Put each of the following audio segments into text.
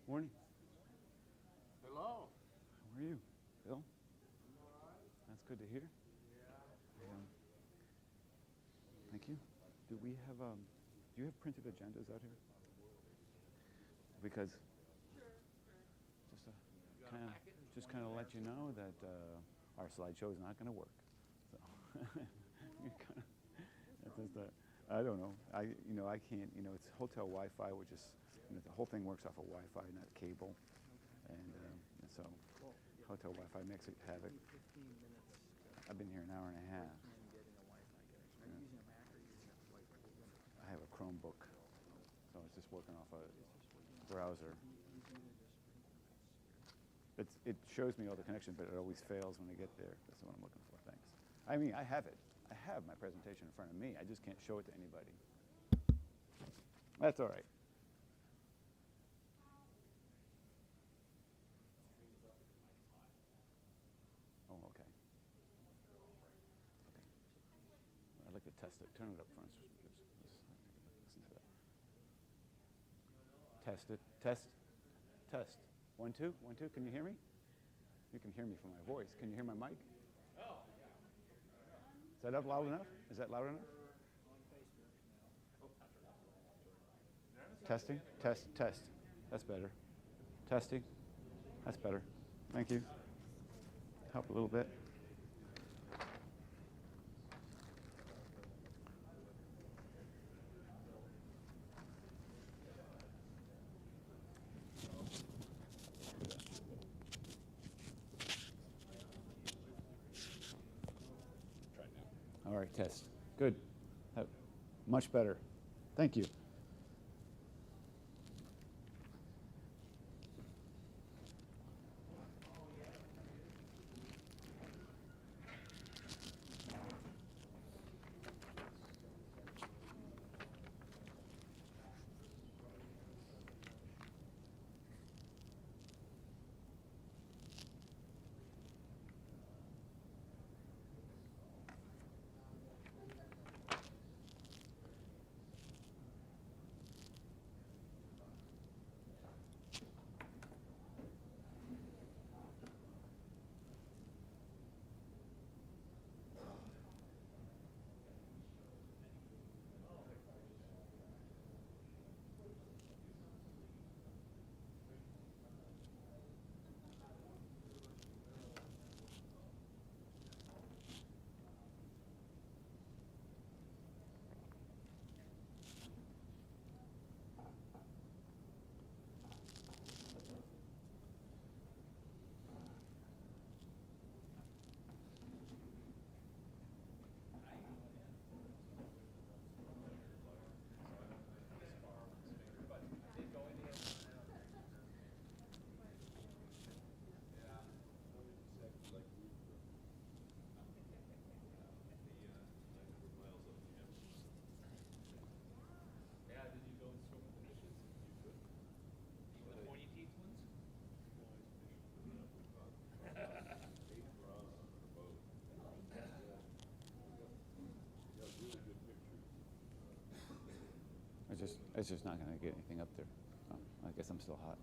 Morning. Hello. How are you, Bill? That's good to hear. Um, thank you. Do we have do you have printed agendas out here? Because just kind of let you know that our slideshow is not going to work. So that's just I don't know. I can't. It's hotel Wi-Fi, which is the whole thing works off of Wi-Fi, not cable, and so hotel Wi-Fi makes it havoc. I've been here an hour and a half. I have a Chromebook, so it's just working off a browser. It shows me all the connection, but it always fails when I get there. That's what I'm looking for. Thanks. I mean, I have it. I have my presentation in front of me. I just can't show it to anybody. That's all right. Oh, okay. I'd like to test it. Turn it up front. Listen to that. Test it. Test. Test. 1, 2. 1, 2. Can you hear me? You can hear me from my voice. Can you hear my mic? Is that up loud enough? Is that loud enough? Testing. Test. Test. That's better. Testing. That's better. Thank you. Help a little bit. All right, test. Good. Much better. Thank you. It's just not going to get anything up there. Oh, I guess I'm still hot.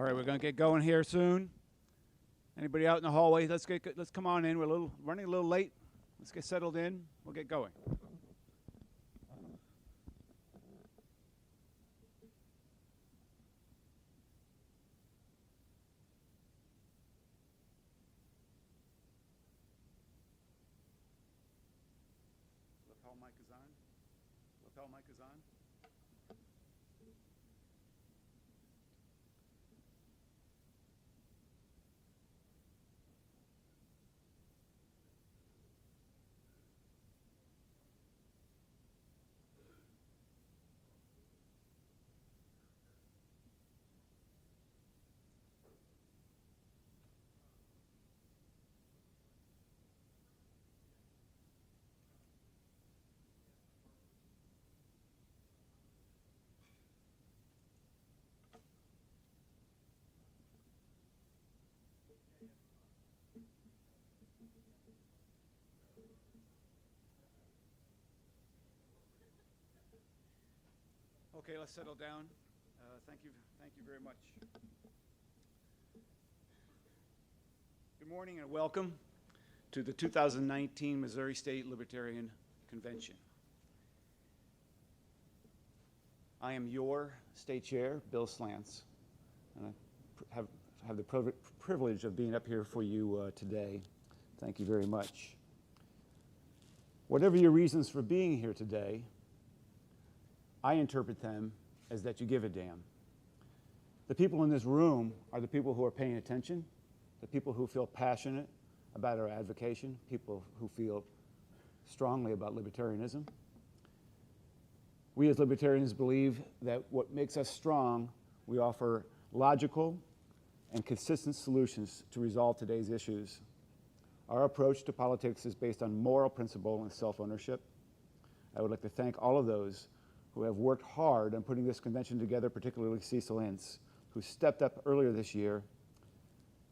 All right, we're going to get going here soon. Anybody out in the hallway? Let's come on in. We're running a little late. Let's get settled in. We'll get going. Lapel mic is on. Lapel mic is on. Okay, let's settle down. Thank you very much. Good morning and welcome to the 2019 Missouri State Libertarian Convention. I am your state chair, Bill Slants, and I have the privilege of being up here for you today. Thank you very much. Whatever your reasons for being here today, I interpret them as that you give a damn. The people in this room are the people who are paying attention, the people who feel passionate about our advocacy, people who feel strongly about libertarianism. We as libertarians believe that what makes us strong, we offer logical and consistent solutions to resolve today's issues. Our approach to politics is based on moral principle and self-ownership. I would like to thank all of those who have worked hard on putting this convention together, particularly Cecil Ince, who stepped up earlier this year,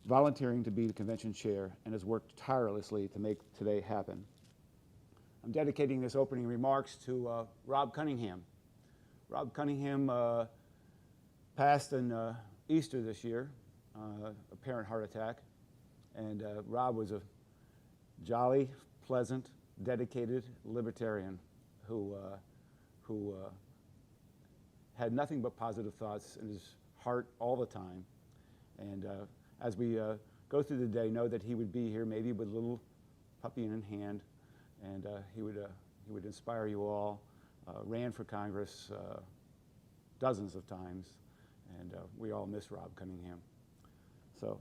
volunteering to be the convention chair, and has worked tirelessly to make today happen. I'm dedicating this opening remarks to Rob Cunningham. Rob Cunningham passed on Easter this year, apparent heart attack, and Rob was a jolly, pleasant, dedicated libertarian who had nothing but positive thoughts in his heart all the time. And as we go through the day, know that he would be here maybe with a little puppy in hand, and he would inspire you all. Ran for Congress dozens of times, and we all miss Rob Cunningham. So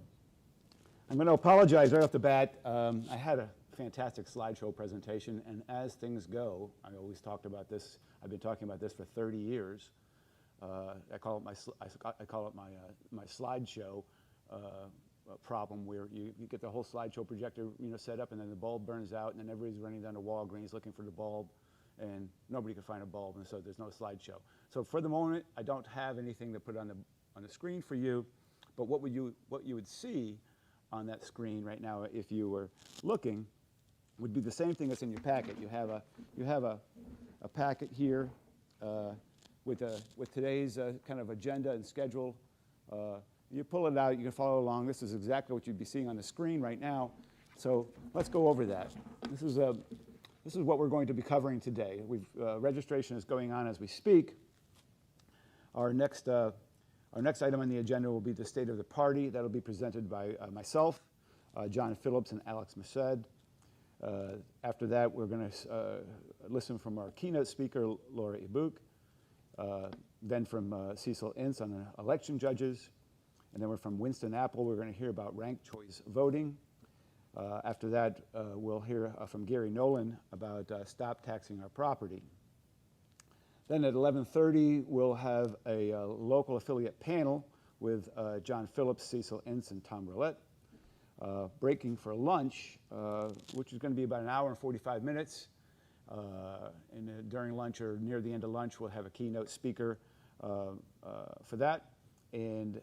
I'm going to apologize right off the bat. I had a fantastic slideshow presentation, and as things go, I always talked about this. I've been talking about this for 30 years. I call it my slideshow problem, where you get the whole slideshow projector set up, and then the bulb burns out, and then everybody's running down to Walgreens looking for the bulb, and nobody can find a bulb, and so there's no slideshow. So for the moment, I don't have anything to put on the screen for you, but what you would see on that screen right now, if you were looking, would be the same thing that's in your packet. You have a packet here with today's kind of agenda and schedule. You pull it out, you can follow along. This is exactly what you'd be seeing on the screen right now. So let's go over that. This is what we're going to be covering today. Registration is going on as we speak. Our next item on the agenda will be the state of the party. That'll be presented by myself, John Phillips, and Alex Merced. After that, we're going to listen from our keynote speaker, Laura Ibuk, then from Cecil Ince on the election judges, and then we're from Winston Apple. We're going to hear about ranked choice voting. After that, we'll hear from Gary Nolan about stop taxing our property. Then at 11:30, we'll have a local affiliate panel with John Phillips, Cecil Ince, and Tom Roulette. Breaking for lunch, which is going to be about an hour and 45 minutes. And during lunch or near the end of lunch, we'll have a keynote speaker for that. And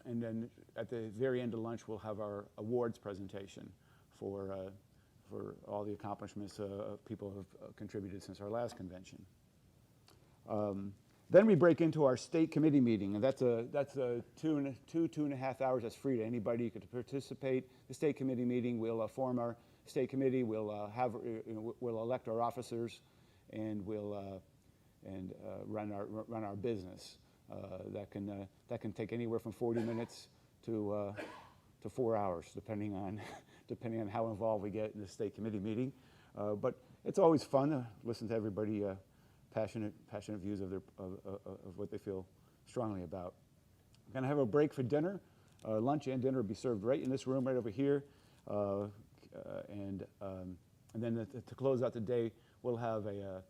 then at the very end of lunch, we'll have our awards presentation for all the accomplishments people have contributed since our last convention. Then we break into our state committee meeting, and that's a 2.5 hours. That's free to anybody. You can participate. The state committee meeting, we'll form our state committee. We'll we'll elect our officers, and we'll run our business. That can take anywhere from 40 minutes to 4 hours, depending on how involved we get in the state committee meeting. But it's always fun to listen to everybody. Passionate views of what they feel strongly about. We're going to have a break for dinner. Lunch and dinner will be served right in this room, right over here. And then to close out the day, we'll have a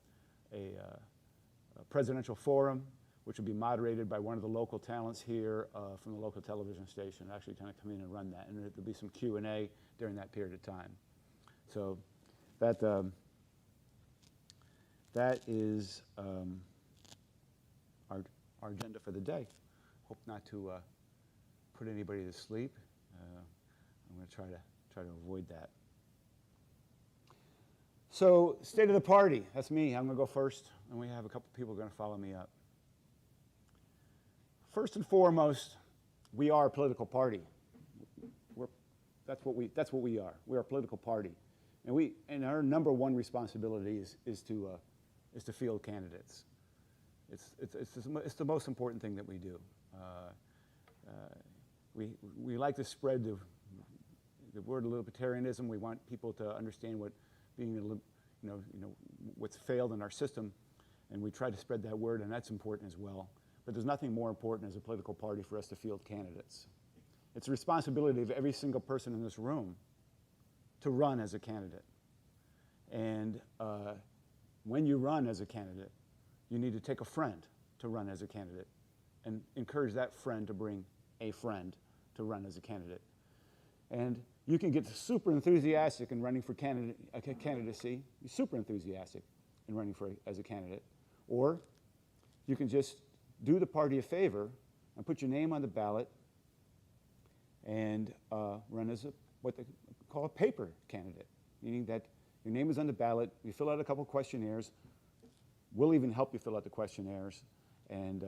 presidential forum, which will be moderated by one of the local talents here from the local television station. Actually, kind of come in and run that, and there'll be some Q&A during that period of time. So that is our agenda for the day. Hope not to put anybody to sleep. I'm going to try to avoid that. So, state of the party. That's me. I'm going to go first, and we have a couple people going to follow me up. First and foremost, we are a political party. That's what we are. We're a political party, and our number one responsibility is to field candidates. It's the most important thing that we do. We like to spread the word of libertarianism. We want people to understand what being what's failed in our system, and we try to spread that word, and that's important as well. But there's nothing more important as a political party for us to field candidates. It's the responsibility of every single person in this room to run as a candidate. And when you run as a candidate, you need to take a friend to run as a candidate and encourage that friend to bring a friend to run as a candidate. And you can get super enthusiastic in running for candidacy. You're super enthusiastic in running as a candidate. Or you can just do the party a favor and put your name on the ballot and run as what they call a paper candidate, meaning that your name is on the ballot, you fill out a couple questionnaires, we'll even help you fill out the questionnaires, and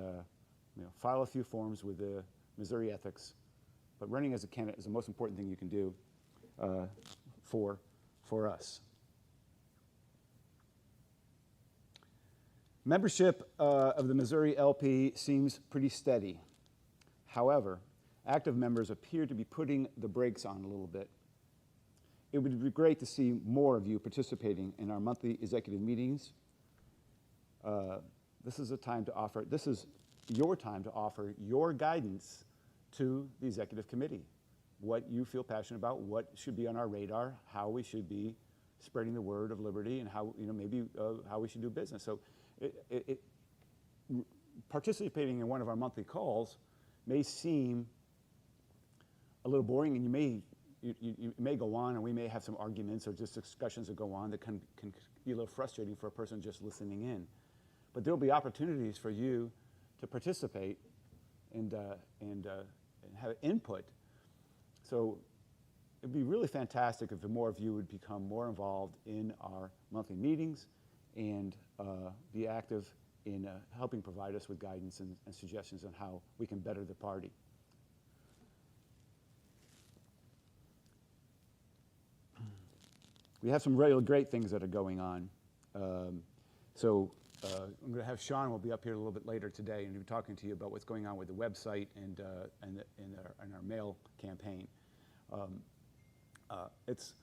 file a few forms with the Missouri Ethics. But running as a candidate is the most important thing you can do for us. Membership of the Missouri LP seems pretty steady. However, active members appear to be putting the brakes on a little bit. It would be great to see more of you participating in our monthly executive meetings. This is your time to offer your guidance to the executive committee. What you feel passionate about, what should be on our radar, how we should be spreading the word of liberty, and how maybe how we should do business. So, participating in one of our monthly calls may seem a little boring, and you may go on, and we may have some arguments or just discussions that go on that can be a little frustrating for a person just listening in. But there'll be opportunities for you to participate and have input. So it'd be really fantastic if the more of you would become more involved in our monthly meetings and be active in helping provide us with guidance and suggestions on how we can better the party. We have some really great things that are going on. I'm going to have Sean will be up here a little bit later today and be talking to you about what's going on with the website and our mail campaign. It's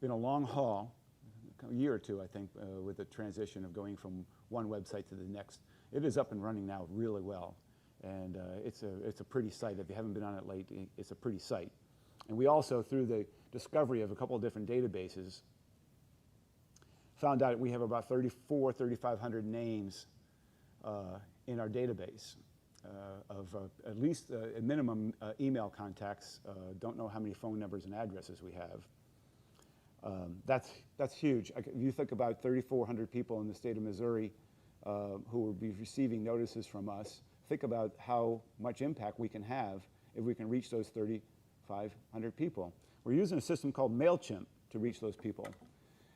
been a long haul, a year or two, I think, with the transition of going from one website to the next. It is up and running now really well, and it's a pretty site. If you haven't been on it lately, it's a pretty site. And we also, through the discovery of a couple of different databases, found out we have about 3,500 names in our database of at least a minimum email contacts. Don't know how many phone numbers and addresses we have. That's huge. If you think about 3,400 people in the state of Missouri who will be receiving notices from us, think about how much impact we can have if we can reach those 3,500 people. We're using a system called MailChimp to reach those people.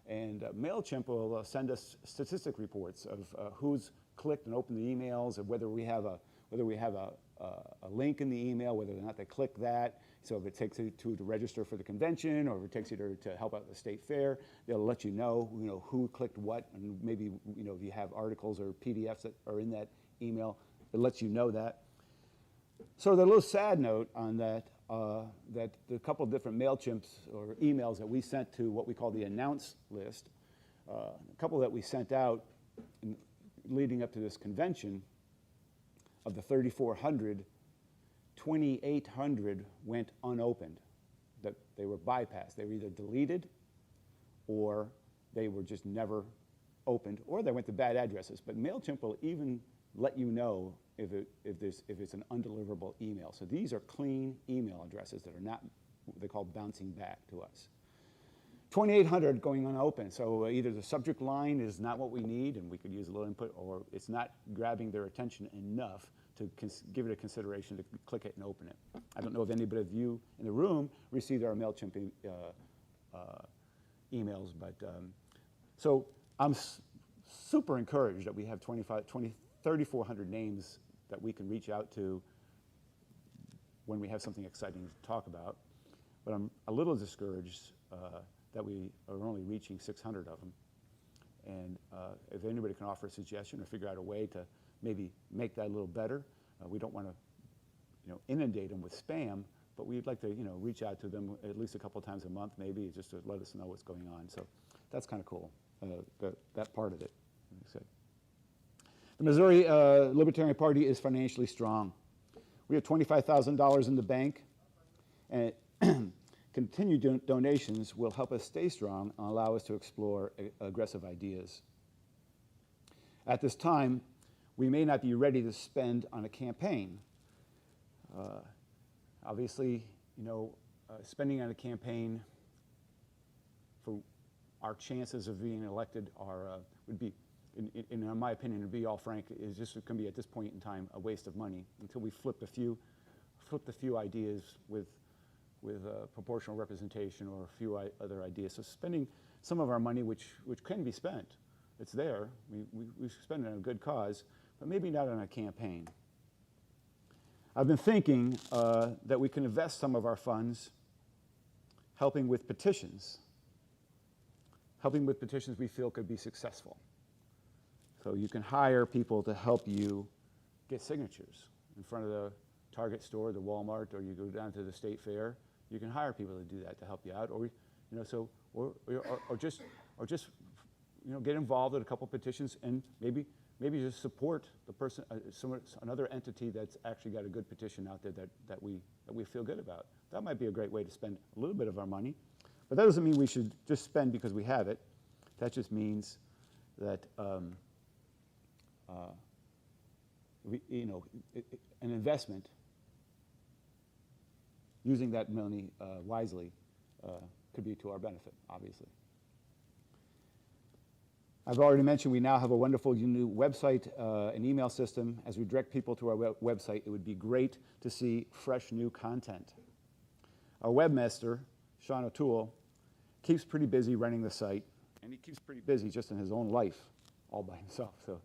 And MailChimp will send us statistic reports of who's clicked and opened the emails, or whether we have a link in the email, whether or not they click that. So if it takes you to register for the convention, or if it takes you to help out the state fair, they'll let you know who clicked what, and maybe if you have articles or PDFs that are in that email, it lets you know that. So the little sad note on that, that the couple of different MailChimps or emails that we sent to what we call the announce list, a couple that we sent out leading up to this convention, of the 3,400, 2,800 went unopened. That they were bypassed. They were either deleted, or they were just never opened, or they went to bad addresses. But MailChimp will even let you know if it's an undeliverable email. So these are clean email addresses that are not what they call bouncing back to us. 2,800 going unopened. So either the subject line is not what we need, and we could use a little input, or it's not grabbing their attention enough to give it a consideration to click it and open it. I don't know if anybody of you in the room received our MailChimp emails, but so I'm super encouraged that we have 3,400 names that we can reach out to when we have something exciting to talk about. But I'm a little discouraged that we are only reaching 600 of them. And if anybody can offer a suggestion or figure out a way to maybe make that a little better, we don't want to inundate them with spam, but we'd like to reach out to them at least a couple times a month, maybe, just to let us know what's going on. So that's kind of cool, that part of it. Like I said. The Missouri Libertarian Party is financially strong. We have $25,000 in the bank, and continued donations will help us stay strong and allow us to explore aggressive ideas. At this time, we may not be ready to spend on a campaign. Obviously, spending on a campaign for our chances of being elected would be, in my opinion, to be all frank, is just going to be at this point in time a waste of money until we flipped a few ideas with proportional representation or a few other ideas. So spending some of our money, which can be spent, it's there. We spend it on a good cause, but maybe not on a campaign. I've been thinking that we can invest some of our funds helping with petitions we feel could be successful. So you can hire people to help you get signatures in front of the Target store, the Walmart, or you go down to the state fair. You can hire people to do that to help you out, or just get involved in a couple petitions and maybe just support the person, another entity that's actually got a good petition out there that we feel good about. That might be a great way to spend a little bit of our money, but that doesn't mean we should just spend because we have it. That just means that an investment, using that money wisely, could be to our benefit, obviously. I've already mentioned we now have a wonderful new website and email system. As we direct people to our website, it would be great to see fresh new content. Our webmaster, Sean O'Toole, keeps pretty busy running the site, and he keeps pretty busy just in his own life, all by himself. So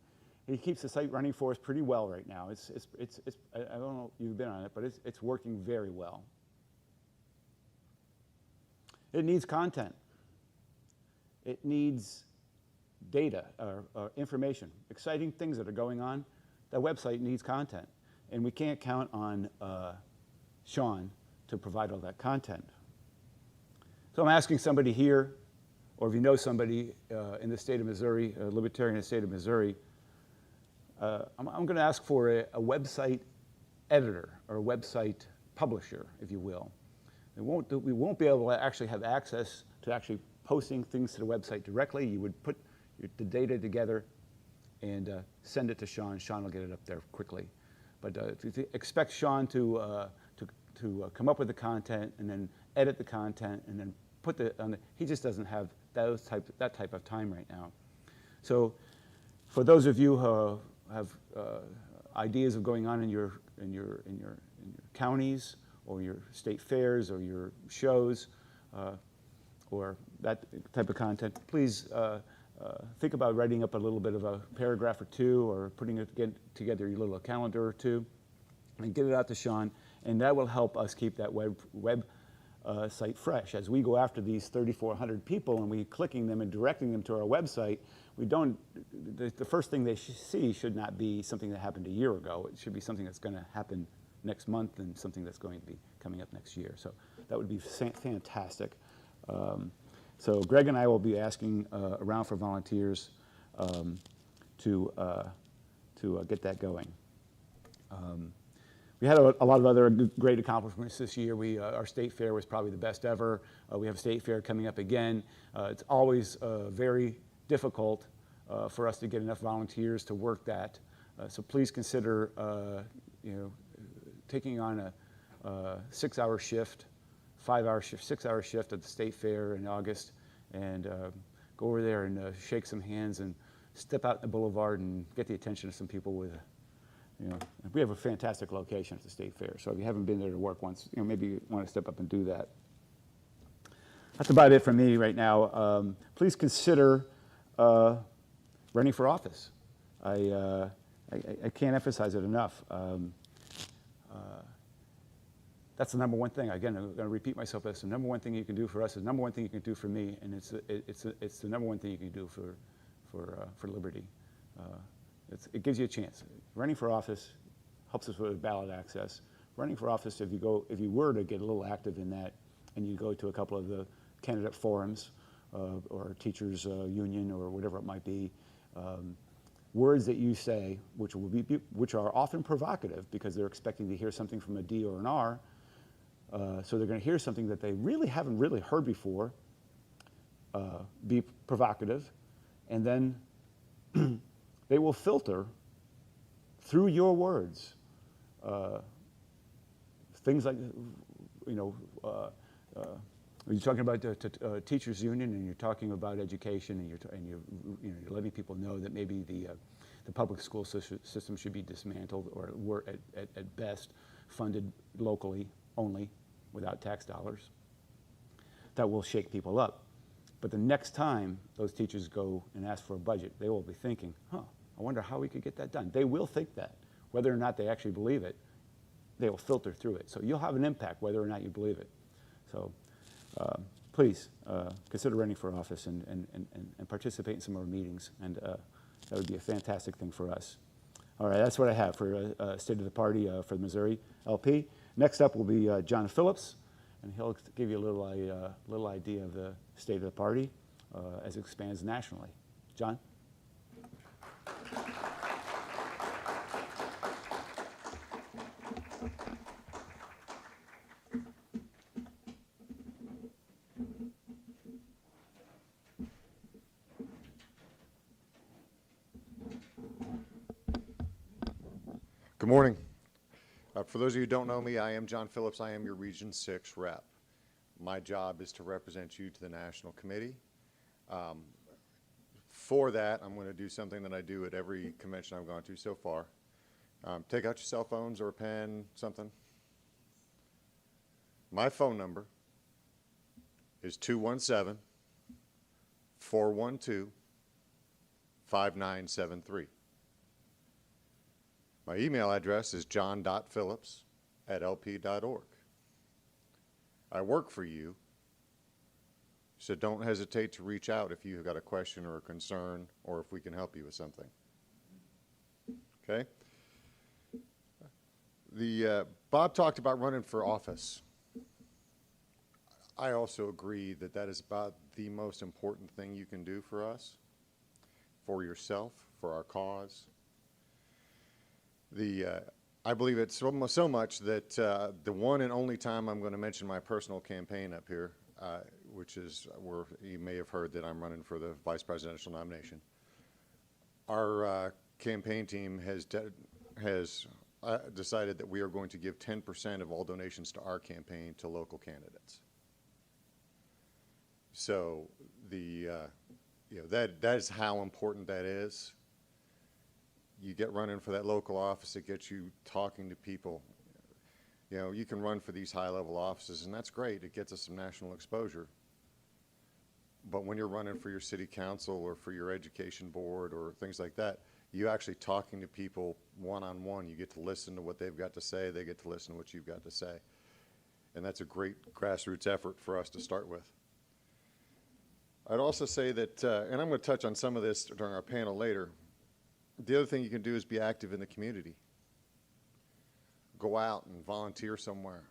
he keeps the site running for us pretty well right now. I don't know if you've been on it, but it's working very well. It needs content. It needs data or information, exciting things that are going on. That website needs content, and we can't count on Sean to provide all that content. So I'm asking somebody here, or if you know somebody in the state of Missouri, a libertarian in the state of Missouri, I'm going to ask for a website editor or a website publisher, if you will. We won't be able to actually have access to actually posting things to the website directly. You would put the data together and send it to Sean. Sean will get it up there quickly. But expect Sean to come up with the content and then edit the content and then put he just doesn't have that type of time right now. So for those of you who have ideas of going on in your counties or your state fairs or your shows or that type of content, please think about writing up a little bit of a paragraph or two, or putting it together your little calendar or two, and get it out to Sean, and that will help us keep that web site fresh. As we go after these 3,400 people and we clicking them and directing them to our website, we don't, the first thing they see should not be something that happened a year ago. It should be something that's going to happen next month and something that's going to be coming up next year. So that would be fantastic. So Greg and I will be asking around for volunteers to get that going. We had a lot of other great accomplishments this year. Our state fair was probably the best ever. We have a state fair coming up again. It's always very difficult for us to get enough volunteers to work that. So please consider, taking on a 6-hour shift, 5-hour shift, 6-hour shift at the state fair in August, and go over there and shake some hands and step out in the boulevard and get the attention of some people with. We have a fantastic location at the state fair, so if you haven't been there to work once, maybe you want to step up and do that. That's about it for me right now. Please consider running for office. I can't emphasize it enough. That's the number one thing. Again, I'm going to repeat myself. That's the number one thing you can do for us. It's the number one thing you can do for me, and it's the number one thing you can do for Liberty. It gives you a chance. Running for office helps us with ballot access. Running for office, if you were to get a little active in that, and you go to a couple of the candidate forums or teachers union or whatever it might be, words that you say, which are often provocative because they're expecting to hear something from a D or an R, so they're going to hear something that they really haven't heard before, be provocative, and then they will filter through your words things like, you're talking about the teachers union, and you're talking about education, and you're letting people know that maybe the public school system should be dismantled, or at best funded locally only without tax dollars. That will shake people up. But the next time those teachers go and ask for a budget, they will be thinking, I wonder how we could get that done. They will think that. Whether or not they actually believe it, they will filter through it. So you'll have an impact whether or not you believe it. So please consider running for office and participate in some of our meetings. And that would be a fantastic thing for us. All right, that's what I have for State of the Party for the Missouri LP. Next up will be John Phillips, and he'll give you a little idea of the state of the party as it expands nationally. John? Good morning. For those of you who don't know me, I am John Phillips. I am your Region 6 rep. My job is to represent you to the National Committee. For that, I'm going to do something that I do at every convention I've gone to so far. Take out your cell phones or a pen, something. My phone number is 217-412-5973. My email address is john.phillips@lp.org. I work for you, so don't hesitate to reach out if you've got a question or a concern, or if we can help you with something. Okay? Bob talked about running for office. I also agree that that is about the most important thing you can do for us, for yourself, for our cause. I believe it's so much that the one and only time I'm going to mention my personal campaign up here, which is where you may have heard that I'm running for the vice presidential nomination. Our campaign team has decided that we are going to give 10% of all donations to our campaign to local candidates. So that is how important that is. You get running for that local office, it gets you talking to people. You can run for these high-level offices, and that's great. It gets us some national exposure. But when you're running for your city council or for your education board or things like that, you actually talking to people one-on-one. You get to listen to what they've got to say. They get to listen to what you've got to say. And that's a great grassroots effort for us to start with. I'd also say that, and I'm going to touch on some of this during our panel later, the other thing you can do is be active in the community. Go out and volunteer somewhere.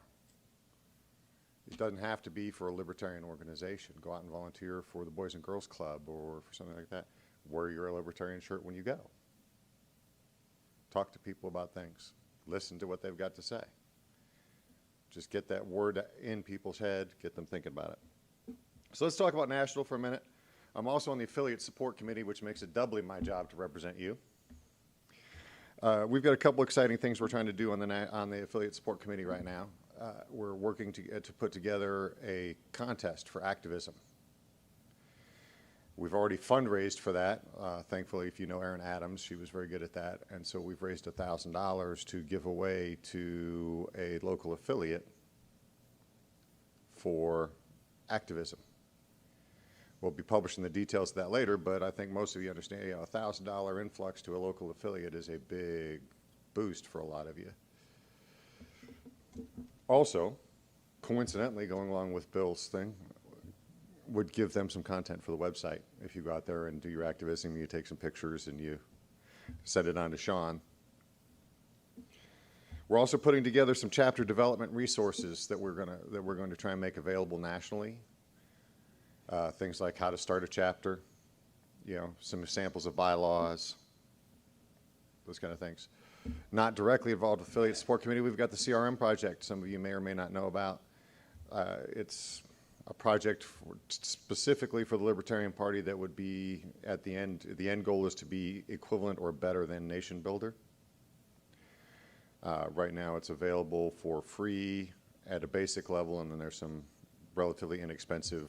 It doesn't have to be for a libertarian organization. Go out and volunteer for the Boys and Girls Club or for something like that. Wear your libertarian shirt when you go. Talk to people about things. Listen to what they've got to say. Just get that word in people's head, get them thinking about it. So let's talk about national for a minute. I'm also on the Affiliate Support Committee, which makes it doubly my job to represent you. We've got a couple exciting things we're trying to do on the Affiliate Support Committee right now. We're working to put together a contest for activism. We've already fundraised for that. Thankfully, if you know Erin Adams, she was very good at that. And so we've raised $1,000 to give away to a local affiliate for activism. We'll be publishing the details of that later, but I think most of you understand, a $1,000 influx to a local affiliate is a big boost for a lot of you. Also, coincidentally, going along with Bill's thing, would give them some content for the website. If you go out there and do your activism, you take some pictures and you send it on to Sean. We're also putting together some chapter development resources that we're going to try and make available nationally. Things like how to start a chapter, some samples of bylaws, those kind of things. Not directly involved with Affiliate Support Committee, we've got the CRM project some of you may or may not know about. It's a project specifically for the Libertarian Party that would be at the end goal is to be equivalent or better than Nation Builder. Right now it's available for free at a basic level, and then there's some relatively inexpensive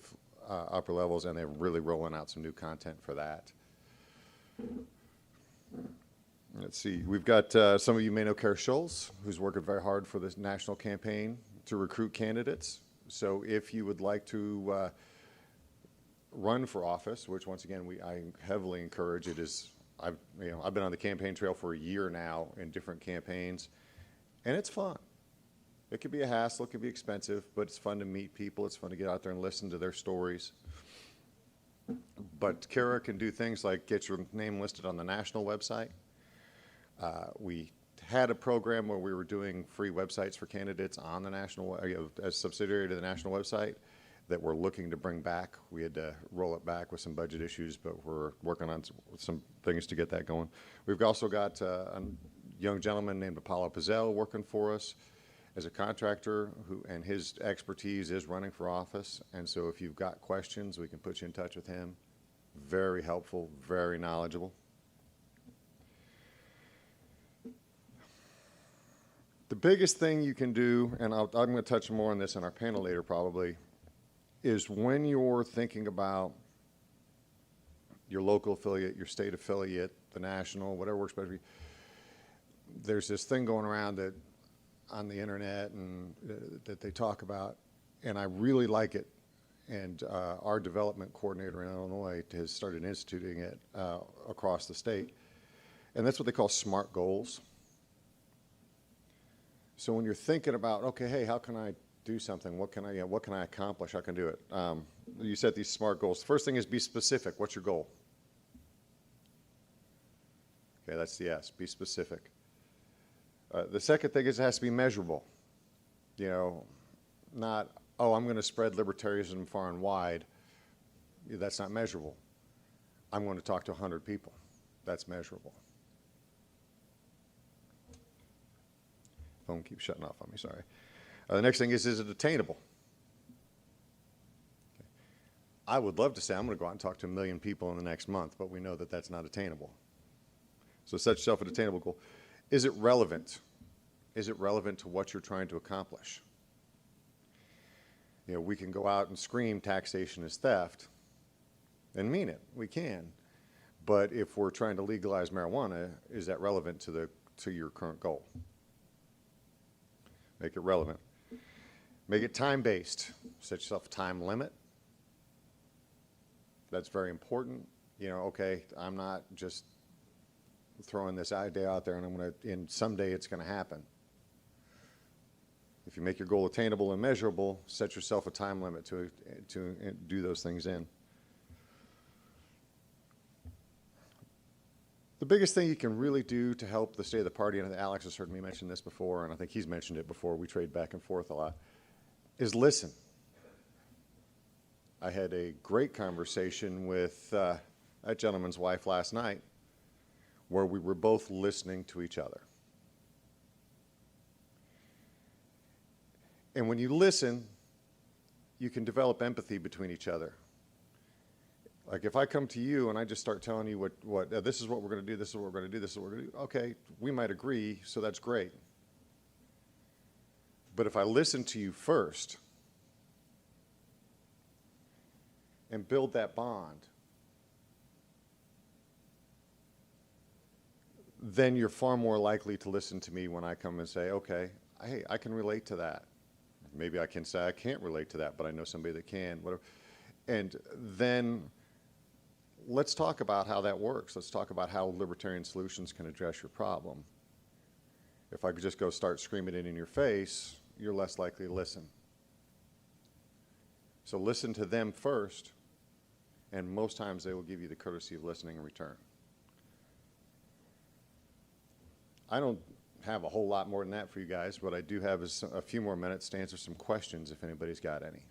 upper levels, and they're really rolling out some new content for that. Let's see, we've got some of you may know Kara Schulz, who's working very hard for this national campaign to recruit candidates. So if you would like to run for office, which once again I heavily encourage, I've been on the campaign trail for a year now in different campaigns, and it's fun. It could be a hassle, it could be expensive, but it's fun to meet people. It's fun to get out there and listen to their stories. But Kara can do things like get your name listed on the national website. We had a program where we were doing free websites for candidates on the national, as subsidiary to the national website, that we're looking to bring back. We had to roll it back with some budget issues, but we're working on some things to get that going. We've also got a young gentleman named Apollo Pizzell working for us as a contractor, and his expertise is running for office. And so if you've got questions, we can put you in touch with him. Very helpful, very knowledgeable. The biggest thing you can do, and I'm going to touch more on this in our panel later probably, is when you're thinking about your local affiliate, your state affiliate, the national, whatever works better for you, there's this thing going around that on the internet and that they talk about, and I really like it. And our development coordinator in Illinois has started instituting it across the state. And that's what they call SMART goals. So when you're thinking about, okay, hey, how can I do something? What can I accomplish? How can I do it? You set these SMART goals. The first thing is be specific. What's your goal? Okay, that's the S. Be specific. The second thing is it has to be measurable. Not, oh, I'm going to spread libertarianism far and wide. That's not measurable. I'm going to talk to 100 people. That's measurable. Phone keeps shutting off on me, sorry. The next thing is it attainable? Okay. I would love to say I'm going to go out and talk to 1 million people in the next month, but we know that that's not attainable. So set yourself an attainable goal. Is it relevant? Is it relevant to what you're trying to accomplish? We can go out and scream taxation is theft and mean it. We can. But if we're trying to legalize marijuana, is that relevant to your current goal? Make it relevant. Make it time-based. Set yourself a time limit. That's very important. You know, okay, I'm not just throwing this idea out there and someday it's going to happen. If you make your goal attainable and measurable, set yourself a time limit to do those things in. The biggest thing you can really do to help the state of the party, and Alex has heard me mention this before, and I think he's mentioned it before, we trade back and forth a lot, is listen. I had a great conversation with that gentleman's wife last night where we were both listening to each other. And when you listen, you can develop empathy between each other. Like if I come to you and I just start telling you what this is what we're going to do, this is what we're going to do, this is what we're going to do, okay, we might agree, so that's great. But if I listen to you first and build that bond, then you're far more likely to listen to me when I come and say, okay, hey, I can relate to that. Maybe I can say I can't relate to that, but I know somebody that can, whatever. And then let's talk about how that works. Let's talk about how libertarian solutions can address your problem. If I could just go start screaming it in your face, you're less likely to listen. So listen to them first, and most times they will give you the courtesy of listening in return. I don't have a whole lot more than that for you guys. What I do have is a few more minutes to answer some questions if anybody's got any.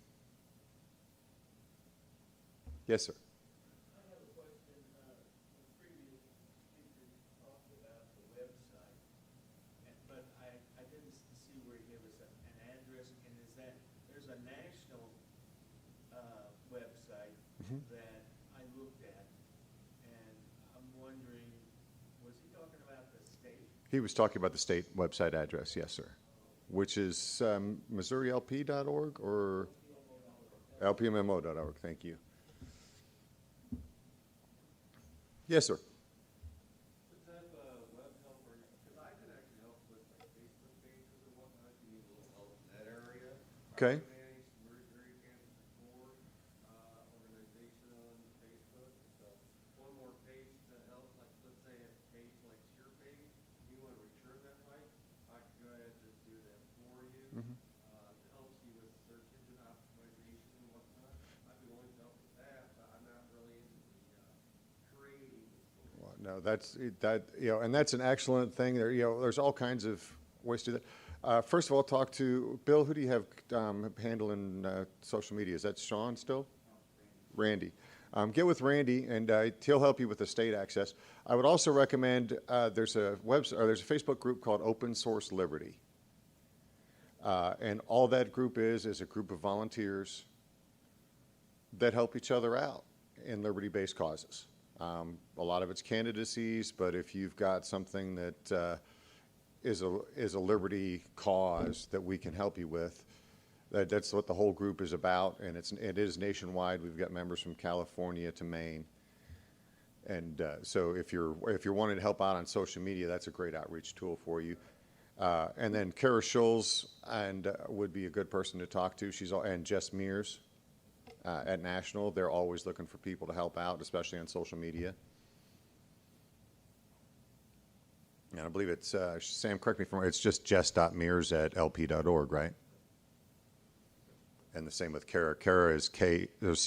Yes, sir. I have a question. The previous speaker talked about the website, but I didn't see where he gave us an address. And is that there's a national website that I looked at, and I'm wondering, was he talking about the state? He was talking about the state website address, yes, sir, which is MissouriLP.org or LPMMO.org. Thank you. Yes, sir. Does that web help, because I can actually help with like Facebook pages and whatnot, if you need a little help in that area. Okay. I manage the Missouri Campus Reform organization on Facebook. So one more page to help, like let's say a page like your page, you want to return that like, I can go ahead and just do that for you. It helps you with search engine optimization and whatnot. I'd be willing to help with that, but I'm not really into the creating. Well, no, and that's an excellent thing. There's all kinds of ways to do that. First of all, talk to Bill. Who do you have handling social media? Is that Sean still? Randy. Get with Randy, and he'll help you with the state access. I would also recommend there's a Facebook group called Open Source Liberty, and all that group is a group of volunteers that help each other out in liberty-based causes. A lot of it's candidacies, but if you've got something that is a liberty cause that we can help you with, that's what the whole group is about, and it is nationwide. We've got members from California to Maine, and so if you're wanting to help out on social media, that's a great outreach tool for you. And then Kara Schulz would be a good person to talk to. And Jess Mears. At National, they're always looking for people to help out, especially on social media. And I believe it's, Sam, correct me if I'm wrong, it's just jess.mears@lp.org, right? And the same with Kara. Kara is CARA.Schulz,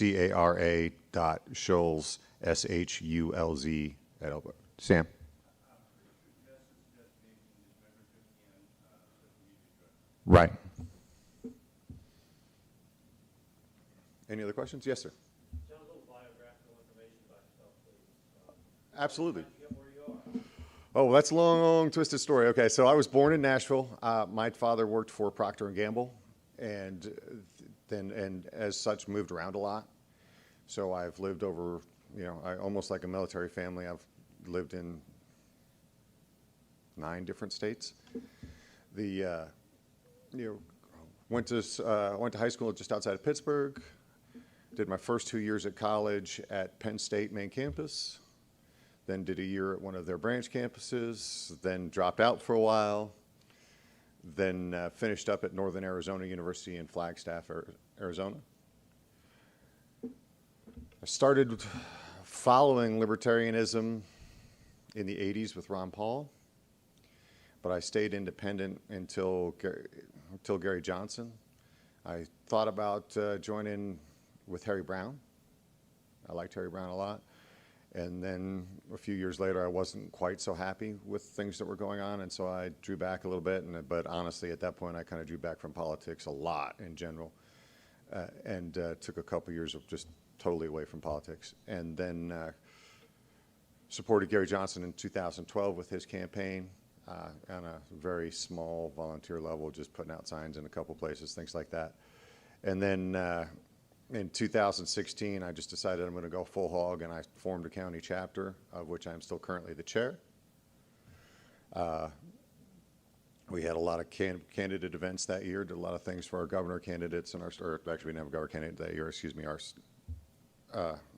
SHULZ at LP. Sam? Right. Any other questions? Yes, sir. Tell a little biographical information about yourself, please. Absolutely. How'd you get where you are? Oh, that's a long, twisted story. Okay, so I was born in Nashville. My father worked for Procter & Gamble, and as such moved around a lot. So I've lived over, almost like a military family. I've lived in 9 different states. Went to high school just outside of Pittsburgh. Did my first 2 years at college at Penn State main campus. Then did a year at one of their branch campuses. Then dropped out for a while. Then finished up at Northern Arizona University in Flagstaff, Arizona. started following libertarianism in the 80s with Ron Paul, but I stayed independent until Gary Johnson. I thought about joining with Harry Browne. I liked Harry Browne a lot. And then a few years later, I wasn't quite so happy with things that were going on, and so I drew back a little bit. But honestly, at that point, I kind of drew back from politics a lot in general, and took a couple years of just totally away from politics. And then supported Gary Johnson in 2012 with his campaign on a very small volunteer level, just putting out signs in a couple places, things like that. And then in 2016, I just decided I'm going to go full hog, and I formed a county chapter, of which I'm still currently the chair. We had a lot of candidate events that year, did a lot of things for our governor candidates, and or actually we didn't have a governor candidate that year, excuse me, our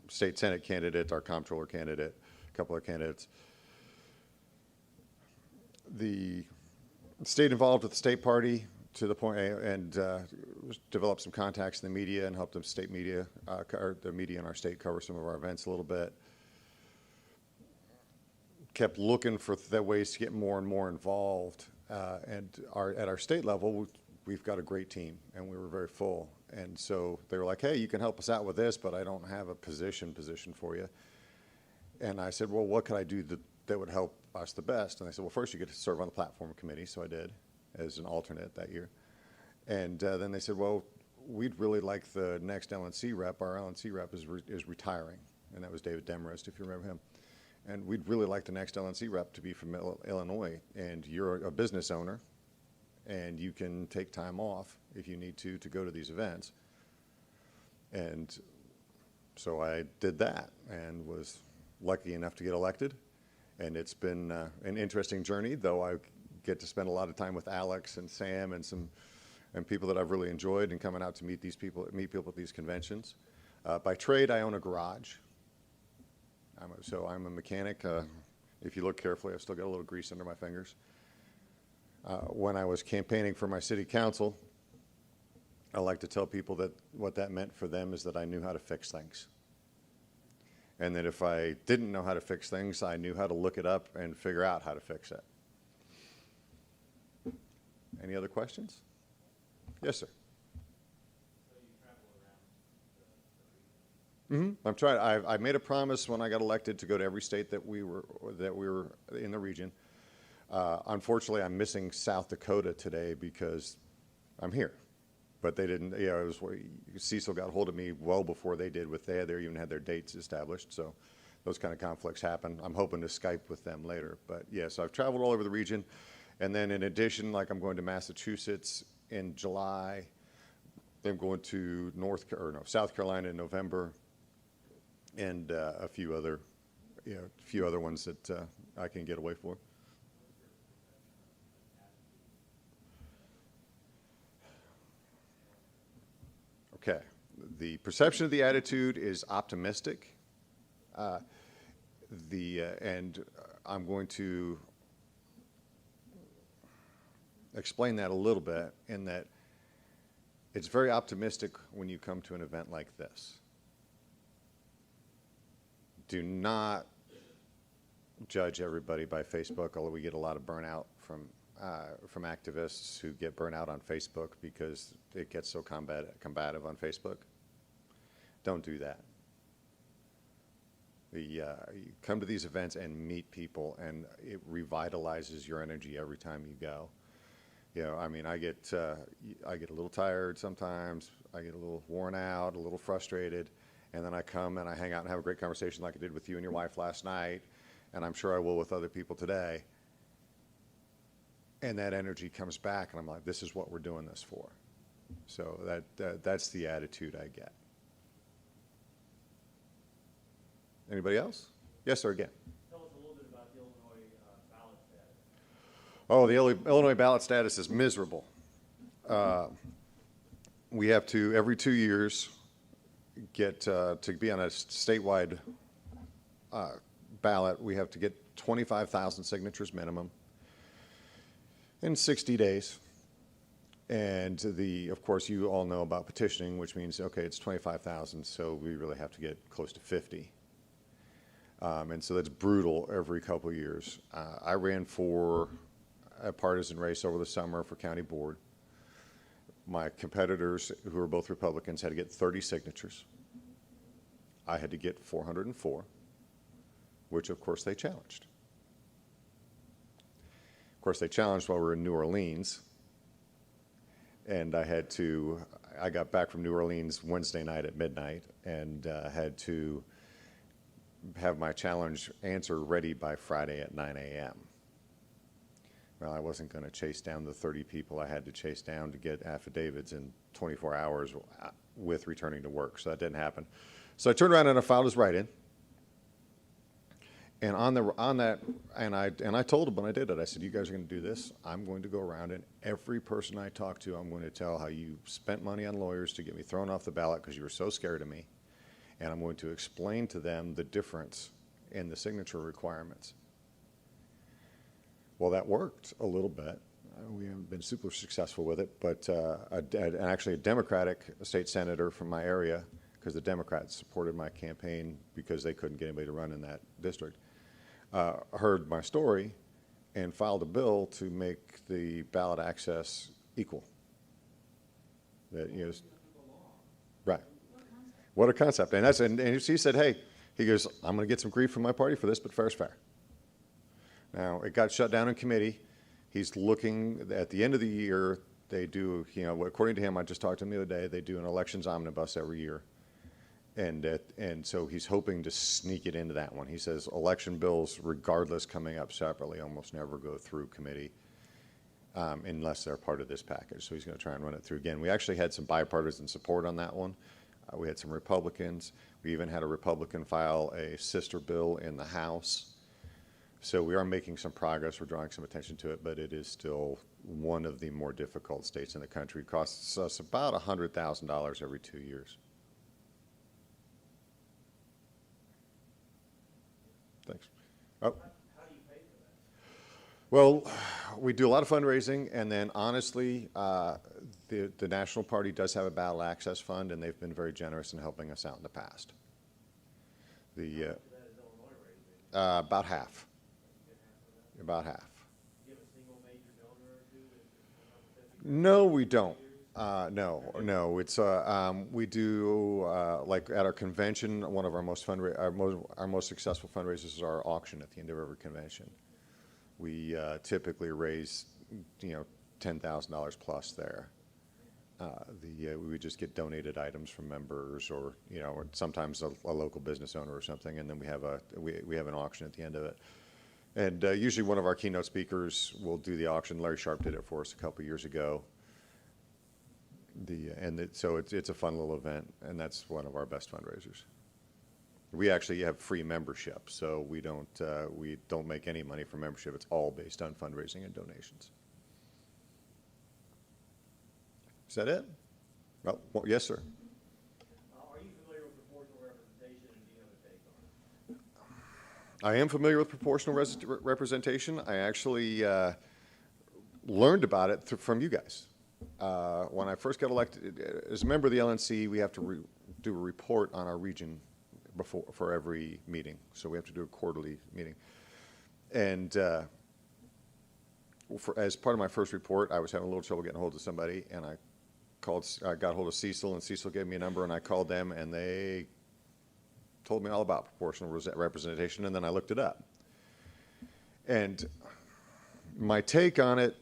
state senate candidate, our comptroller candidate, a couple of candidates. The stayed involved with the state party to the point, and developed some contacts in the media and helped the state media, or the media in our state, cover some of our events a little bit. Kept looking for the ways to get more and more involved, and at our state level, we've got a great team, and we were very full. And so they were like, "Hey, you can help us out with this, but I don't have a position for you." And I said, "Well, what could I do that would help us the best?" And they said, "Well, first you get to serve on the platform committee," so I did, as an alternate that year. And then they said, "Well, we'd really like the next LNC rep. Our LNC rep is retiring," and that was David Demarest, if you remember him. "And we'd really like the next LNC rep to be from Illinois, and you're a business owner, and you can take time off if you need to go to these events." And so I did that and was lucky enough to get elected. And it's been an interesting journey, though I get to spend a lot of time with Alex and Sam and people that I've really enjoyed, and coming out to meet people at these conventions. By trade, I own a garage. So I'm a mechanic. If you look carefully, I've still got a little grease under my fingers. When I was campaigning for my city council, I like to tell people that what that meant for them is that I knew how to fix things. And that if I didn't know how to fix things, I knew how to look it up and figure out how to fix it. Any other questions? Yes, sir. So you travel around the region? I'm trying. I made a promise when I got elected to go to every state that we were in the region. Unfortunately, I'm missing South Dakota today because I'm here. But they didn't. Yeah, Cecil got hold of me well before they did. They even had their dates established. So those kind of conflicts happen. I'm hoping to Skype with them later. But yeah, so I've traveled all over the region, and then in addition, like I'm going to Massachusetts in July. I'm going to South Carolina in November, and a few other ones that I can get away for. Okay, the perception of the attitude is optimistic, and I'm going to explain that a little bit, in that it's very optimistic when you come to an event like this. Do not judge everybody by Facebook, although we get a lot of burnout from activists who get burnt out on Facebook because it gets so combative on Facebook. Don't do that. You come to these events and meet people, and it revitalizes your energy every time you go. You know, I mean, I get a little tired sometimes. I get a little worn out, a little frustrated, and then I come and I hang out and have a great conversation like I did with you and your wife last night, and I'm sure I will with other people today. And that energy comes back, and I'm like, this is what we're doing this for. So that's the attitude I get. Anybody else? Yes, sir, again. Tell us a little bit about the Illinois ballot status. Oh, the Illinois ballot status is miserable. We have to, every 2 years, get to be on a statewide ballot, we have to get 25,000 signatures minimum in 60 days. And of course, you all know about petitioning, which means, okay, it's 25,000, so we really have to get close to 50. And so that's brutal every couple of years. I ran for a partisan race over the summer for county board. My competitors, who are both Republicans, had to get 30 signatures. I had to get 404, which of course they challenged. Of course, they challenged while we were in New Orleans. And I got back from New Orleans Wednesday night at midnight and had to have my challenge answer ready by Friday at 9 a.m. Well, I wasn't going to chase down the 30 people I had to chase down to get affidavits in 24 hours with returning to work, so that didn't happen. So I turned around and I filed his write-in. And I told them when I did it, I said, you guys are going to do this. I'm going to go around and every person I talk to, I'm going to tell how you spent money on lawyers to get me thrown off the ballot because you were so scared of me. And I'm going to explain to them the difference in the signature requirements. Well, that worked a little bit. We haven't been super successful with it, but actually a Democratic state senator from my area, because the Democrats supported my campaign because they couldn't get anybody to run in that district, heard my story and filed a bill to make the ballot access equal. That, you know, right. What a concept. And he said, hey, he goes, I'm going to get some grief from my party for this, but fair's fair. Now, it got shut down in committee. He's looking, at the end of the year, they do, you know, according to him, I just talked to him the other day, they do an elections omnibus every year. And so he's hoping to sneak it into that one. He says election bills, regardless, coming up separately, almost never go through committee unless they're part of this package. So he's going to try and run it through again. We actually had some bipartisan support on that one. We had some Republicans. We even had a Republican file a sister bill in the House. So we are making some progress. We're drawing some attention to it, but it is still one of the more difficult states in the country. It costs us about $100,000 every 2 years. Thanks. Oh. How do you pay for that? Well, we do a lot of fundraising, and then honestly, the National Party does have a battle access fund, and they've been very generous in helping us out in the past. How much of that is Illinois raising? About half. About half. Do you have a single major donor or two that No, we don't. No. It's we do like at our convention. One of our most successful fundraisers is our auction at the end of every convention. We typically raise, $10,000 plus there. We would just get donated items from members, or or sometimes a local business owner or something, and then we have an auction at the end of it. And usually one of our keynote speakers will do the auction. Larry Sharp did it for us a couple years ago. So it's a fun little event, and that's one of our best fundraisers. We actually have free membership, so we don't make any money from membership. It's all based on fundraising and donations. Is that it? Well, yes, sir. Are you familiar with proportional representation, and do you have a take on it? I am familiar with proportional representation. I actually learned about it from you guys. When I first got elected, as a member of the LNC, we have to do a report on our region for every meeting. So we have to do a quarterly meeting. And as part of my first report, I was having a little trouble getting hold of somebody, and I got hold of Cecil, and Cecil gave me a number, and I called them, and they told me all about proportional representation, and then I looked it up. And my take on it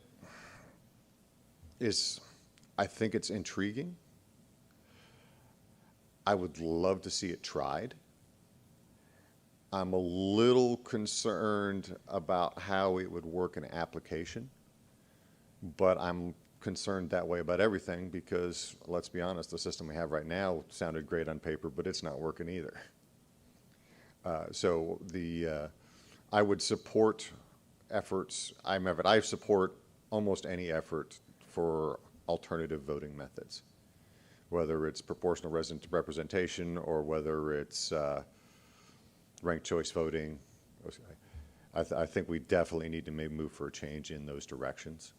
is, I think it's intriguing. I would love to see it tried. I'm a little concerned about how it would work in application, but I'm concerned that way about everything because, let's be honest, the system we have right now sounded great on paper, but it's not working either. I would support efforts. I support almost any effort for alternative voting methods, whether it's proportional representation or whether it's ranked choice voting. I think we definitely need to maybe move for a change in those directions.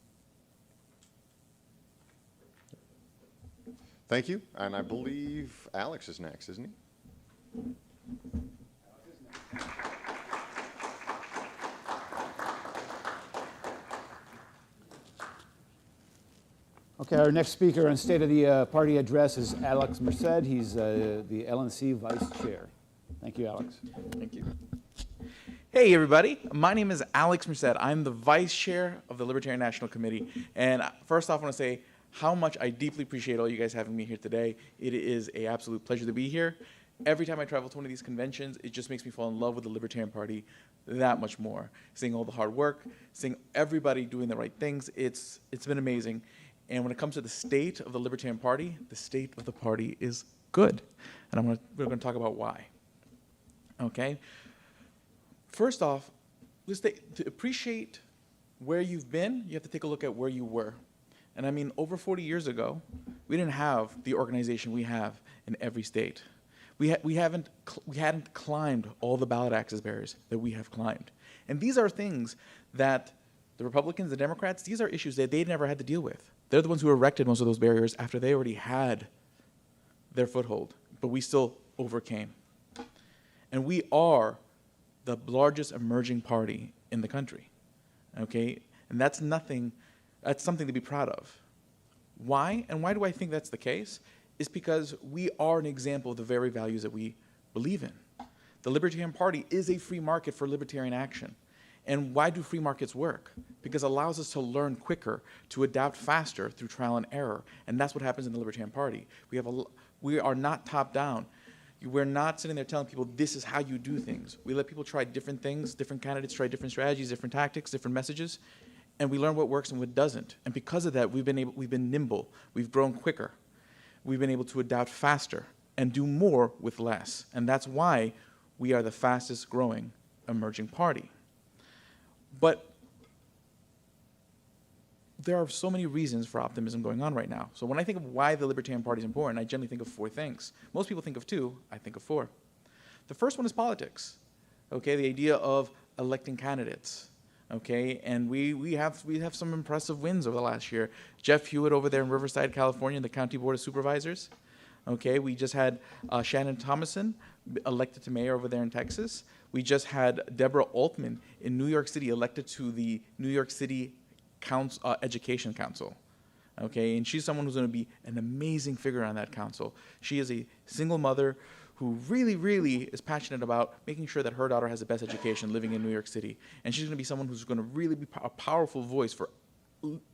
Thank you, and I believe Alex is next, isn't he? Okay, our next speaker on State of the Party Address is Alex Merced. He's the LNC Vice Chair. Thank you, Alex. Thank you. Hey, everybody. My name is Alex Merced. I'm the Vice Chair of the Libertarian National Committee. And first off, I want to say how much I deeply appreciate all you guys having me here today. It is an absolute pleasure to be here. Every time I travel to one of these conventions, it just makes me fall in love with the Libertarian Party that much more. Seeing all the hard work, seeing everybody doing the right things, it's been amazing. And when it comes to the state of the Libertarian Party, the state of the party is good. And we're going to talk about why. Okay? First off, to appreciate where you've been, you have to take a look at where you were. And I mean, over 40 years ago, we didn't have the organization we have in every state. We hadn't climbed all the ballot access barriers that we have climbed. And these are things that the Republicans, the Democrats, these are issues that they never had to deal with. They're the ones who erected most of those barriers after they already had their foothold, but we still overcame. And we are the largest emerging party in the country, okay? And that's something to be proud of. Why? And why do I think that's the case? Is because we are an example of the very values that we believe in. The Libertarian Party is a free market for libertarian action. And why do free markets work? Because it allows us to learn quicker, to adapt faster through trial and error. And that's what happens in the Libertarian Party. We are not top down. We're not sitting there telling people this is how you do things. We let people try different things, different candidates try different strategies, different tactics, different messages, and we learn what works and what doesn't. And because of that, we've been nimble. We've grown quicker. We've been able to adapt faster and do more with less. And that's why we are the fastest growing emerging party. But there are so many reasons for optimism going on right now. So when I think of why the Libertarian Party is important, I generally think of 4 things. Most people think of 2, I think of 4. The first one is politics, okay? The idea of electing candidates, okay? And we have some impressive wins over the last year. Jeff Hewitt over there in Riverside, California, in the County Board of Supervisors, okay? We just had Shannon Thomason elected to mayor over there in Texas. We just had Deborah Altman in New York City elected to the New York City Education Council, okay? And she's someone who's going to be an amazing figure on that council. She is a single mother who really, really is passionate about making sure that her daughter has the best education living in New York City. And she's going to be someone who's going to really be a powerful voice for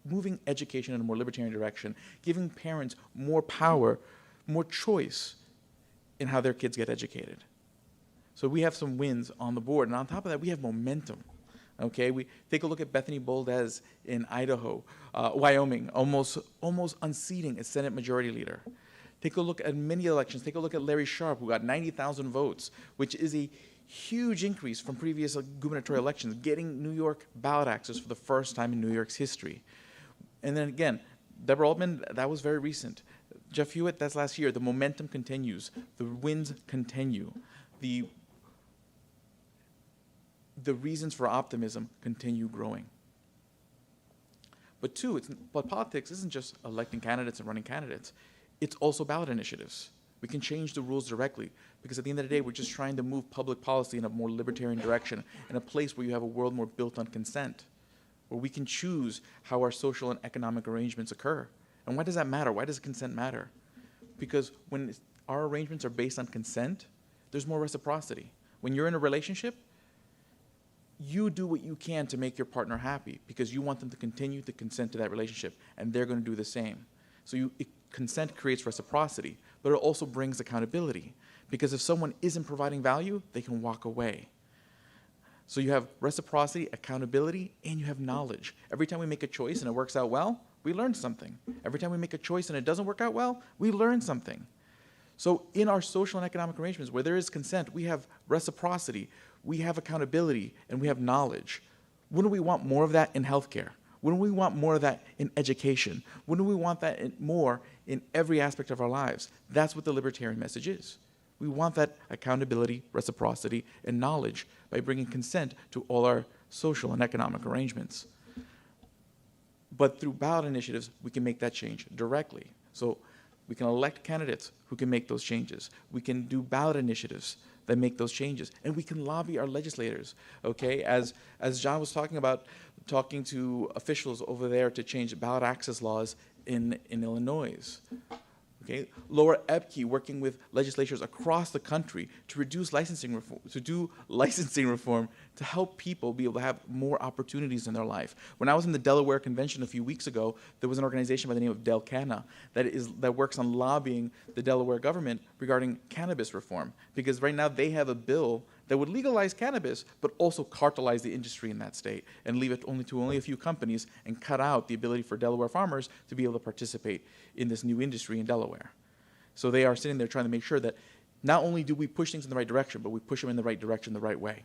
moving education in a more libertarian direction, giving parents more power, more choice in how their kids get educated. So we have some wins on the board. And on top of that, we have momentum. Okay, we take a look at Bethany Boldez in Idaho, Wyoming, almost unseating a Senate Majority Leader. Take a look at many elections. Take a look at Larry Sharp, who got 90,000 votes, which is a huge increase from previous gubernatorial elections, getting New York ballot access for the first time in New York's history. And then again, Deborah Altman, that was very recent. Jeff Hewitt, that's last year. The momentum continues. The wins continue. The reasons for optimism continue growing. But politics isn't just electing candidates and running candidates. It's also ballot initiatives. We can change the rules directly because at the end of the day, we're just trying to move public policy in a more libertarian direction, in a place where you have a world more built on consent, where we can choose how our social and economic arrangements occur. And why does that matter? Why does consent matter? Because when our arrangements are based on consent, there's more reciprocity. When you're in a relationship, you do what you can to make your partner happy because you want them to continue to consent to that relationship, and they're going to do the same. So consent creates reciprocity, but it also brings accountability because if someone isn't providing value, they can walk away. So you have reciprocity, accountability, and you have knowledge. Every time we make a choice and it works out well, we learn something. Every time we make a choice and it doesn't work out well, we learn something. So in our social and economic arrangements where there is consent, we have reciprocity, we have accountability, and we have knowledge. Wouldn't we want more of that in healthcare? Wouldn't we want more of that in education? Wouldn't we want that more in every aspect of our lives? That's what the libertarian message is. We want that accountability, reciprocity, and knowledge by bringing consent to all our social and economic arrangements. But through ballot initiatives, we can make that change directly. So We can elect candidates who can make those changes. We can do ballot initiatives that make those changes. And we can lobby our legislators, okay? As John was talking about, talking to officials over there to change ballot access laws in Illinois. Okay, Laura Ebke working with legislatures across the country to reduce licensing reform, to do licensing reform to help people be able to have more opportunities in their life. When I was in the Delaware Convention a few weeks ago, there was an organization by the name of Delcana that works on lobbying the Delaware government regarding cannabis reform, because right now they have a bill that would legalize cannabis, but also cartelize the industry in that state and leave it only a few companies and cut out the ability for Delaware farmers to be able to participate in this new industry in Delaware. So they are sitting there trying to make sure that not only do we push things in the right direction, but we push them in the right direction the right way.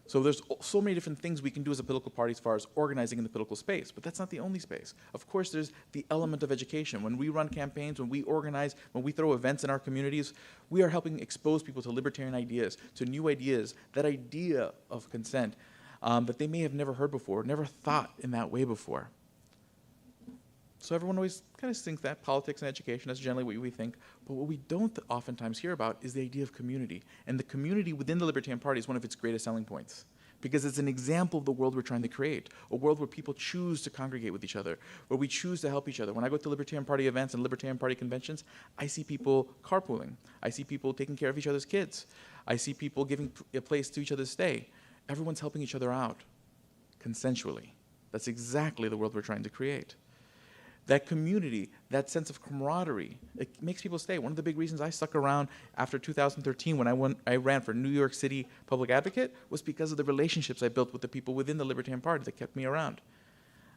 So there's so many different things we can do as a political party as far as organizing in the political space, but that's not the only space. Of course, there's the element of education. When we run campaigns, when we organize, when we throw events in our communities, we are helping expose people to libertarian ideas, to new ideas, that idea of consent that they may have never heard before, never thought in that way before. So everyone always kind of thinks that politics and education, that's generally what we think. But what we don't oftentimes hear about is the idea of community. And the community within the Libertarian Party is one of its greatest selling points, because it's an example of the world we're trying to create, a world where people choose to congregate with each other, where we choose to help each other. When I go to Libertarian Party events and Libertarian Party conventions, I see people carpooling. I see people taking care of each other's kids. I see people giving a place to each other to stay. Everyone's helping each other out consensually. That's exactly the world we're trying to create. That community, that sense of camaraderie, it makes people stay. One of the big reasons I stuck around after 2013 when I ran for New York City Public Advocate was because of the relationships I built with the people within the Libertarian Party that kept me around.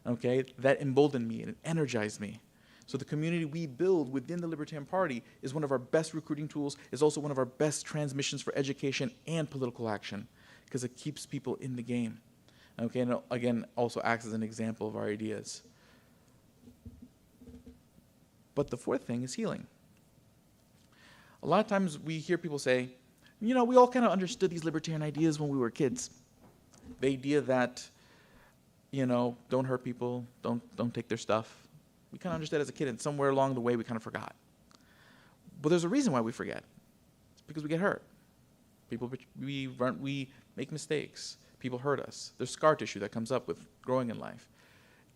Okay, that emboldened me and it energized me. So the community we build within the Libertarian Party is one of our best recruiting tools, is also one of our best transmissions for education and political action, because it keeps people in the game. Okay, and again, also acts as an example of our ideas. But the fourth thing is healing. A lot of times we hear people say, you know, we all kind of understood these libertarian ideas when we were kids. The idea that, you know, don't hurt people, don't take their stuff. We kind of understood as a kid, and somewhere along the way we kind of forgot. But there's a reason why we forget. It's because we get hurt. We make mistakes. People hurt us. There's scar tissue that comes up with growing in life.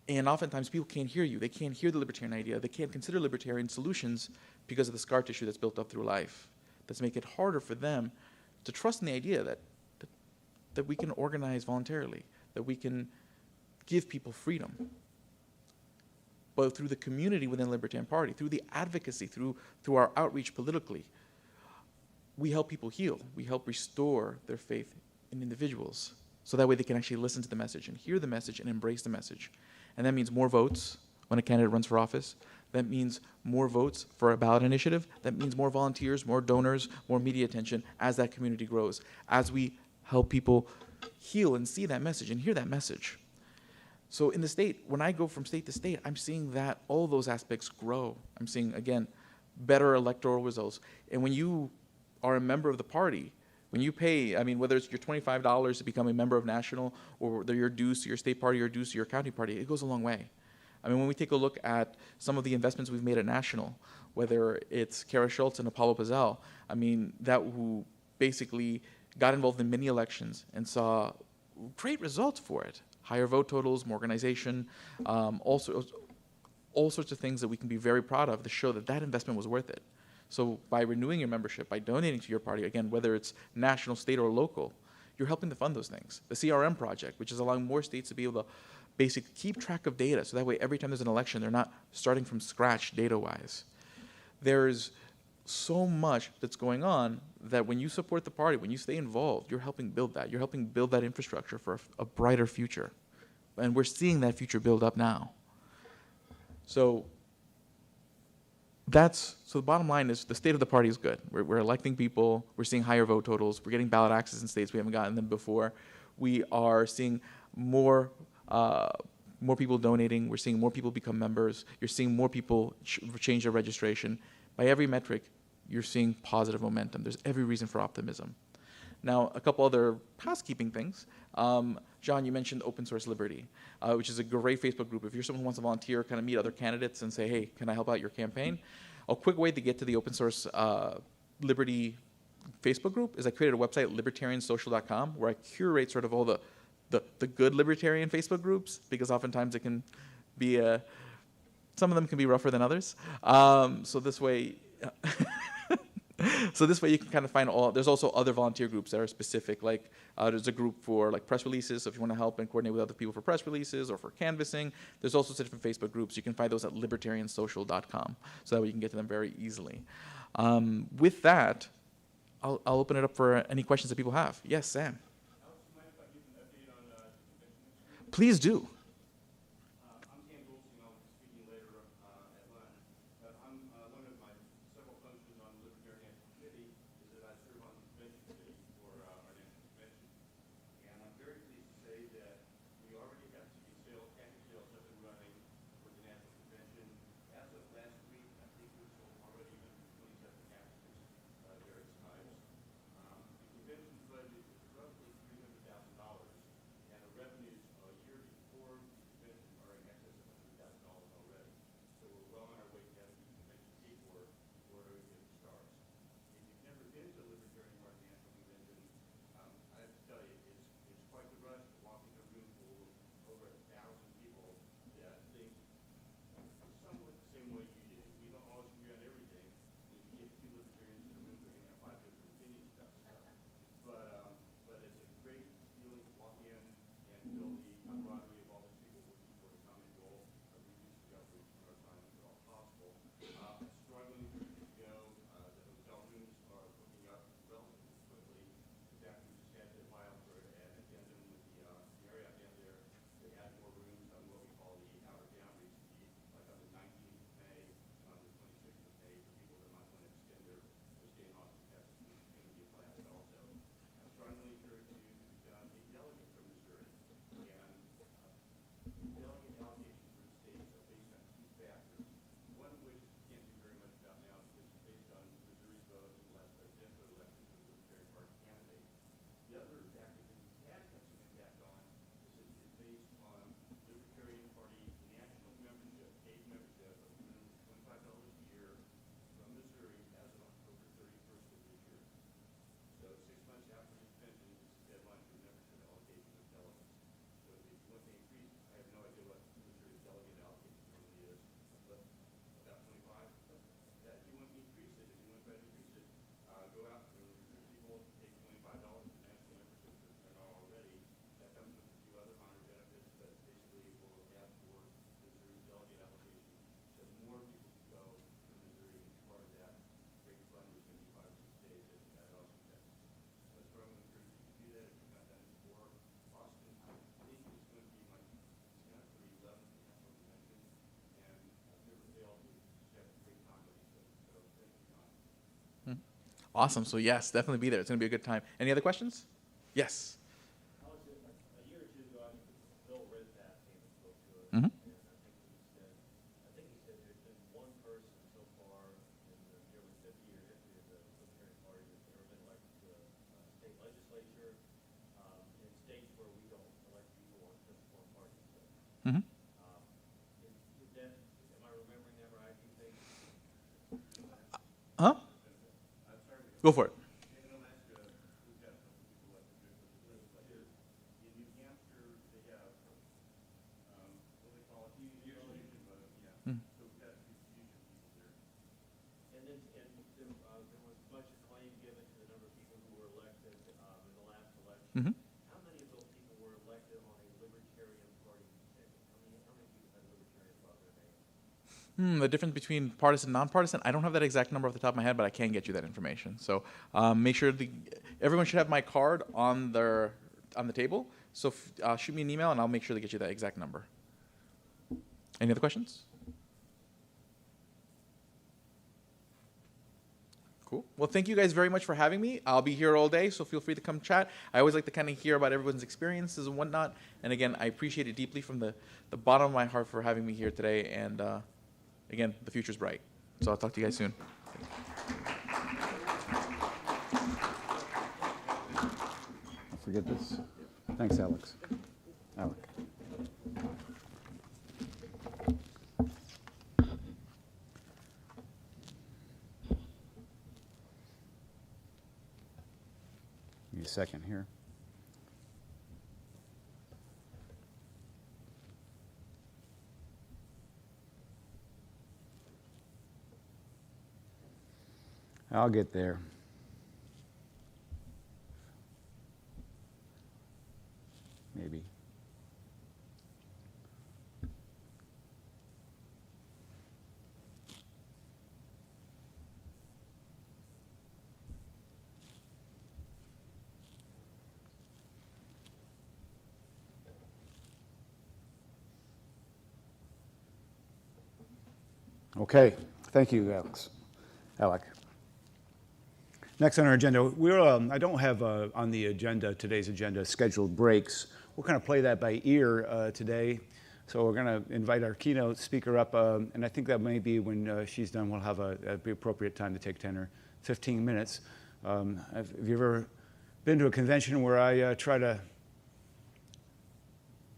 And oftentimes people can't hear you. They can't hear the libertarian idea. They can't consider libertarian solutions because of the scar tissue that's built up through life. That's make it harder for them to trust in the idea that we can organize voluntarily, that we can give people freedom. But through the community within the Libertarian Party, through the advocacy, through our outreach politically, we help people heal. We help restore their faith in individuals. So that way they can actually listen to the message and hear the message and embrace the message. And that means more votes when a candidate runs for office. That means more votes for a ballot initiative. That means more volunteers, more donors, more media attention as that community grows, as we help people heal and see that message and hear that message. So in the state, when I go from state to state, I'm seeing that all those aspects grow. I'm seeing, again, better electoral results. And when you are a member of the party, when you pay, I mean, whether it's your $25 to become a member of national, or your dues to your state party or dues to your county party, it goes a long way. I mean, when we take a look at some of the investments we've made at national, whether it's Kara Schultz and Apollo Pazell, I mean, that who basically got involved in many elections and saw great results for it. Higher vote totals, more organization, all sorts of things that we can be very proud of to show that that investment was worth it. So by renewing your membership, by donating to your party, again, whether it's national, state, or local, you're helping to fund those things. The CRM project, which is allowing more states to be able to basically keep track of data, so that way every time there's an election, they're not starting from scratch data-wise. There's so much that's going on that when you support the party, when you stay involved, you're helping build that. You're helping build that infrastructure for a brighter future. And we're seeing that future build up now. So the bottom line is the state of the party is good. We're electing people. We're seeing higher vote totals. We're getting ballot access in states we haven't gotten them before. We are seeing more people donating. We're seeing more people become members. You're seeing more people change their registration. By every metric, you're seeing positive momentum. There's every reason for optimism. Now, a couple other housekeeping things. John, you mentioned Open Source Liberty, which is a great Facebook group. If you're someone who wants to volunteer, kind of meet other candidates and say, hey, can I help out your campaign? a quick way to get to the open source Liberty Facebook group is I created a website, libertariansocial.com, where I curate sort of all the good libertarian Facebook groups, because oftentimes it can be some of them can be rougher than others. So this way, you can kind of find all. There's also other volunteer groups that are specific. Like there's a group for like press releases. So if you want to help and coordinate with other people for press releases or for canvassing, there's also different Facebook groups. You can find those at libertariansocial.com. So that way you can get to them very easily. With that, I'll open it up for any questions that people have. Yes, Sam. Please do. I'm Ken Goldstein. I'll be speaking later at lunch. But I'm one of my several functions on the Libertarian National Committee is that I serve on the convention committee for our national convention. And I'm very pleased to say that we already have ticket sales up and running for the national convention. As of last week, I think we've sold already been 27 packages of various types. The convention's budget is roughly $300,000, and the revenues a year before the convention are in excess of $100,000 already. So we're well on our way to having the convention paid for before it even starts. If you've never been to a Libertarian Party National Convention, I have to tell you, it's quite the rush to walk into a room full of over 1,000 people that think somewhat the same way you do. We don't always agree on everything. If you get two libertarians in a room, they're going to have 5 different opinions about stuff. But it's a great feeling to walk in and feel the camaraderie of all these people working for the common goal of reducing government and our time if at all possible. Struggling to go. The hotel rooms are booking up relatively quickly. In fact, we just had to file for an addendum with the Marriott down there to add more rooms on what we call the outer boundaries, like on the 19th of May and on the 26th of May for people that might want to extend their stay in Austin, Texas, which is going to be a blast also. I strongly encourage you to become a delegate from Missouri. And delegate allocations for the states are based on 2 factors. One of which you can't do very much about now because it's based on Missouri's vote in the last presidential election for the Libertarian Party candidate. The other factor that we can have some impact on is based on Libertarian Party national membership, paid membership of minimum $25 a year from Missouri as of October 31st of this year. So 6 months after the convention is the deadline for membership allocation of delegates. So if you want to increase, I have no idea what Missouri's delegate allocation normally is, but about 25. That if you want to increase it, if you want to try to increase it, go out and recruit people, take $25 for national membership if they're not already. That comes with a few other honor benefits, but basically it will add for Missouri's delegate allocation. So more people can go to Missouri and be part of that great fun that's going to be 5 or 6 days at Austin, Texas. That's where I'm going to encourage you to do that if you've not done it before. Austin, I think it's going to be my 10th or 11th national convention, and I've never failed to have a great time with each other. So thank you, John. Awesome. So yes, definitely be there. It's going to be a good time. Any other questions? Yes. Alex, a year or 2 ago, I think Bill Redpath came and spoke to us. Mhm. And I think he said there's been one person so far in the nearly 50-year history of the Libertarian Party that's ever been elected to a state legislature in states where we don't elect people on just one party. So, Mhm. is that, am I remembering that right? Do you think? Huh? Go for it. In Alaska, we've got some people elected to the legislature. In New Hampshire, they have, what they call it, fusion vote, yeah. Hmm. So we've got a few fusion people there. And then, there was much acclaim given to the number of people who were elected in the last election. Mhm. How many of those people were elected on a Libertarian Party ticket? How many people had Libertarian above their name? The difference between partisan and nonpartisan, I don't have that exact number off the top of my head, but I can get you that information. So make sure everyone should have my card on the table. So shoot me an email, and I'll make sure to get you that exact number. Any other questions? Cool. Well, thank you guys very much for having me. I'll be here all day, so feel free to come chat. I always like to kind of hear about everyone's experiences and whatnot. And again, I appreciate it deeply from the bottom of my heart for having me here today. And again, the future's bright. So I'll talk to you guys soon. Don't forget this. Thanks, Alex. Alec. second here. I'll get there. Maybe. Okay, thank you, Alec. Next on our agenda, I don't have on the agenda, today's agenda, scheduled breaks. We'll kind of play that by ear today. So we're going to invite our keynote speaker up, and I think that may be when she's done, we'll have the appropriate time to take 10 or 15 minutes. Have you ever been to a convention where I try to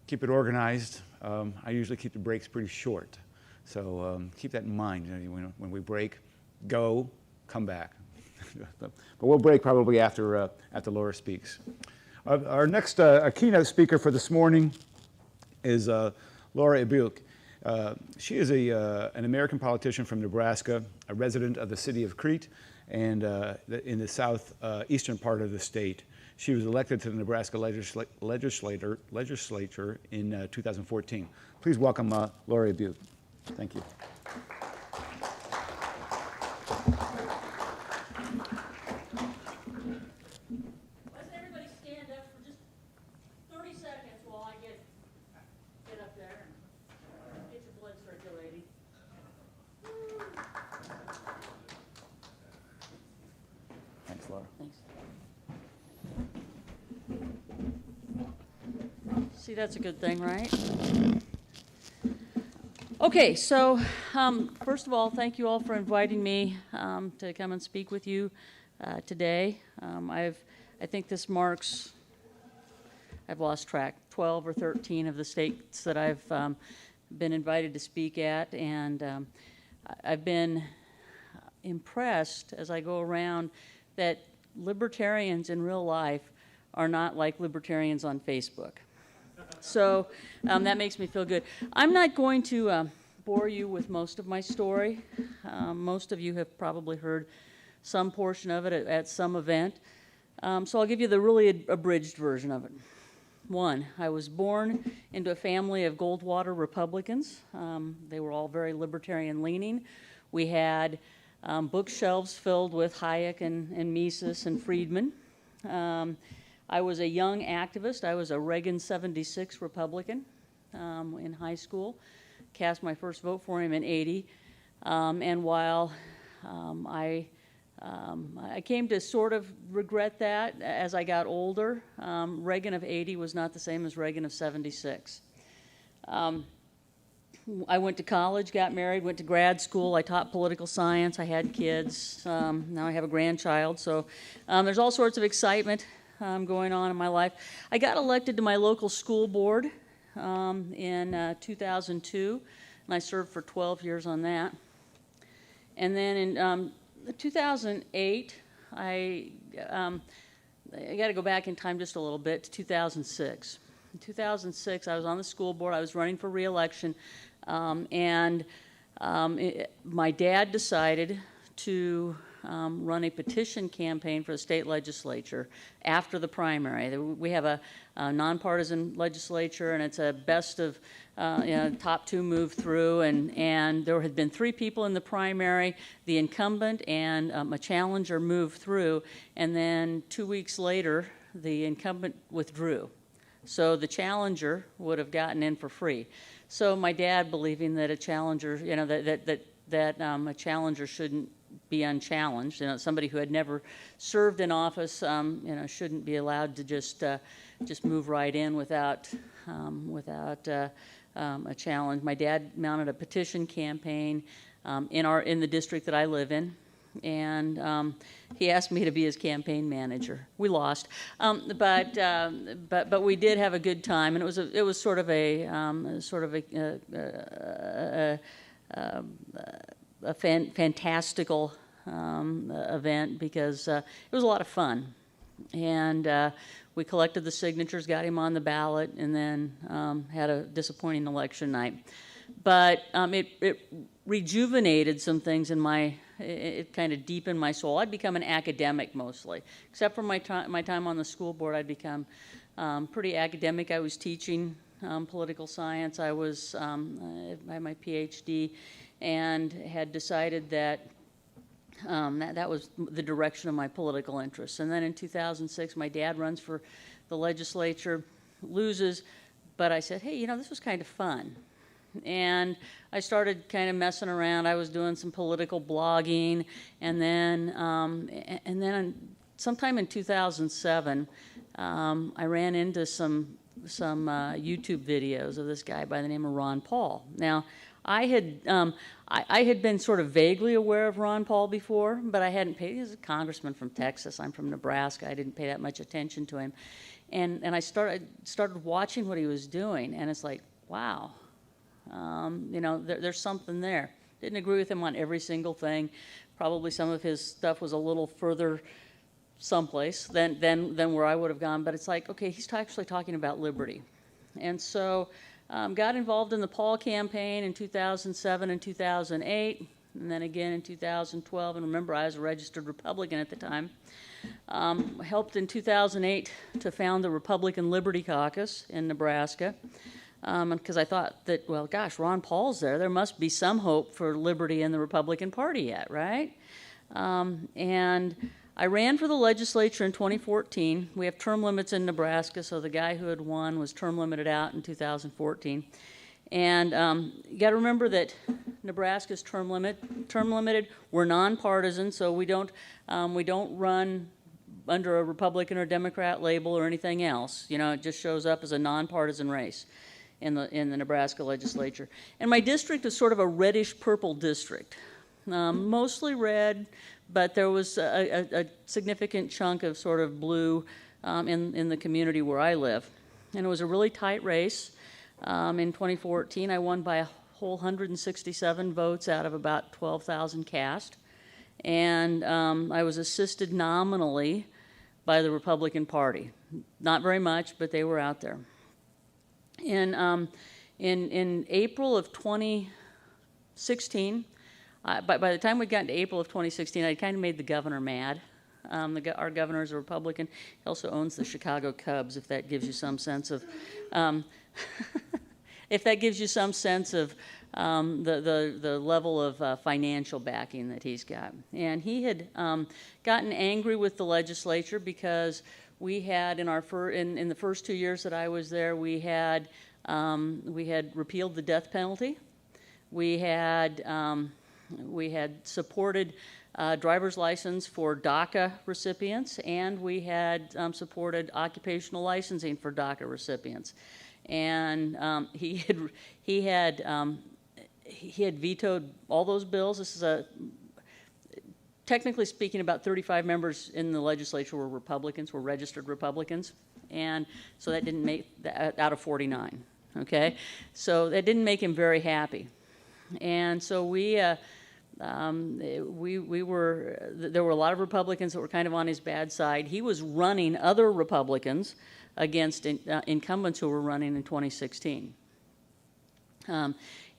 keep it organized? I usually keep the breaks pretty short. So keep that in mind. When we break, go, come back. But we'll break probably after Laura speaks. Our next keynote speaker for this morning is Laura Ebuk. She is an American politician from Nebraska, a resident of the city of Crete, and in the southeastern part of the state. She was elected to the Nebraska legislature in 2014. Please welcome Laura Ebuk. Thank you. Why doesn't everybody stand up for just 30 seconds while I get up there and get your blood circulating? Thanks, Laura. Thanks. See, that's a good thing, right? Okay, so first of all, thank you all for inviting me to come and speak with you today. I think this marks, I've lost track, 12 or 13 of the states that I've been invited to speak at, and I've been impressed as I go around that libertarians in real life are not like libertarians on Facebook. So that makes me feel good. I'm not going to bore you with most of my story. Most of you have probably heard some portion of it at some event. So I'll give you the really abridged version of it. One, I was born into a family of Goldwater Republicans. They were all very libertarian leaning. We had bookshelves filled with Hayek and Mises and Friedman. I was a young activist. I was a Reagan 76 Republican in high school. Cast my first vote for him in '80. And while I came to sort of regret that as I got older, Reagan of '80 was not the same as Reagan of '76. I went to college, got married, went to grad school. I taught political science. I had kids. Now I have a grandchild. So there's all sorts of excitement going on in my life. I got elected to my local school board in 2002, and I served for 12 years on that. And then in 2008, I got to go back in time just a little bit to 2006. In 2006, I was on the school board. I was running for re-election, and my dad decided to run a petition campaign for the state legislature after the primary. We have a nonpartisan legislature, and it's a best of top two move through, and there had been 3 people in the primary, the incumbent and a challenger moved through, and then 2 weeks later, the incumbent withdrew. So the challenger would have gotten in for free. So my dad, believing that a challenger, that a challenger shouldn't be unchallenged. Somebody who had never served in office, shouldn't be allowed to just move right in without a challenge. My dad mounted a petition campaign in the district that I live in, and he asked me to be his campaign manager. We lost, but we did have a good time, and it was sort of a fantastical event because it was a lot of fun. And we collected the signatures, got him on the ballot, and then had a disappointing election night. But it rejuvenated some things in it kind of deepened my soul. I'd become an academic mostly. Except for my time on the school board, I'd become pretty academic. I was teaching political science. I had my PhD and had decided that that was the direction of my political interests. And then in 2006, my dad runs for the legislature, loses, but I said, hey, this was kind of fun. And I started kind of messing around. I was doing some political blogging, and then sometime in 2007, I ran into some YouTube videos of this guy by the name of Ron Paul. Now, I had been sort of vaguely aware of Ron Paul before, but I hadn't paid. He's a congressman from Texas. I'm from Nebraska. I didn't pay that much attention to him, and I started watching what he was doing, and it's like, wow. There's something there. Didn't agree with him on every single thing. Probably some of his stuff was a little further someplace than where I would have gone. But it's like, okay, he's actually talking about liberty. And so got involved in the Paul campaign in 2007 and 2008, and then again in 2012. And remember, I was a registered Republican at the time. Helped in 2008 to found the Republican Liberty Caucus in Nebraska. Because I thought that, well, gosh, Ron Paul's there. There must be some hope for liberty in the Republican Party yet, right? And I ran for the legislature in 2014. We have term limits in Nebraska, so the guy who had won was term limited out in 2014. And you got to remember that Nebraska's term limited. We're nonpartisan, so we don't run under a Republican or Democrat label or anything else. It just shows up as a nonpartisan race in the Nebraska legislature. And my district is sort of a reddish-purple district, mostly red, but there was a significant chunk of sort of blue in the community where I live. And it was a really tight race. In 2014, I won by a whole 167 votes out of about 12,000 cast. And I was assisted nominally by the Republican Party. Not very much, but they were out there. In April of 2016, by the time we got into April of 2016, I kind of made the governor mad. Our governor is a Republican. He also owns the Chicago Cubs, if that gives you some sense of, the level of financial backing that he's got. And he had gotten angry with the legislature because we had in the first 2 years that I was there, we had repealed the death penalty. We had supported driver's license for DACA recipients, and we had supported occupational licensing for DACA recipients. And he had vetoed all those bills. This is technically speaking, about 35 members in the legislature were Republicans, were registered Republicans, and so that didn't make out of 49. Okay, so that didn't make him very happy, and so there were a lot of Republicans that were kind of on his bad side. He was running other Republicans against incumbents who were running in 2016.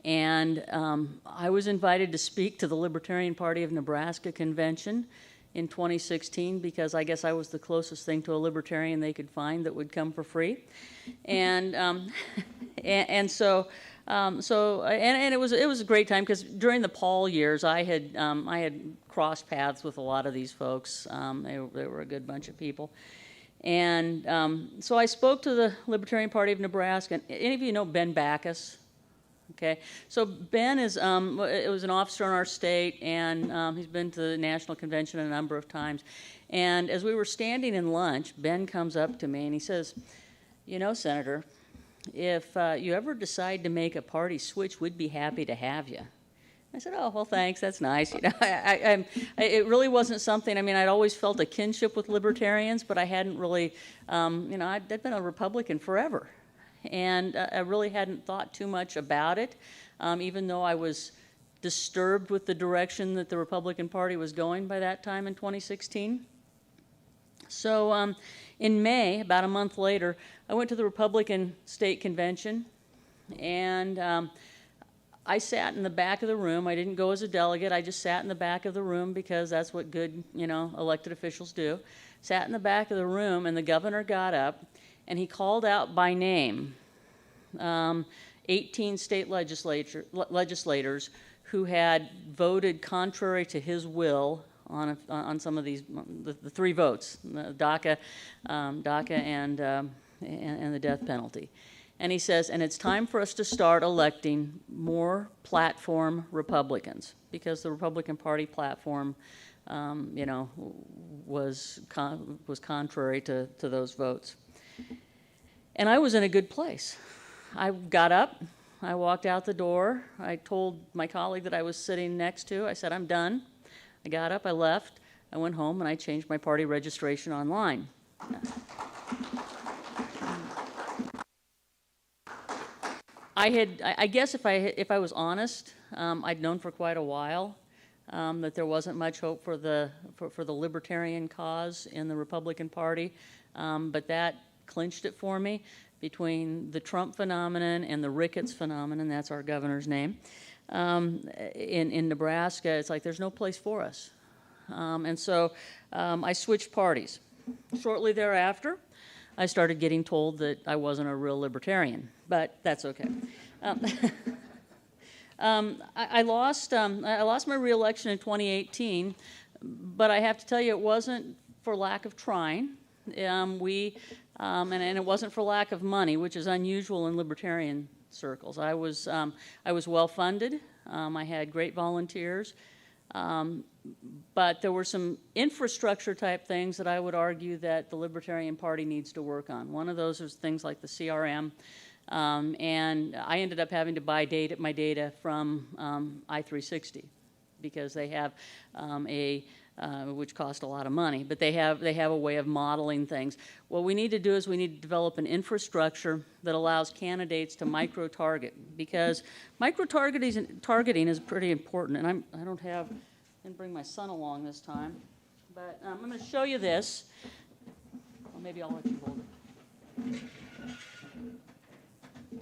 I was invited to speak to the Libertarian Party of Nebraska convention in 2016 because I guess I was the closest thing to a libertarian they could find that would come for free, and so it was a great time because during the Paul years I had crossed paths with a lot of these folks. They were a good bunch of people, and so I spoke to the Libertarian Party of Nebraska. Any of you know Ben Backus? Okay, so Ben was an officer in our state, and he's been to the national convention a number of times. And as we were standing in lunch, Ben comes up to me and he says, Senator, if you ever decide to make a party switch, we'd be happy to have you. I said, oh, well, thanks, that's nice. It really wasn't something, I'd always felt a kinship with libertarians, but I hadn't really, I'd been a Republican forever. And I really hadn't thought too much about it, even though I was disturbed with the direction that the Republican Party was going by that time in 2016. So in May, about a month later, I went to the Republican State Convention, and I sat in the back of the room. I didn't go as a delegate. I just sat in the back of the room because that's what good, elected officials do. Sat in the back of the room, and the governor got up, and he called out by name 18 state legislators who had voted contrary to his will on some of these, the three votes, DACA, and the death penalty. And he says, and it's time for us to start electing more platform Republicans, because the Republican Party platform, was contrary to those votes. And I was in a good place. I got up, I walked out the door, I told my colleague that I was sitting next to, I said, I'm done. I got up, I left, I went home, and I changed my party registration online. I guess if I was honest, I'd known for quite a while that there wasn't much hope for the libertarian cause in the Republican Party, but that clinched it for me between the Trump phenomenon and the Ricketts phenomenon. That's our governor's name. In Nebraska, it's like there's no place for us, and so I switched parties. Shortly thereafter, I started getting told that I wasn't a real libertarian, but that's okay. I lost my reelection in 2018, but I have to tell you, it wasn't for lack of trying. And it wasn't for lack of money, which is unusual in libertarian circles. I was well funded. I had great volunteers. But there were some infrastructure type things that I would argue that the Libertarian Party needs to work on. One of those is things like the CRM, and I ended up having to buy my data from I360, because they have which cost a lot of money, but they have a way of modeling things. What we need to do is we need to develop an infrastructure that allows candidates to micro-target, because micro-targeting is pretty important, and I didn't bring my son along this time, but I'm going to show you this. Well, maybe I'll let you hold it.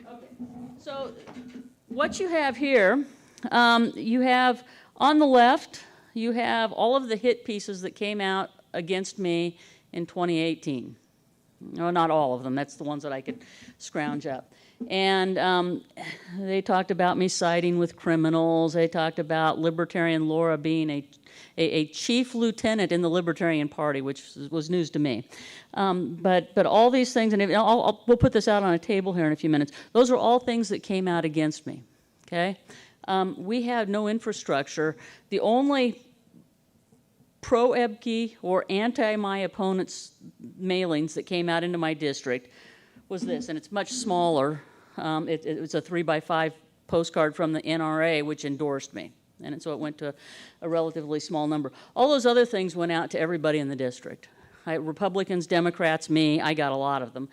Okay, so what you have here, you have on the left, you have all of the hit pieces that came out against me in 2018. No, not all of them. That's the ones that I could scrounge up. And they talked about me siding with criminals. They talked about Libertarian Laura being a chief lieutenant in the Libertarian Party, which was news to me. But all these things, and we'll put this out on a table here in a few minutes. Those are all things that came out against me. Okay, we had no infrastructure. The only pro-EBKE or anti-my opponents mailings that came out into my district was this, and it's much smaller. It's a 3x5 postcard from the NRA, which endorsed me, and so it went to a relatively small number. All those other things went out to everybody in the district. Republicans, Democrats, me, I got a lot of them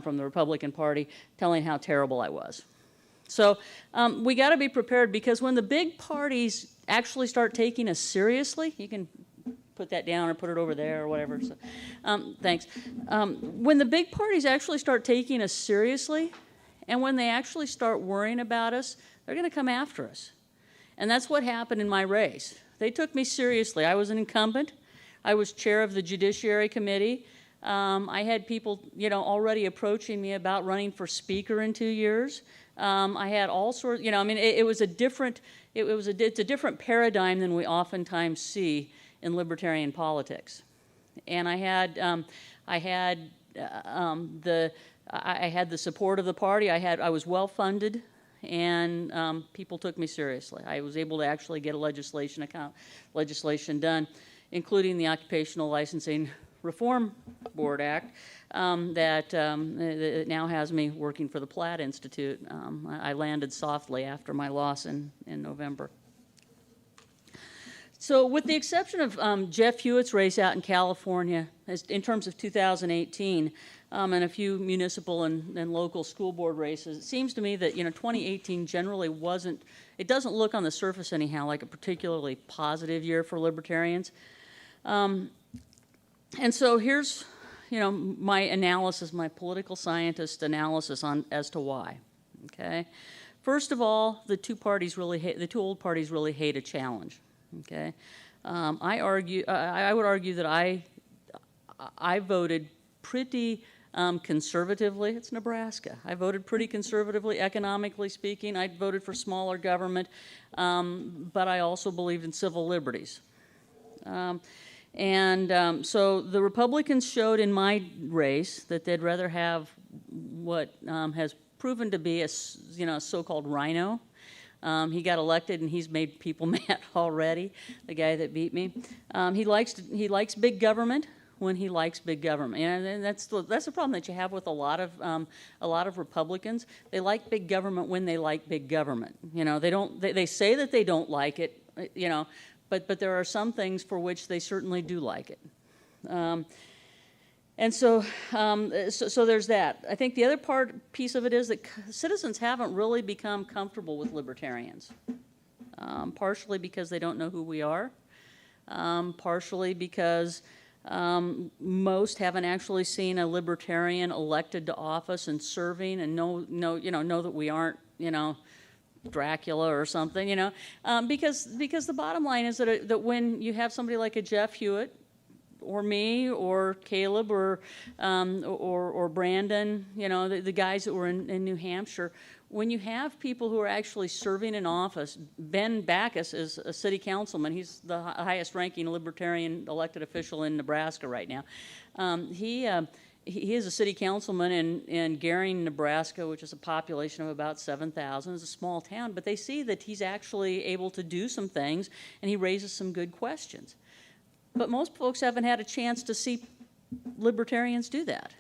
from the Republican Party telling how terrible I was. So we got to be prepared, because when the big parties actually start taking us seriously, you can put that down or put it over there or whatever. So, thanks. When the big parties actually start taking us seriously, and when they actually start worrying about us, they're going to come after us. And that's what happened in my race. They took me seriously. I was an incumbent. I was chair of the Judiciary Committee. I had people, already approaching me about running for speaker in 2 years. I had all sorts, it was a different, it's a different paradigm than we oftentimes see in libertarian politics. And I had the support of the party. I was well funded, and people took me seriously. I was able to actually get a legislation done, including the Occupational Licensing Reform Board Act that now has me working for the Platt Institute. I landed softly after my loss in November. So with the exception of Jeff Hewitt's race out in California, in terms of 2018, and a few municipal and local school board races, it seems to me that 2018 generally wasn't, it doesn't look on the surface anyhow like a particularly positive year for libertarians. And so here's, my analysis, my political scientist analysis as to why. Okay, first of all, the two old parties really hate a challenge. Okay, I would argue that I voted pretty conservatively. It's Nebraska. I voted pretty conservatively, economically speaking. I voted for smaller government, but I also believed in civil liberties. So the Republicans showed in my race that they'd rather have what has proven to be a so-called rhino. He got elected and he's made people mad already. The guy that beat me. He likes big government when he likes big government, and that's the problem that you have with a lot of Republicans. They like big government when they like big government. They say that they don't like it. But there are some things for which they certainly do like it. So there's that. I think the other piece of it is that citizens haven't really become comfortable with libertarians, partially because they don't know who we are, partially because most haven't actually seen a libertarian elected to office and serving and know that we aren't, Dracula or something, because the bottom line is that when you have somebody like a Jeff Hewitt, or me, or Caleb, or Brandon, the guys that were in New Hampshire, when you have people who are actually serving in office, Ben Backus is a city councilman. He's the highest-ranking libertarian elected official in Nebraska right now. He is a city councilman in Gering, Nebraska, which is a population of about 7,000. It's a small town, but they see that he's actually able to do some things, and he raises some good questions. But most folks haven't had a chance to see libertarians do that.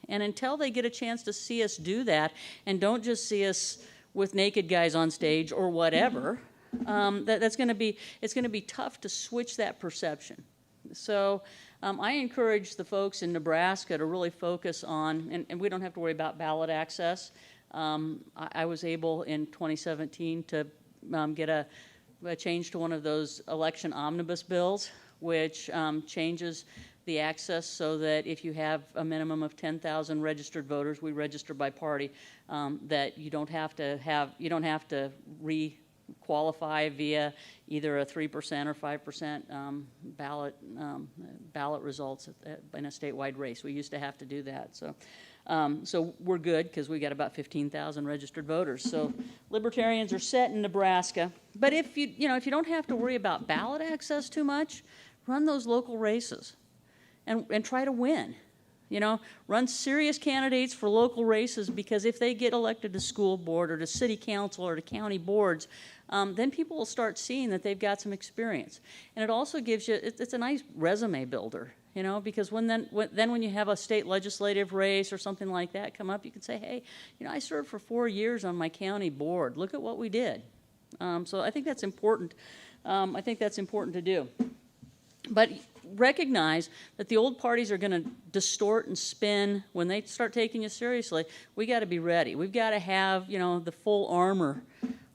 And until they get a chance to see us do that, and don't just see us with naked guys on stage or whatever, it's going to be tough to switch that perception. So I encourage the folks in Nebraska to really focus on, and we don't have to worry about ballot access. I was able in 2017 to get a change to one of those election omnibus bills, which changes the access so that if you have a minimum of 10,000 registered voters, we register by party, that you don't have to re-qualify via either a 3% or 5% ballot results in a statewide race. We used to have to do that. So we're good because we got about 15,000 registered voters. So libertarians are set in Nebraska. But if you don't have to worry about ballot access too much, run those local races and try to win. Run serious candidates for local races, because if they get elected to school board or to city council or to county boards, then people will start seeing that they've got some experience. And it also gives you, it's a nice resume builder, because when you have a state legislative race or something like that come up, you can say, hey, I served for 4 years on my county board. Look at what we did. So I think that's important. I think that's important to do. But recognize that the old parties are going to distort and spin when they start taking you seriously. We got to be ready. We've got to have, the full armor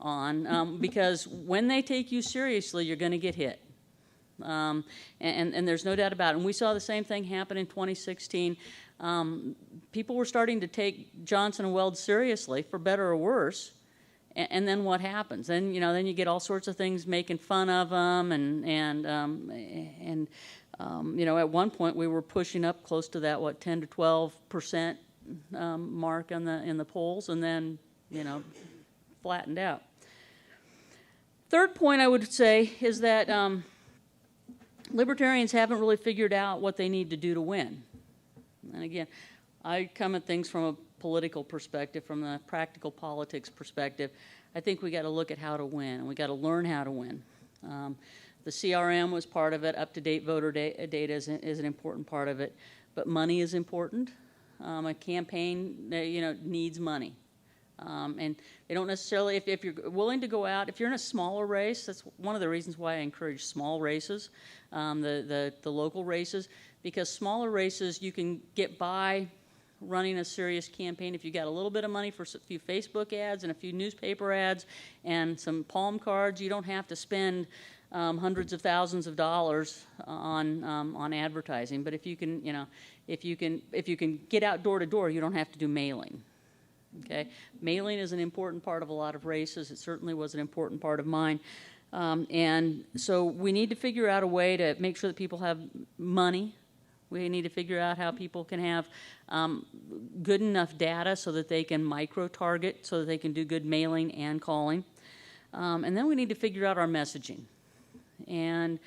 on, because when they take you seriously, you're going to get hit. And there's no doubt about it. And we saw the same thing happen in 2016. People were starting to take Johnson and Weld seriously, for better or worse. And then what happens? Then you get all sorts of things making fun of them, and at one point we were pushing up close to that 10 to 12% mark in the polls, and then flattened out. Third point I would say is that libertarians haven't really figured out what they need to do to win. And again, I come at things from a political perspective, from the practical politics perspective. I think we got to look at how to win, and we got to learn how to win. The CRM was part of it. Up-to-date voter data is an important part of it, but money is important. A campaign, needs money, and they don't necessarily. If you're willing to go out, if you're in a smaller race, that's one of the reasons why I encourage small races, the local races, because smaller races you can get by running a serious campaign, if you got a little bit of money for a few Facebook ads and a few newspaper ads and some palm cards, you don't have to spend hundreds of thousands of dollars on advertising. But if you can, if you can get out door to door, you don't have to do mailing. Okay, mailing is an important part of a lot of races. It certainly was an important part of mine. And so we need to figure out a way to make sure that people have money. We need to figure out how people can have good enough data so that they can micro-target, so that they can do good mailing and calling. And then we need to figure out our messaging. And,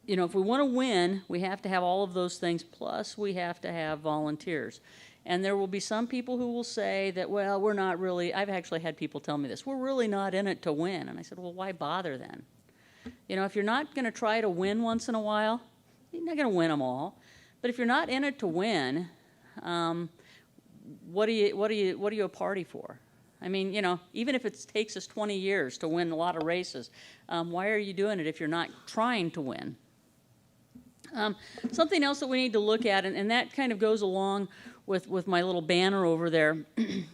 if we want to win, we have to have all of those things, plus we have to have volunteers. And there will be some people who will say that, well, we're not really, I've actually had people tell me this, we're really not in it to win. And I said, well, why bother then? If you're not going to try to win once in a while, you're not going to win them all. But if you're not in it to win, what are you a party for? I mean, even if it takes us 20 years to win a lot of races, why are you doing it if you're not trying to win? Something else that we need to look at, and that kind of goes along with my little banner over there,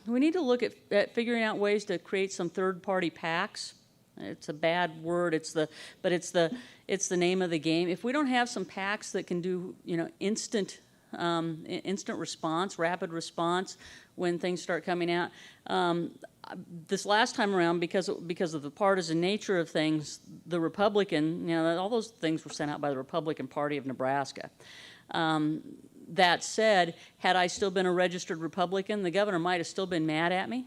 we need to look at figuring out ways to create some third-party PACs. It's a bad word, but it's the name of the game. If we don't have some PACs that can do instant response, rapid response when things start coming out. This last time around, because of the partisan nature of things, the Republican, all those things were sent out by the Republican Party of Nebraska. That said, had I still been a registered Republican, the governor might have still been mad at me.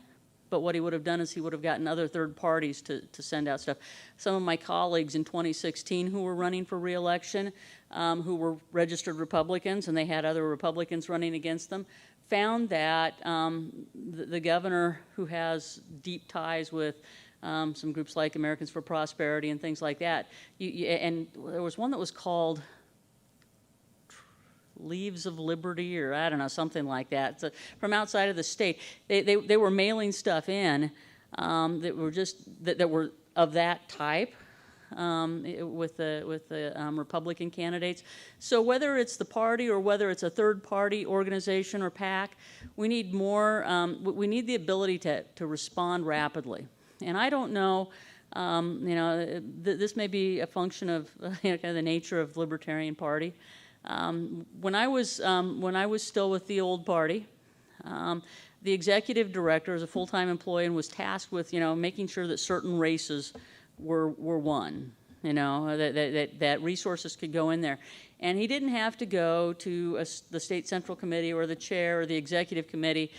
But what he would have done is he would have gotten other third parties to send out stuff. Some of my colleagues in 2016 who were running for re-election, who were registered Republicans, and they had other Republicans running against them, found that the governor, who has deep ties with some groups like Americans for Prosperity and things like that, and there was one that was called Leaves of Liberty, or I don't know, something like that. So from outside of the state, they were mailing stuff in that were that were of that type with the Republican candidates. So whether it's the party or whether it's a third-party organization or PAC, we need more. We need the ability to respond rapidly. And I don't know. This may be a function of kind of the nature of the Libertarian Party. When I was still with the old party, the executive director is a full-time employee and was tasked with making sure that certain races were won, that resources could go in there, and he didn't have to go to the state central committee or the chair or the executive committee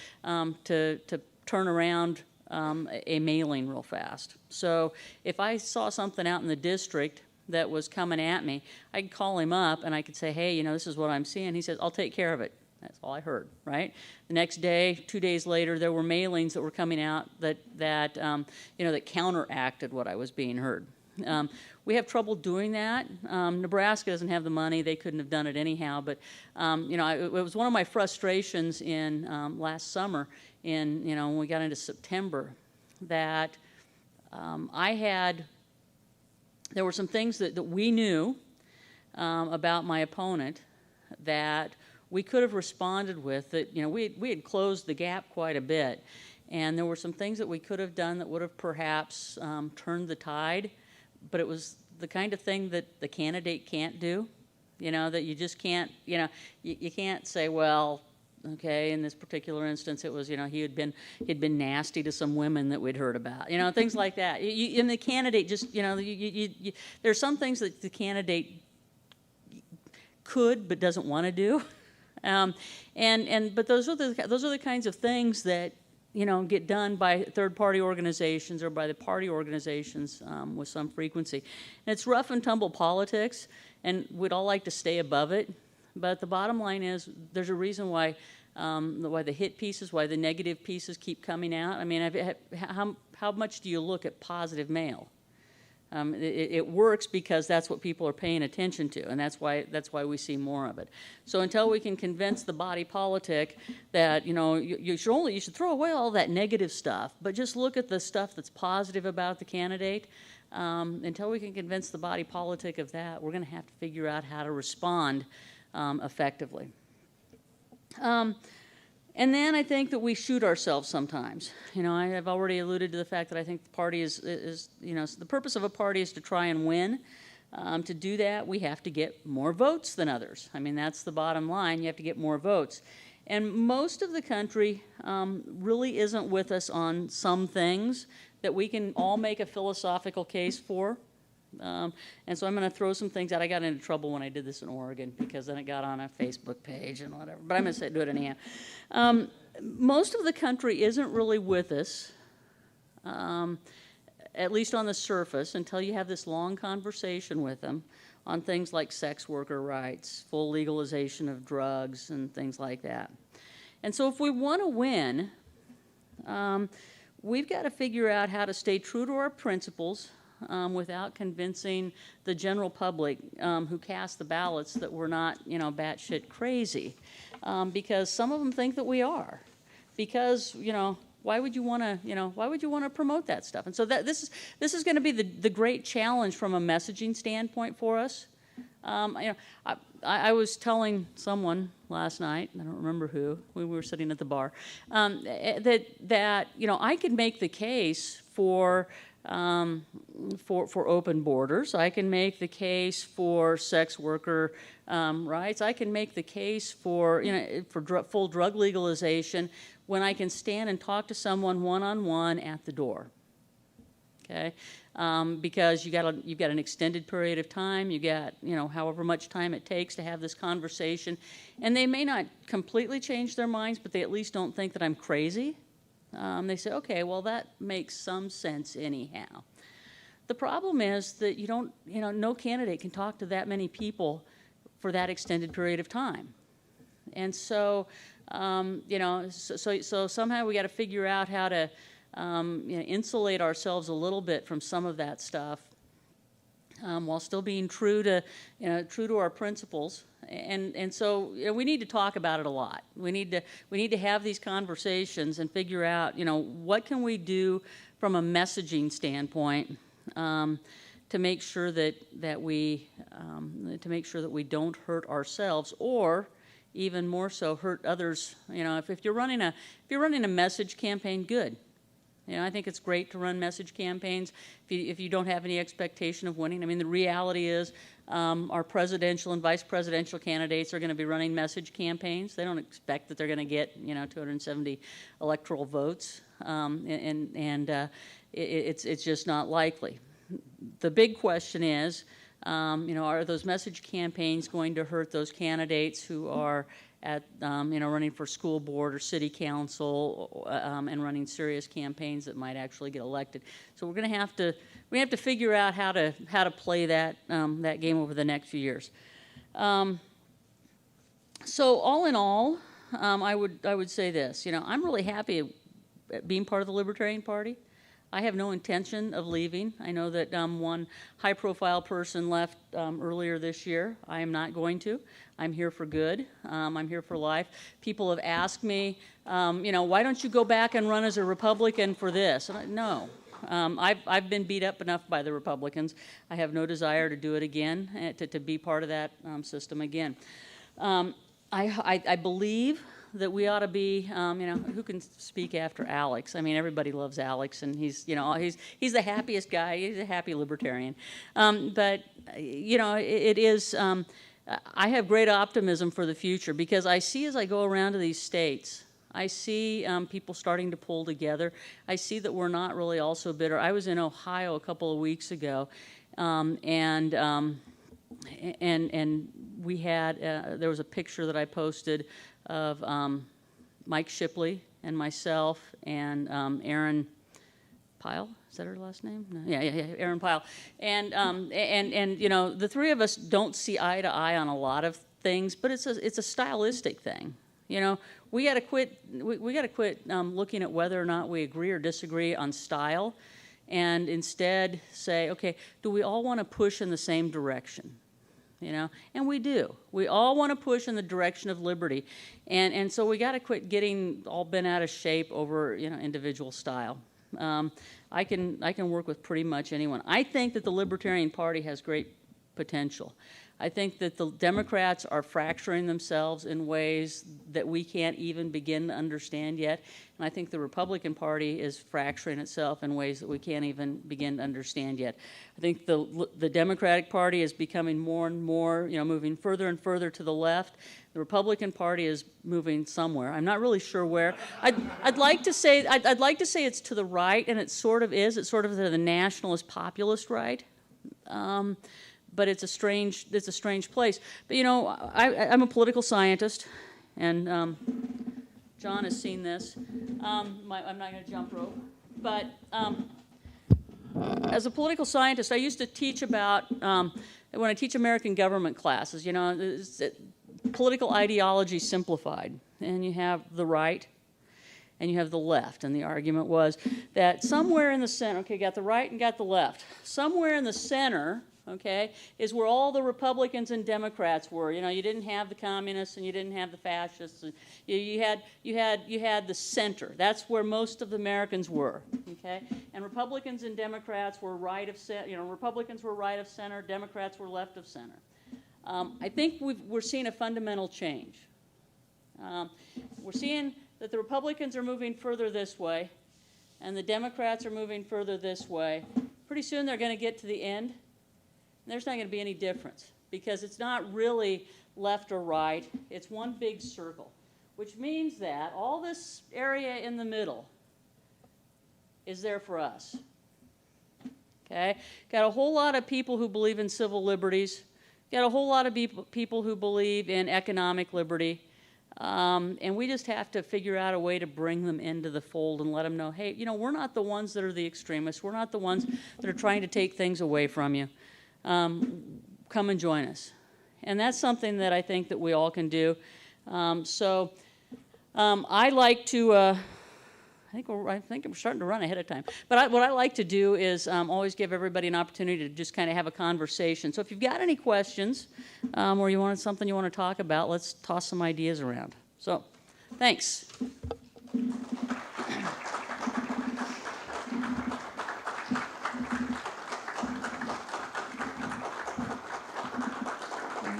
to turn around a mailing real fast. So if I saw something out in the district that was coming at me, I could call him up and I could say, hey, this is what I'm seeing. He says, I'll take care of it. That's all I heard, right? The next day, 2 days later, there were mailings that were coming out that counteracted what I was being heard. We have trouble doing that. Nebraska doesn't have the money. They couldn't have done it anyhow. But, it was one of my frustrations in last summer when we got into September that there were some things that we knew about my opponent that we could have responded with, that we had closed the gap quite a bit, and there were some things that we could have done that would have perhaps turned the tide, but it was the kind of thing that the candidate can't do, that you just can't, you can't say, well, okay, in this particular instance, it was, he'd been nasty to some women that we'd heard about, things like that. And the candidate just, there's some things that the candidate could but doesn't want to do, but those are the kinds of things that get done by third-party organizations or by the party organizations with some frequency. And it's rough and tumble politics, and we'd all like to stay above it. But the bottom line is, there's a reason why the hit pieces, why the negative pieces keep coming out. I mean, how much do you look at positive mail? It works because that's what people are paying attention to, and that's why we see more of it. So until we can convince the body politic that you should throw away all that negative stuff, but just look at the stuff that's positive about the candidate. Until we can convince the body politic of that, we're going to have to figure out how to respond effectively. And then I think that we shoot ourselves sometimes. You know, I have already alluded to the fact that I think the party is you know, the purpose of a party is to try and win. To do that, we have to get more votes than others. I mean, that's the bottom line. You have to get more votes. And most of the country really isn't with us on some things that we can all make a philosophical case for. And so I'm going to throw some things out. I got into trouble when I did this in Oregon because then it got on a Facebook page and whatever. But I'm going to do it anyhow. Most of the country isn't really with us, at least on the surface, until you have this long conversation with them on things like sex worker rights, full legalization of drugs, and things like that. And so if we want to win, we've got to figure out how to stay true to our principles without convincing the general public who cast the ballots that we're not, you know, batshit crazy. Because some of them think that we are. Because, you know, why would you want to promote that stuff? And so this is going to be the great challenge from a messaging standpoint for us. You know, I was telling someone last night, I don't remember who, we were sitting at the bar, that you know, I could make the case for open borders. I can make the case for sex worker rights. I can make the case for, you know, for full drug legalization when I can stand and talk to someone one-on-one at the door. Okay, because you've got an extended period of time. You got, you know, however much time it takes to have this conversation, and they may not completely change their minds, but they at least don't think that I'm crazy. They say, okay, well, that makes some sense anyhow. The problem is that no candidate can talk to that many people for that extended period of time. And so, you know, so somehow we got to figure out how to you know, insulate ourselves a little bit from some of that stuff while still being true to our principles. And so, you know, we need to talk about it a lot. We need to have these conversations and figure out, you know, what can we do from a messaging standpoint to make sure that we don't hurt ourselves, or even more so hurt others. You know, if you're running a message campaign, good. You know, I think it's great to run message campaigns if you don't have any expectation of winning. I mean, the reality is our presidential and vice presidential candidates are going to be running message campaigns. They don't expect that they're going to get, you know, 270 electoral votes, it's just not likely. The big question is, you know, are those message campaigns going to hurt those candidates who are at, you know, running for school board or city council and running serious campaigns that might actually get elected? So we're going to have to figure out how to play that that game over the next few years. So all in all, I would say this. You know, I'm really happy at being part of the Libertarian Party. I have no intention of leaving. I know that one high-profile person left earlier this year. I am not going to. I'm here for good. I'm here for life. People have asked me, you know, why don't you go back and run as a Republican for this? And no. I've been beat up enough by the Republicans. I have no desire to do it again, to be part of that system again. I believe that we ought to be, you know, who can speak after Alex? I mean, everybody loves Alex, and he's the happiest guy. He's a happy libertarian. But, you know, it is, I have great optimism for the future, because I see, as I go around to these states, I see people starting to pull together. I see that we're not really all so bitter. I was in Ohio a couple of weeks ago, and we had, there was a picture that I posted of Mike Shipley and myself and Erin Pyle. Is that her last name? No. Yeah, Erin Pyle. And you know, the three of us don't see eye to eye on a lot of things, but it's a stylistic thing. You know, we got to quit. We got to quit looking at whether or not we agree or disagree on style, and instead say, okay, do we all want to push in the same direction? You know, and we do. We all want to push in the direction of liberty, and so we got to quit getting all bent out of shape over, you know, individual style. I can work with pretty much anyone. I think that the Libertarian Party has great potential. I think that the Democrats are fracturing themselves in ways that we can't even begin to understand yet. And I think the Republican Party is fracturing itself in ways that we can't even begin to understand yet. I think the Democratic Party is becoming more and more, moving further and further to the left. The Republican Party is moving somewhere. I'm not really sure where. I'd like to say it's to the right, and it sort of is. It's sort of the nationalist populist right. But it's a strange place. But I'm a political scientist, and John has seen this. I'm not going to jump rope, but as a political scientist, I used to teach about when I teach American government classes. Political ideology simplified, and you have the right, and you have the left, and the argument was that somewhere in the center, okay, got the right and got the left, somewhere in the center, okay, is where all the Republicans and Democrats were. You didn't have the communists and you didn't have the fascists. And you had the center. That's where most of the Americans were, okay? And Republicans and Democrats were right of center. Republicans were right of center. Democrats were left of center. I think we're seeing a fundamental change. We're seeing that the Republicans are moving further this way, and the Democrats are moving further this way. Pretty soon they're going to get to the end. There's not going to be any difference because it's not really left or right. It's one big circle, which means that all this area in the middle is there for us. Okay? Got a whole lot of people who believe in civil liberties. Got a whole lot of people who believe in economic liberty. And we just have to figure out a way to bring them into the fold and let them know, hey, we're not the ones that are the extremists. We're not the ones that are trying to take things away from you. Come and join us. And that's something that I think that we all can do. I like to, I think I'm starting to run ahead of time. But what I like to do is always give everybody an opportunity to just kind of have a conversation. So if you've got any questions or you want something you want to talk about, let's toss some ideas around. So, thanks.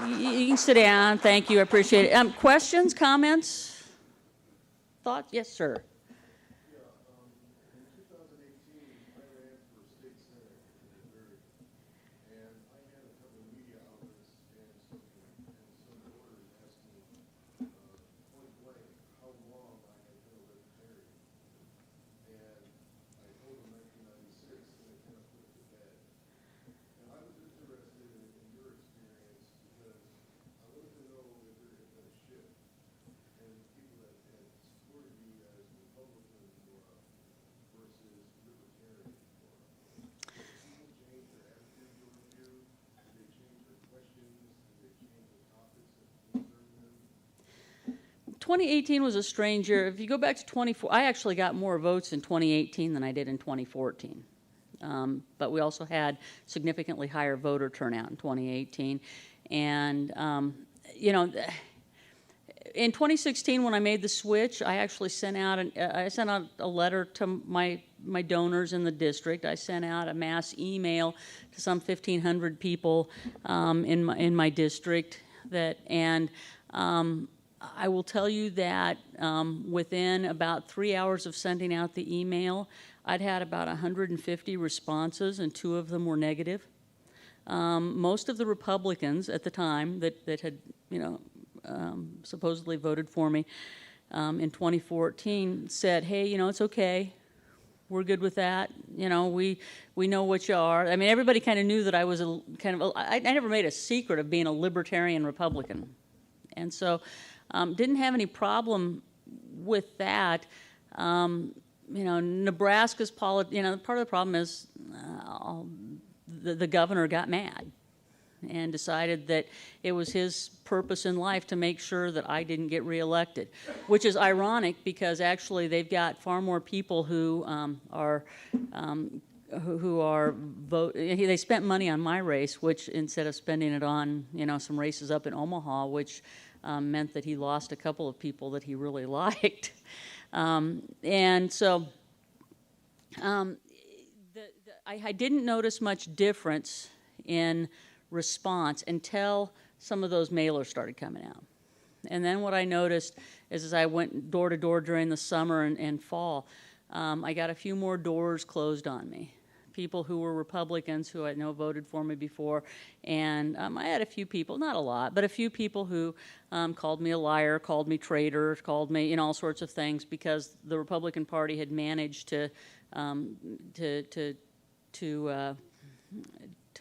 You can sit down. Thank you. I appreciate it. Questions, comments, thoughts? Yes, sir. Yeah, in 2018, I ran for state senator in Missouri, and I had a couple of media outlets and some voters asking point blank how long I had been a libertarian. And I told them 1996, and they kind of put it to bed. And I was interested in your experience because I wanted to know if there had been a shift in people that had supported you as Republican versus libertarian. Did people change their attitude towards you? Did they change their questions? Did they change the topics that concerned them? 2018 was a strange year. If you go back to 24, I actually got more votes in 2018 than I did in 2014. But we also had significantly higher voter turnout in 2018. And, in 2016, when I made the switch, I actually sent out a letter to my donors in the district. I sent out a mass email to some 1,500 people in my district. I will tell you that within about 3 hours of sending out the email, I'd had about 150 responses, and 2 of them were negative. Most of the Republicans at the time that had, supposedly voted for me in 2014 said, hey, it's okay. We're good with that. We know what you are. I mean, everybody kind of knew that I was I never made a secret of being a libertarian Republican. And so didn't have any problem with that. Nebraska's part of the problem is the governor got mad and decided that it was his purpose in life to make sure that I didn't get reelected, which is ironic because actually they've got far more people who they spent money on my race, which instead of spending it on some races up in Omaha, which meant that he lost a couple of people that he really liked. And so I didn't notice much difference in response until some of those mailers started coming out. And then what I noticed is as I went door to door during the summer and fall, I got a few more doors closed on me. People who were Republicans who I know voted for me before, and I had a few people, not a lot, but a few people who called me a liar, called me traitor, called me, all sorts of things because the Republican Party had managed to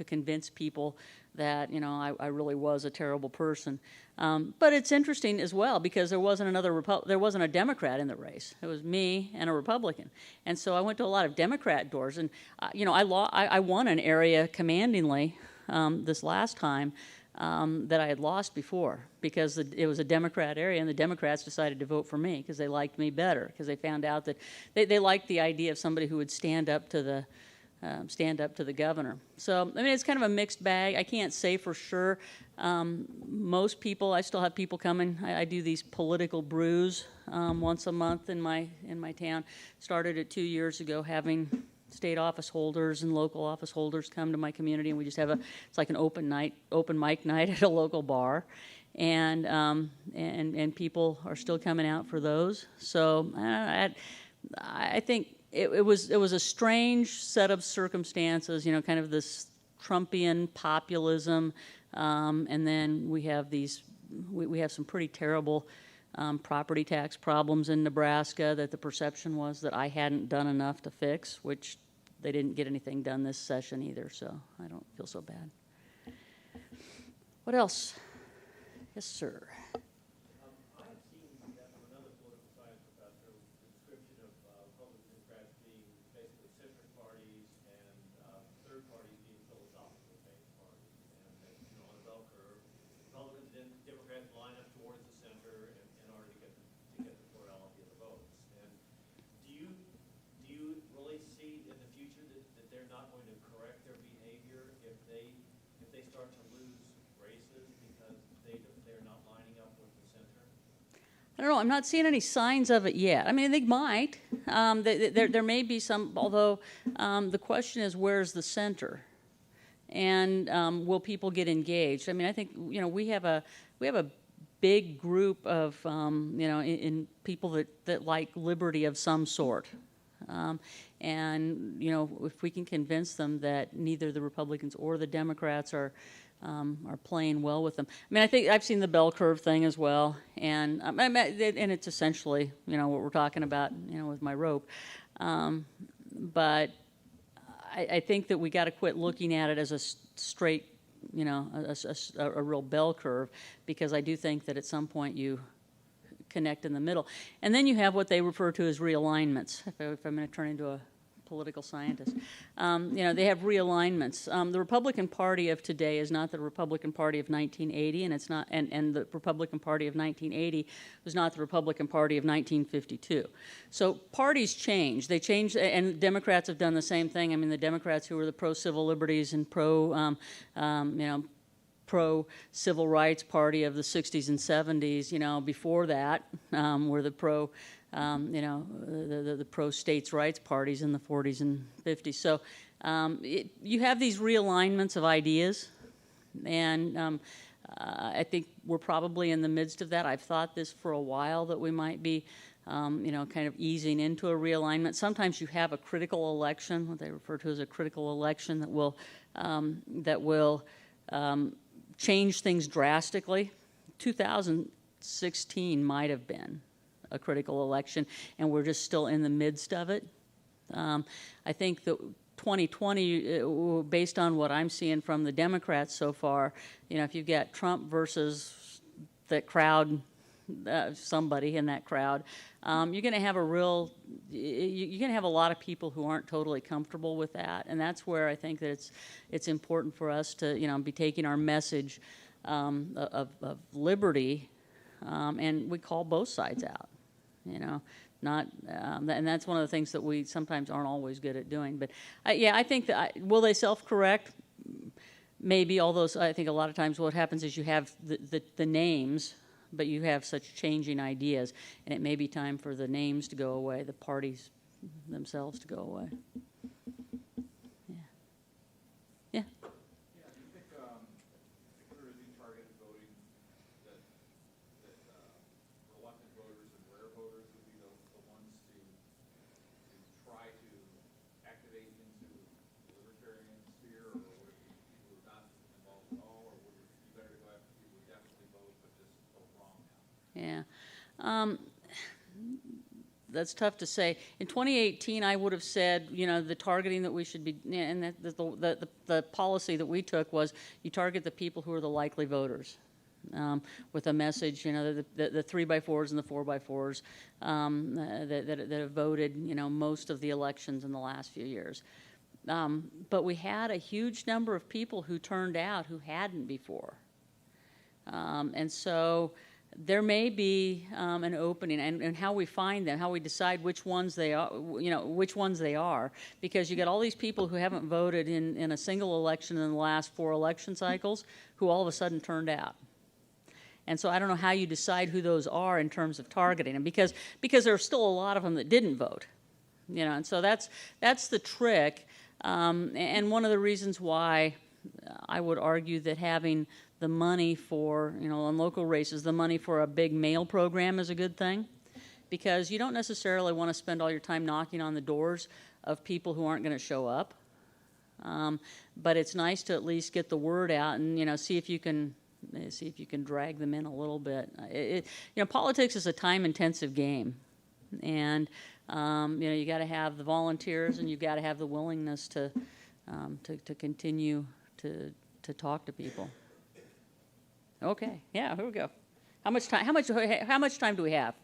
convince people that I really was a terrible person. But it's interesting as well because there wasn't a Democrat in the race. It was me and a Republican, and so I went to a lot of Democrat doors, and I won an area commandingly this last time that I had lost before because it was a Democrat area, and the Democrats decided to vote for me because they liked me better because they found out that they liked the idea of somebody who would stand up to the governor. So, I mean, it's kind of a mixed bag. I can't say for sure. Most people, I still have people coming. I do these political brews once a month in my town. Started it 2 years ago, having state office holders and local office holders come to my community, and we just have it's like an open mic night at a local bar. And people are still coming out for those. So, I think it was a strange set of circumstances, kind of this Trumpian populism, and then we have we have some pretty terrible property tax problems in Nebraska that the perception was that I hadn't done enough to fix, which they didn't get anything done this session either, so I don't feel so bad. What else? Yes, sir. I've seen that from another political science professor, the description of Republican Democrats being basically centrist parties and third parties being philosophically based parties. And that, on a bell curve, Republicans and Democrats line up towards the center in order to get the plurality of the votes. And do you really see in the future that they're not going to correct their behavior if they start to lose races because they're not lining up with the center? I don't know. I'm not seeing any signs of it yet. I mean, they might. There may be some, although the question is, where's the center? And will people get engaged? I mean, I think we have a big group of in people that like liberty of some sort. And if we can convince them that neither the Republicans or the Democrats are playing well with them. I mean, I think I've seen the bell curve thing as well, and it's essentially what we're talking about with my rope. But I think that we got to quit looking at it as a straight, a real bell curve, because I do think that at some point you connect in the middle. And then you have what they refer to as realignments, if I'm going to turn into a political scientist. They have realignments. The Republican Party of today is not the Republican Party of 1980, and it's not, and the Republican Party of 1980 was not the Republican Party of 1952. So parties change. They change, and Democrats have done the same thing. I mean, the Democrats who were the pro-civil liberties and pro-civil rights party of the 60s and 70s, before that, were the the pro-states' rights parties in the 40s and 50s. So you have these realignments of ideas, and I think we're probably in the midst of that. I've thought this for a while, that we might be kind of easing into a realignment. Sometimes you have a critical election, what they refer to as a critical election, that will change things drastically. 2016 might have been a critical election, and we're just still in the midst of it. I think that 2020, based on what I'm seeing from the Democrats so far, if you've got Trump versus that crowd, somebody in that crowd, you're going to have you're going to have a lot of people who aren't totally comfortable with that, and that's where I think that it's important for us to be taking our message of liberty, and we call both sides out. Not, and that's one of the things that we sometimes aren't always good at doing. But I think that will they self-correct? Maybe, although I think a lot of times what happens is you have the names, but you have such changing ideas, and it may be time for the names to go away, the parties themselves to go away. Yeah. Yeah, do you think Yeah. That's tough to say. In 2018, I would have said, you know, the targeting that we should be, and that the policy that we took was you target the people who are the likely voters. With a message, you know, the 3x4s and the 4x4s that have voted, you know, most of the elections in the last few years. But we had a huge number of people who turned out who hadn't before. And so there may be an opening, and how we find them, how we decide which ones they are, you know, which ones they are, because you got all these people who haven't voted in a single election in the last 4 election cycles who all of a sudden turned out. And so I don't know how you decide who those are in terms of targeting them, because there are still a lot of them that didn't vote, you know, and so that's the trick, and one of the reasons why I would argue that having the money for, you know, on local races, the money for a big mail program is a good thing, because you don't necessarily want to spend all your time knocking on the doors of people who aren't going to show up, but it's nice to at least get the word out and, you know, see if you can drag them in a little bit. You know, politics is a time-intensive game, and you know, you got to have the volunteers and you've got to have the willingness to continue to talk to people. Okay, yeah, here we go. How much time? How much time do we have?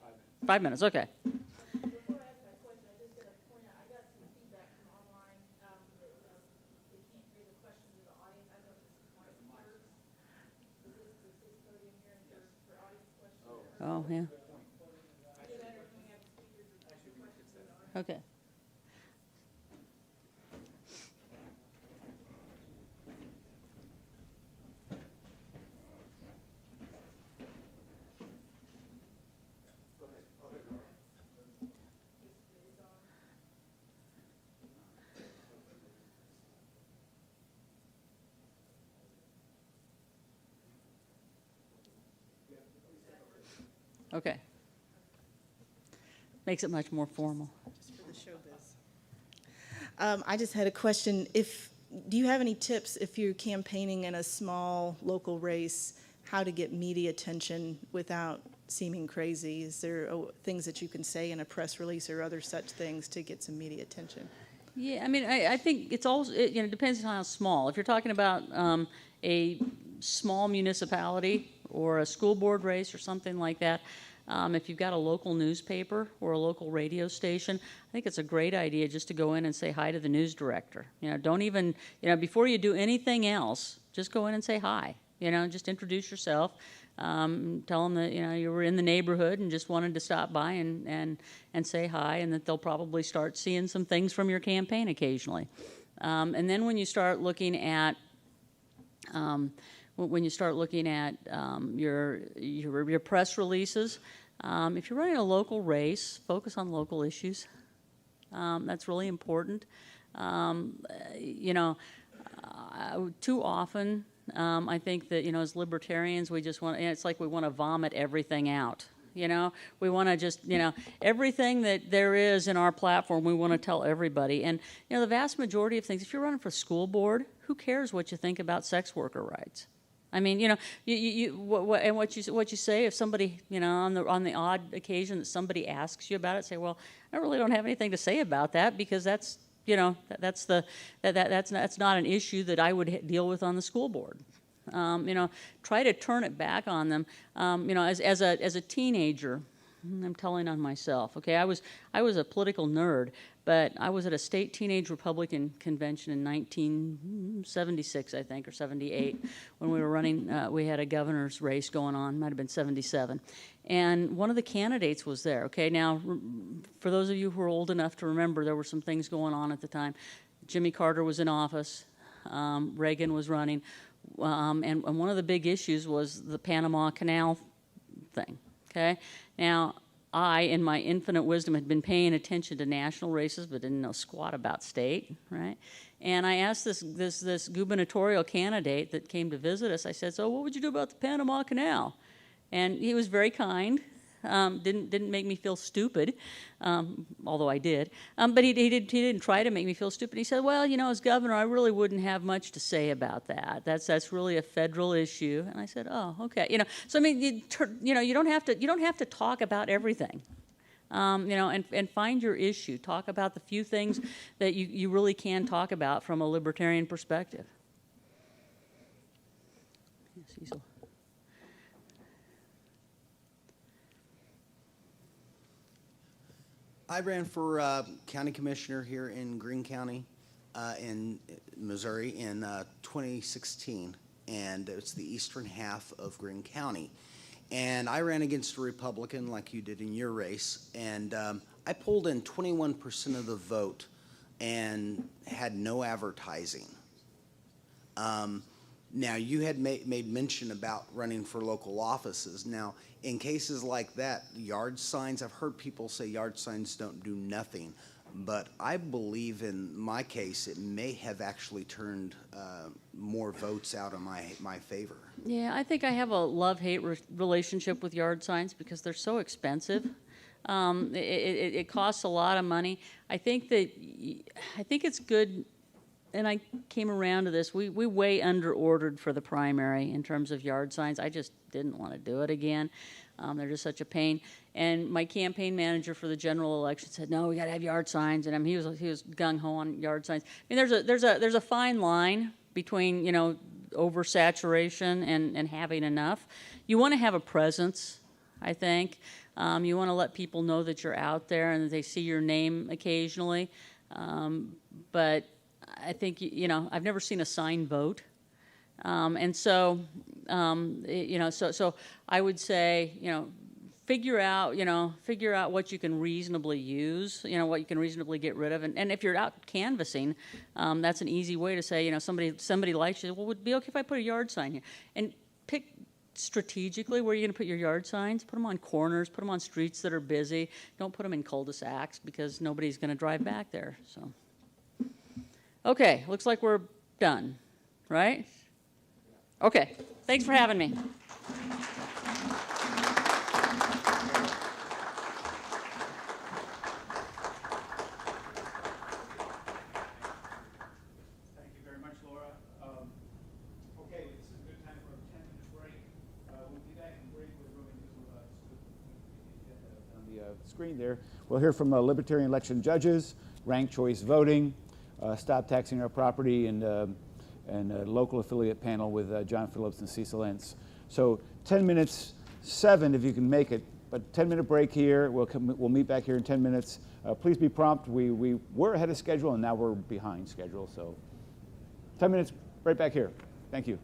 5 minutes. Okay. Before I ask my question, I just got to point out, I got some feedback from online, that they can't hear the question to the audience. I don't know if this is my words. Is this podium here for audience questions? Oh, yeah. Okay. Okay. Makes it much more formal. Just for the showbiz. I just had a question. Do you have any tips if you're campaigning in a small local race, how to get media attention without seeming crazy? Is there things that you can say in a press release or other such things to get some media attention? Yeah, I mean, I think it's also, you know, depends on how small. If you're talking about a small municipality or a school board race or something like that, if you've got a local newspaper or a local radio station, I think it's a great idea just to go in and say hi to the news director. You know, don't even, you know, before you do anything else, just go in and say hi. You know, just introduce yourself. Tell them that, you know, you were in the neighborhood and just wanted to stop by and say hi, and that they'll probably start seeing some things from your campaign occasionally. And then when you start looking at your press releases, if you're running a local race, focus on local issues. That's really important. You know, too often, I think that, you know, as libertarians, we just want, it's like we want to vomit everything out. You know, we want to just, you know, everything that there is in our platform, we want to tell everybody. And, you know, the vast majority of things, if you're running for school board, who cares what you think about sex worker rights? I mean, you know, what you say, if somebody, you know, on the odd occasion that somebody asks you about it, say, well, I really don't have anything to say about that, because that's, you know, that's not an issue that I would deal with on the school board. You know, try to turn it back on them. You know, as a teenager, I'm telling on myself. Okay, I was a political nerd, but I was at a state teenage Republican convention in 1976, I think, or 78, when we were running. We had a governor's race going on. Might have been 77, and one of the candidates was there. Okay, now for those of you who are old enough to remember, there were some things going on at the time. Jimmy Carter was in office. Reagan was running. And one of the big issues was the Panama Canal thing, okay? Now, I, in my infinite wisdom, had been paying attention to national races but didn't know squat about state, right? And I asked this gubernatorial candidate that came to visit us, I said, so what would you do about the Panama Canal? And he was very kind, Didn't make me feel stupid, although I did. But he didn't try to make me feel stupid. He said, well, you know, as governor, I really wouldn't have much to say about that. That's really a federal issue. And I said, oh, okay. You know, so I mean, you don't have to talk about everything. You know, and find your issue. Talk about the few things that you really can talk about from a libertarian perspective. Cecil. I ran for county commissioner here in Greene County in Missouri in 2016, and it's the eastern half of Greene County. And I ran against a Republican like you did in your race, and I pulled in 21% of the vote and had no advertising. Now, you had made mention about running for local offices. Now, in cases like that, yard signs, I've heard people say yard signs don't do nothing, but I believe in my case it may have actually turned more votes out in my favor. Yeah, I think I have a love-hate relationship with yard signs because they're so expensive. It costs a lot of money. I think it's good, and I came around to this. We way under-ordered for the primary in terms of yard signs. I just didn't want to do it again. They're just such a pain. And my campaign manager for the general election said, "No, we got to have yard signs." And he was gung ho on yard signs. I mean, there's a fine line between, you know, oversaturation and having enough. You want to have a presence, I think. You want to let people know that you're out there and that they see your name occasionally. But I think, you know, I've never seen a sign vote. And so, you know, so I would say, you know, figure out what you can reasonably use, you know, what you can reasonably get rid of. And if you're out canvassing, that's an easy way to say, you know, somebody likes you. Well, would it be okay if I put a yard sign here? And pick strategically where you're going to put your yard signs. Put them on corners, put them on streets that are busy. Don't put them in cul-de-sacs because nobody's going to drive back there. So, okay, looks like we're done, right? Okay, thanks for having me. Thank you very much, Laura. Okay, this is a good time for a 10-minute break. We'll be back in break. We're going to On the screen there, we'll hear from libertarian election judges, ranked choice voting, stop taxing our property, and a local affiliate panel with John Phillips and Cecil Entz. So 10 minutes, 7 if you can make it, but 10-minute break here. We'll meet back here in 10 minutes. Please be prompt. We were ahead of schedule and now we're behind schedule. So 10 minutes right back here. Thank you.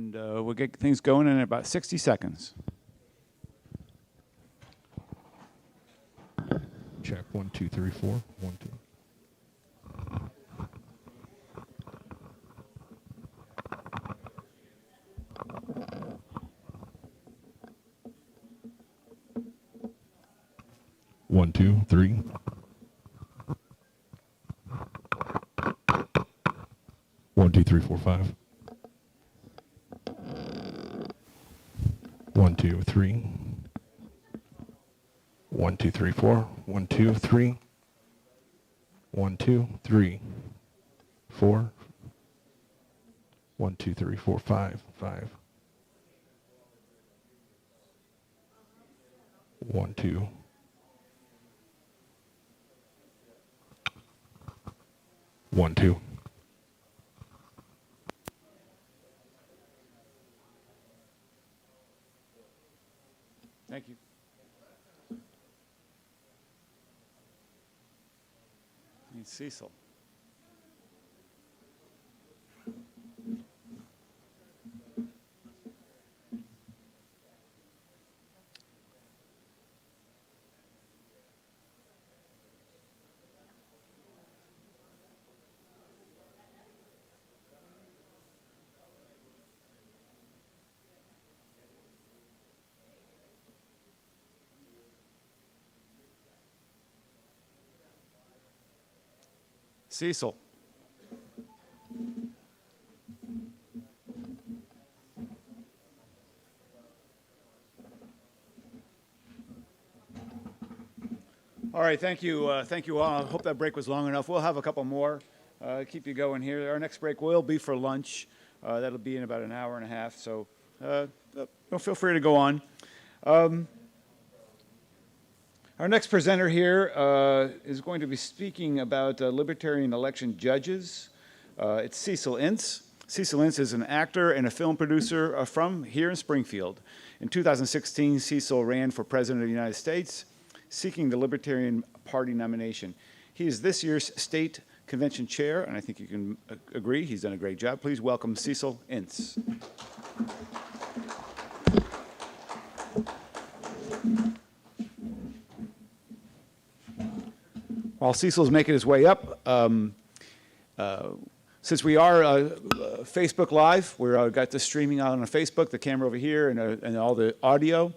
and we'll get things going in about 60 seconds. Check 1 2 3 4 1 2. One, two, three. 1 2 3 4 5. 1 2 3. 1 2 3 4. 1 2 3. 1 2 3 4. 1 2 3 4 5 5. 1 2. One, two. Thank you. And Cecil. Cecil. All right, thank you all. I hope that break was long enough. We'll have a couple more, keep you going here. Our next break will be for lunch. That'll be in about an hour and a half, so feel free to go on. Our next presenter here is going to be speaking about libertarian election judges. It's Cecil Ince. Cecil Ince is an actor and a film producer from here in Springfield. In 2016, Cecil ran for President of the United States, seeking the Libertarian Party nomination. He is this year's state convention chair, and I think you can agree he's done a great job. Please welcome Cecil Ince. While Cecil's making his way up, since we are Facebook Live, we've got this streaming out on Facebook, the camera over here, and all the audio.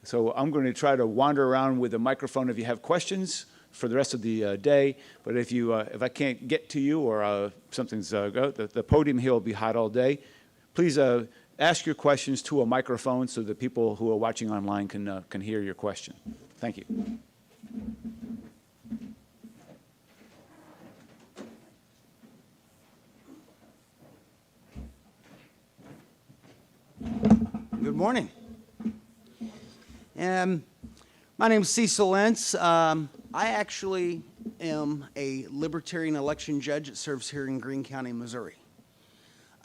So I'm going to try to wander around with the microphone if you have questions for the rest of the day. But if I can't get to you or something's the podium here will be hot all day. Please ask your questions to a microphone so that people who are watching online can hear your question. Thank you. Good morning. My name is Cecil Ince. I actually am a libertarian election judge that serves here in Greene County, Missouri.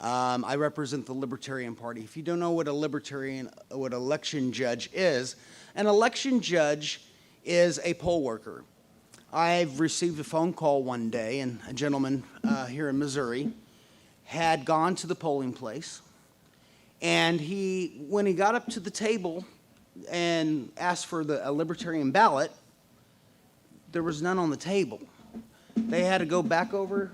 I represent the Libertarian Party. If you don't know what what election judge is, an election judge is a poll worker. I've received a phone call one day, and a gentleman here in Missouri had gone to the polling place, and when he got up to the table and asked for a libertarian ballot, there was none on the table. They had to go back over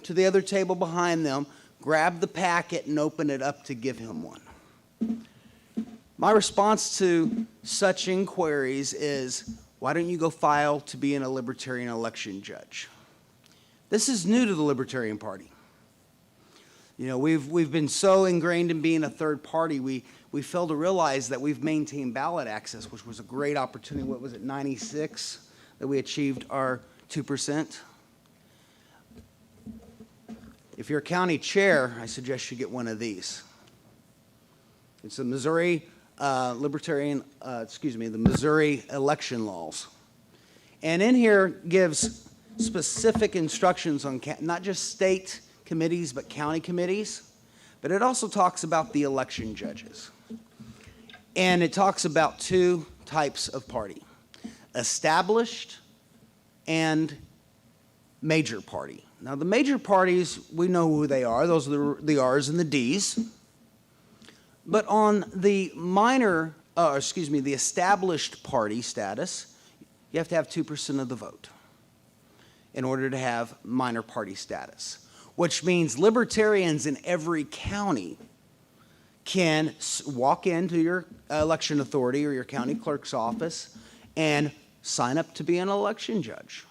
to the other table behind them, grab the packet, and open it up to give him one. My response to such inquiries is, why don't you go file to be a libertarian election judge? This is new to the Libertarian Party. You know, we've been so ingrained in being a third party, we fail to realize that we've maintained ballot access, which was a great opportunity. What was it, 96, that we achieved our 2%? If you're a county chair, I suggest you get one of these. It's the Missouri the Missouri election laws. And in here gives specific instructions on not just state committees, but county committees. But it also talks about the election judges. And it talks about two types of party: established and major party. Now, the major parties, we know who they are. Those are the R's and the D's. But on the the established party status, you have to have 2% of the vote in order to have minor party status, which means libertarians in every county can walk into your election authority or your county clerk's office and sign up to be an election judge.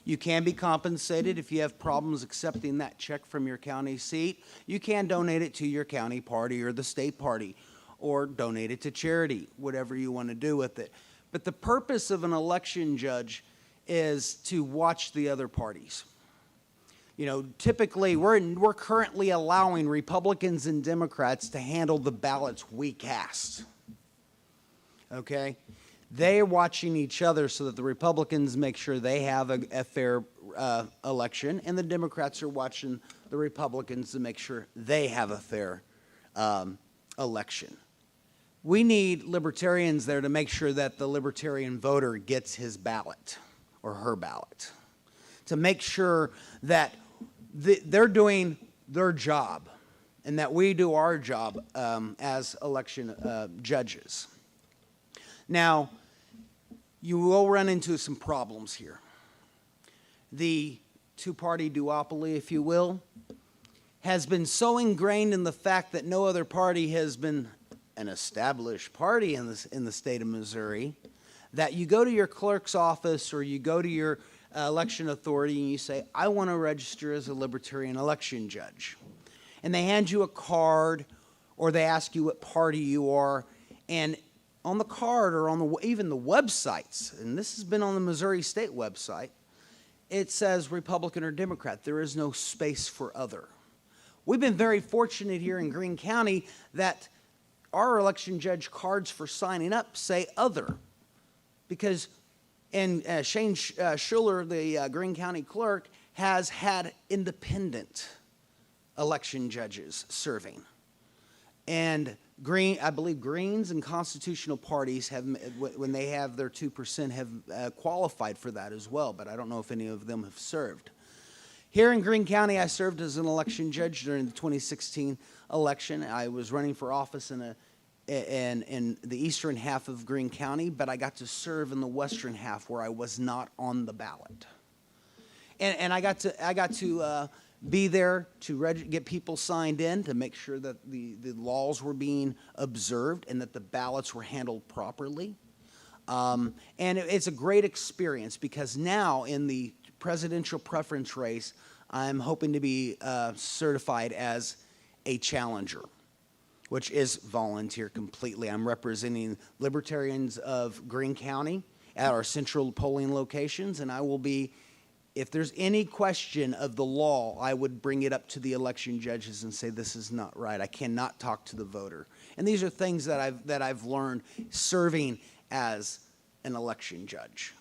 You can be compensated if you have problems accepting that check from your county seat. You can donate it to your county party or the state party, or donate it to charity, whatever you want to do with it. But the purpose of an election judge is to watch the other parties. You know, typically, we're currently allowing Republicans and Democrats to handle the ballots we cast. Okay? They're watching each other so that the Republicans make sure they have a fair election, and the Democrats are watching the Republicans to make sure they have a fair election. We need libertarians there to make sure that the libertarian voter gets his ballot or her ballot, to make sure that they're doing their job and that we do our job as election judges. Now, you will run into some problems here. The two-party duopoly, if you will, has been so ingrained in the fact that no other party has been an established party in the state of Missouri, that you go to your clerk's office or you go to your election authority and you say, I want to register as a libertarian election judge. And they hand you a card, or they ask you what party you are, and on the card or on even the websites, and this has been on the Missouri State website, it says Republican or Democrat. There is no space for other. We've been very fortunate here in Greene County that our election judge cards for signing up say other, because Shane Schuler, the Greene County clerk, has had independent election judges serving. And I believe Greens and constitutional parties have, when they have their 2%, have qualified for that as well, but I don't know if any of them have served. Here in Greene County, I served as an election judge during the 2016 election. I was running for office in the eastern half of Greene County, but I got to serve in the western half where I was not on the ballot. And I got to be there to get people signed in to make sure that the laws were being observed and that the ballots were handled properly. And it's a great experience because now in the presidential preference race, I'm hoping to be certified as a challenger, which is volunteer completely. I'm representing libertarians of Greene County at our central polling locations, and I will be, if there's any question of the law, I would bring it up to the election judges and say, this is not right. I cannot talk to the voter. And these are things that I've learned serving as an election judge.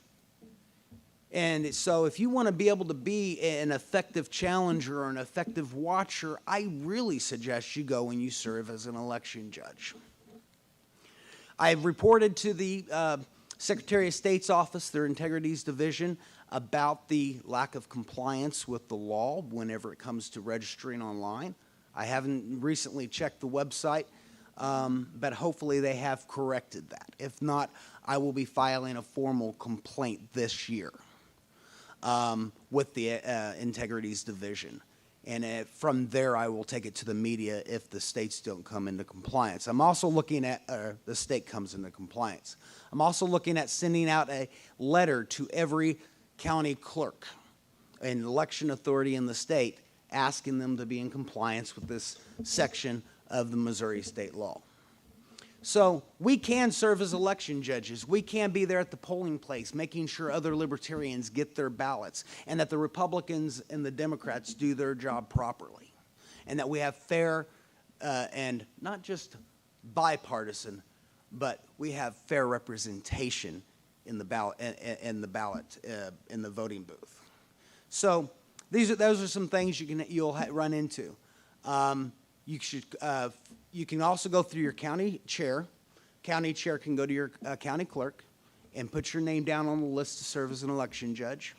And so if you want to be able to be an effective challenger or an effective watcher, I really suggest you go and you serve as an election judge. I've reported to the Secretary of State's office, their Integrities Division, about the lack of compliance with the law whenever it comes to registering online. I haven't recently checked the website, but hopefully they have corrected that. If not, I will be filing a formal complaint this year with the Integrities Division. And from there, I will take it to the media if the states don't come into compliance. I'm also looking at, the state comes into compliance. I'm also looking at sending out a letter to every county clerk and election authority in the state, asking them to be in compliance with this section of the Missouri state law. So we can serve as election judges. We can be there at the polling place, making sure other libertarians get their ballots, and that the Republicans and the Democrats do their job properly, and that we have fair and not just bipartisan, but we have fair representation in the ballot, in the voting booth. So those are some things you'll run into. You can also go through your county chair. County chair can go to your county clerk and put your name down on the list to serve as an election judge.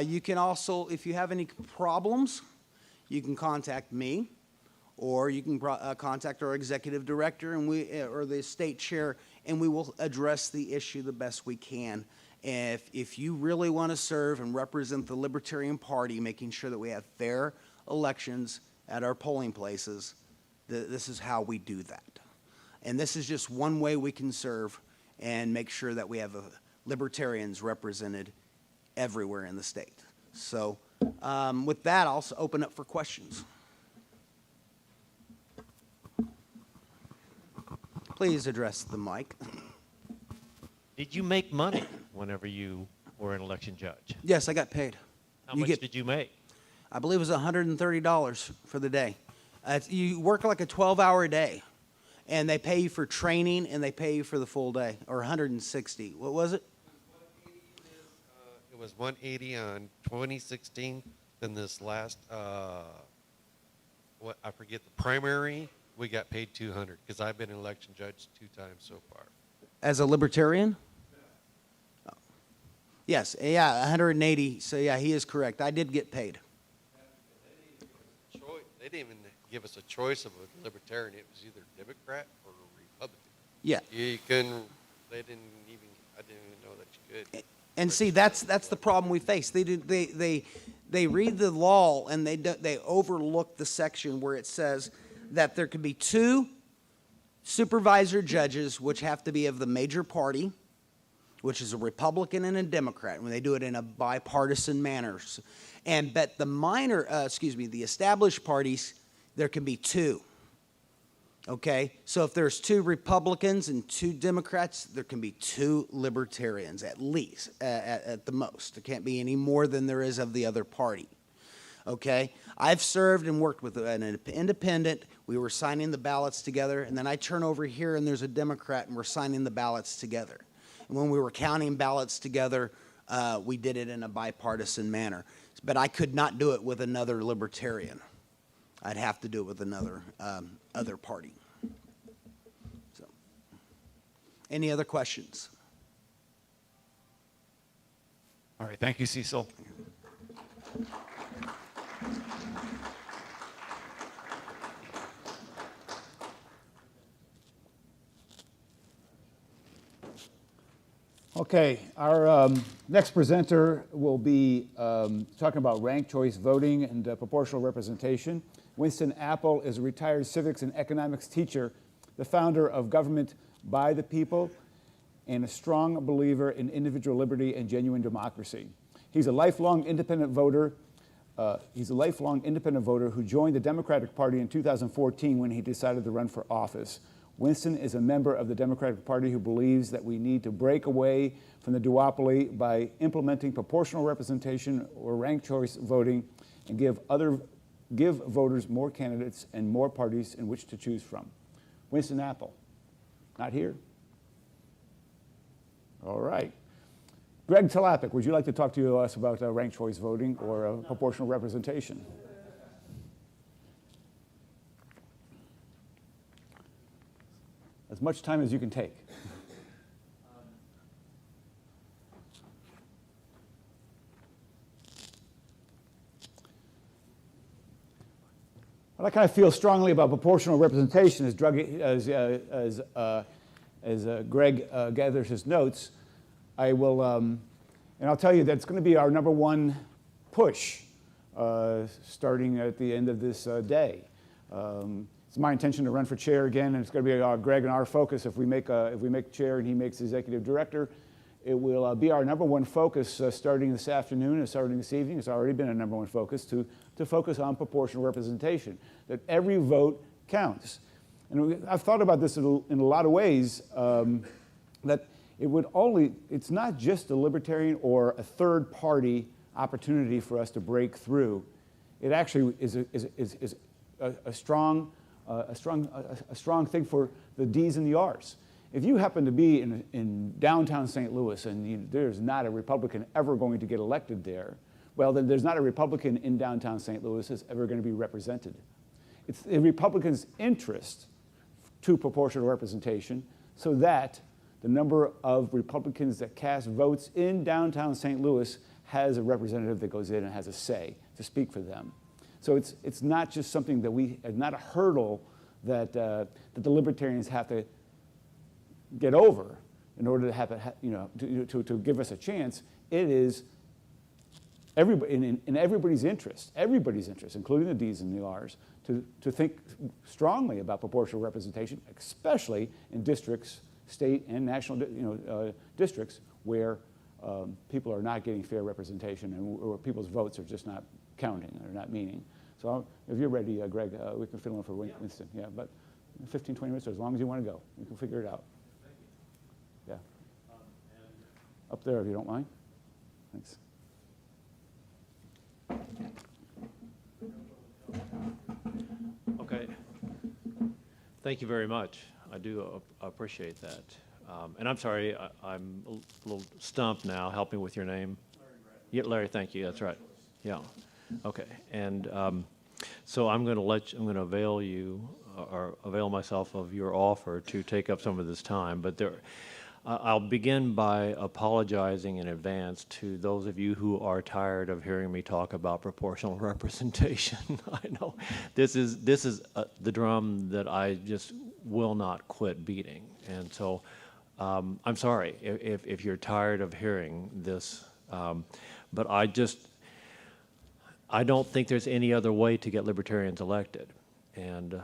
You can also, if you have any problems, you can contact me or you can contact our executive director and or the state chair, and we will address the issue the best we can. If you really want to serve and represent the Libertarian Party, making sure that we have fair elections at our polling places, this is how we do that. And this is just one way we can serve and make sure that we have libertarians represented everywhere in the state. So with that, I'll open up for questions. Please address the mic. Did you make money whenever you were an election judge? Yes, I got paid. How much did you make? I believe it was $130 for the day. You work like a 12-hour day, and they pay you for training, and they pay you for the full day, or 160. What was it? It was 180 on 2016. Then this last, what I forget, the primary, we got paid 200 because I've been an election judge 2 times so far. As a libertarian? Oh. Yes, yeah, 180. So yeah, he is correct. I did get paid. They didn't even give us a choice of a libertarian. It was either Democrat or Republican. Yeah. You couldn't. They didn't even. I didn't even know that you could. And see, that's the problem we face. They read the law and they overlook the section where it says that there could be 2 supervisor judges, which have to be of the major party, which is a Republican and a Democrat, when they do it in a bipartisan manner. But the established parties, there can be 2. Okay, so if there's 2 Republicans and 2 Democrats, there can be 2 libertarians at least, at the most. There can't be any more than there is of the other party. Okay, I've served and worked with an independent. We were signing the ballots together, and then I turn over here and there's a Democrat and we're signing the ballots together. And when we were counting ballots together, we did it in a bipartisan manner. But I could not do it with another libertarian. I'd have to do it with another other party. So, any other questions? All right, thank you, Cecil. Okay, our next presenter will be talking about ranked choice voting and proportional representation. Winston Apple is a retired civics and economics teacher, the founder of Government by the People, and a strong believer in individual liberty and genuine democracy. He's a lifelong independent voter. Who joined the Democratic Party in 2014 when he decided to run for office. Winston is a member of the Democratic Party who believes that we need to break away from the duopoly by implementing proportional representation or ranked choice voting and give voters more candidates and more parties in which to choose from. Winston Apple, not here? All right. Greg Talapic, would you like to talk to us about ranked choice voting or proportional representation? As much time as you can take. What I kind of feel strongly about proportional representation as Greg gathers his notes, I will, and I'll tell you that it's going to be our #1 push starting at the end of this day. It's my intention to run for chair again, and it's going to be Greg and our focus. If we make chair and he makes executive director, it will be our #1 focus starting this afternoon and starting this evening. It's already been a #1 focus to focus on proportional representation, that every vote counts. And I've thought about this in a lot of ways, that it's not just a libertarian or a third party opportunity for us to break through. It actually is a strong thing for the D's and the R's. If you happen to be in downtown St. Louis and there's not a Republican ever going to get elected there, well, then there's not a Republican in downtown St. Louis that's ever going to be represented. It's the Republicans' interest to proportional representation so that the number of Republicans that cast votes in downtown St. Louis has a representative that goes in and has a say to speak for them. So it's not just something that not a hurdle that that the Libertarians have to get over in order to have to give us a chance. It is everybody in everybody's interest, including the D's and the R's, to think strongly about proportional representation, especially in districts, state and national districts where people are not getting fair representation and where people's votes are just not counting or not meaning. So if you're ready, Greg, we can fill in for Winston. Yeah, but 15, 20 minutes, or as long as you want to go. We can figure it out. Yeah. Up there, if you don't mind. Thanks. Okay. Thank you very much. I do appreciate that. And I'm sorry, I'm a little stumped now. Help me with your name. Yeah, Larry, thank you. That's right. Yeah. Okay. And so I'm going to avail you or avail myself of your offer to take up some of this time. But I'll begin by apologizing in advance to those of you who are tired of hearing me talk about proportional representation. I know this is the drum that I just will not quit beating, and so I'm sorry if you're tired of hearing this, but I don't think there's any other way to get libertarians elected. And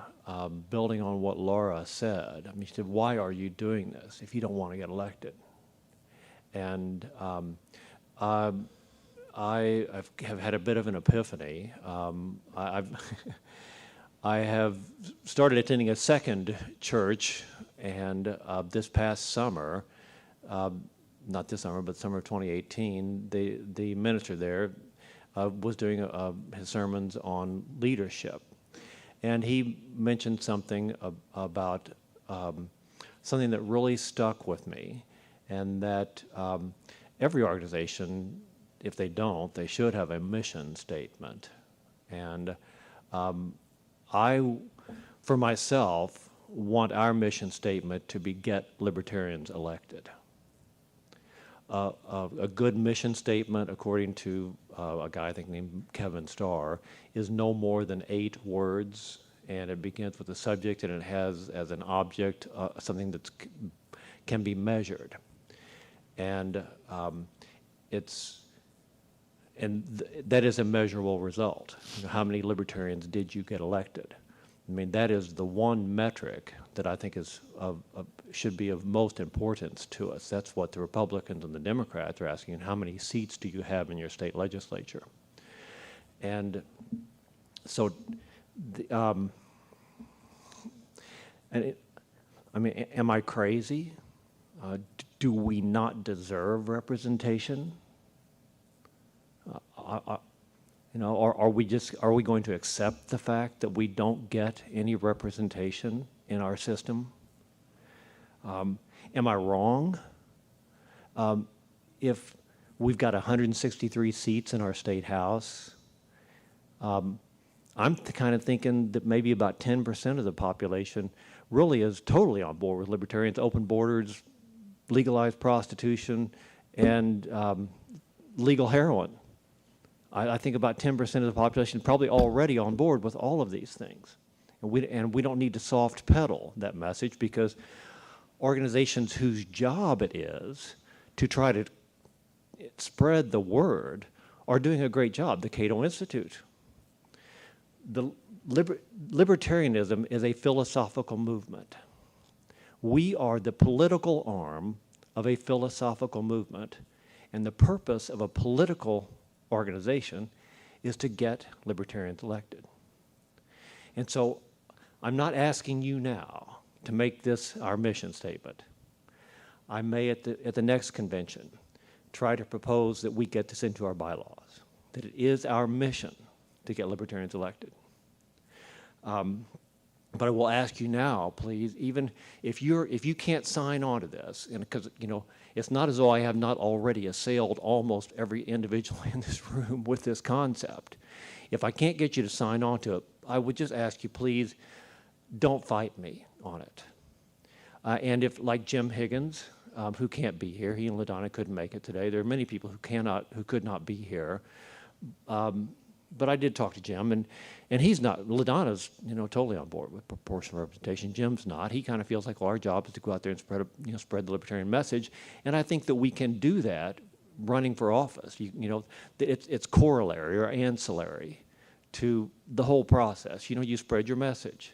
building on what Laura said, I mean, she said, why are you doing this if you don't want to get elected? And I have had a bit of an epiphany. I have started attending a second church, and this past summer, not this summer, but summer of 2018, the minister there was doing his sermons on leadership. And he mentioned something about something that really stuck with me, and that every organization, if they don't, they should have a mission statement. And I, for myself, want our mission statement to be get libertarians elected. A good mission statement, according to a guy I think named Kevin Starr, is no more than 8 words, and it begins with a subject, and it has as an object something that can be measured, and that is a measurable result. You know, how many libertarians did you get elected? I mean, that is the one metric that I think is should be of most importance to us. That's what the Republicans and the Democrats are asking. How many seats do you have in your state legislature? And so, I mean, am I crazy? Do we not deserve representation? You know, are we going to accept the fact that we don't get any representation in our system? Am I wrong? If we've got 163 seats in our state house, I'm kind of thinking that maybe about 10% of the population really is totally on board with libertarians, open borders, legalized prostitution, and legal heroin. I think about 10% of the population probably already on board with all of these things. And we don't need to soft pedal that message, because organizations whose job it is to try to spread the word are doing a great job. The Cato Institute. Libertarianism is a philosophical movement. We are the political arm of a philosophical movement, and the purpose of a political organization is to get libertarians elected. And so I'm not asking you now to make this our mission statement. I may at the next convention try to propose that we get this into our bylaws, that it is our mission to get libertarians elected. But I will ask you now, please, even if you can't sign on to this, and because it's not as though I have not already assailed almost every individual in this room with this concept. If I can't get you to sign on to it, I would just ask you, please, don't fight me on it. And if, like Jim Higgins, who can't be here, he and LaDonna couldn't make it today. There are many people who could not be here. But I did talk to Jim, and he's not, LaDonna's, totally on board with proportional representation. Jim's not. He kind of feels like, well, our job is to go out there and spread the libertarian message. And I think that we can do that running for office. It's corollary or ancillary to the whole process. You spread your message.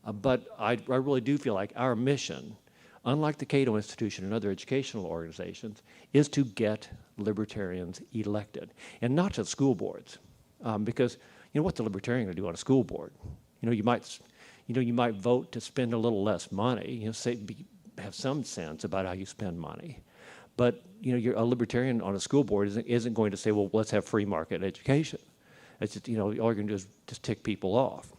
But I really do feel like our mission, unlike the Cato Institution and other educational organizations, is to get libertarians elected, and not to school boards. Because what's a libertarian going to do on a school board? You might vote to spend a little less money. Have some sense about how you spend money, but a libertarian on a school board isn't going to say, well, let's have free market education. It's just all you're going to do is just tick people off.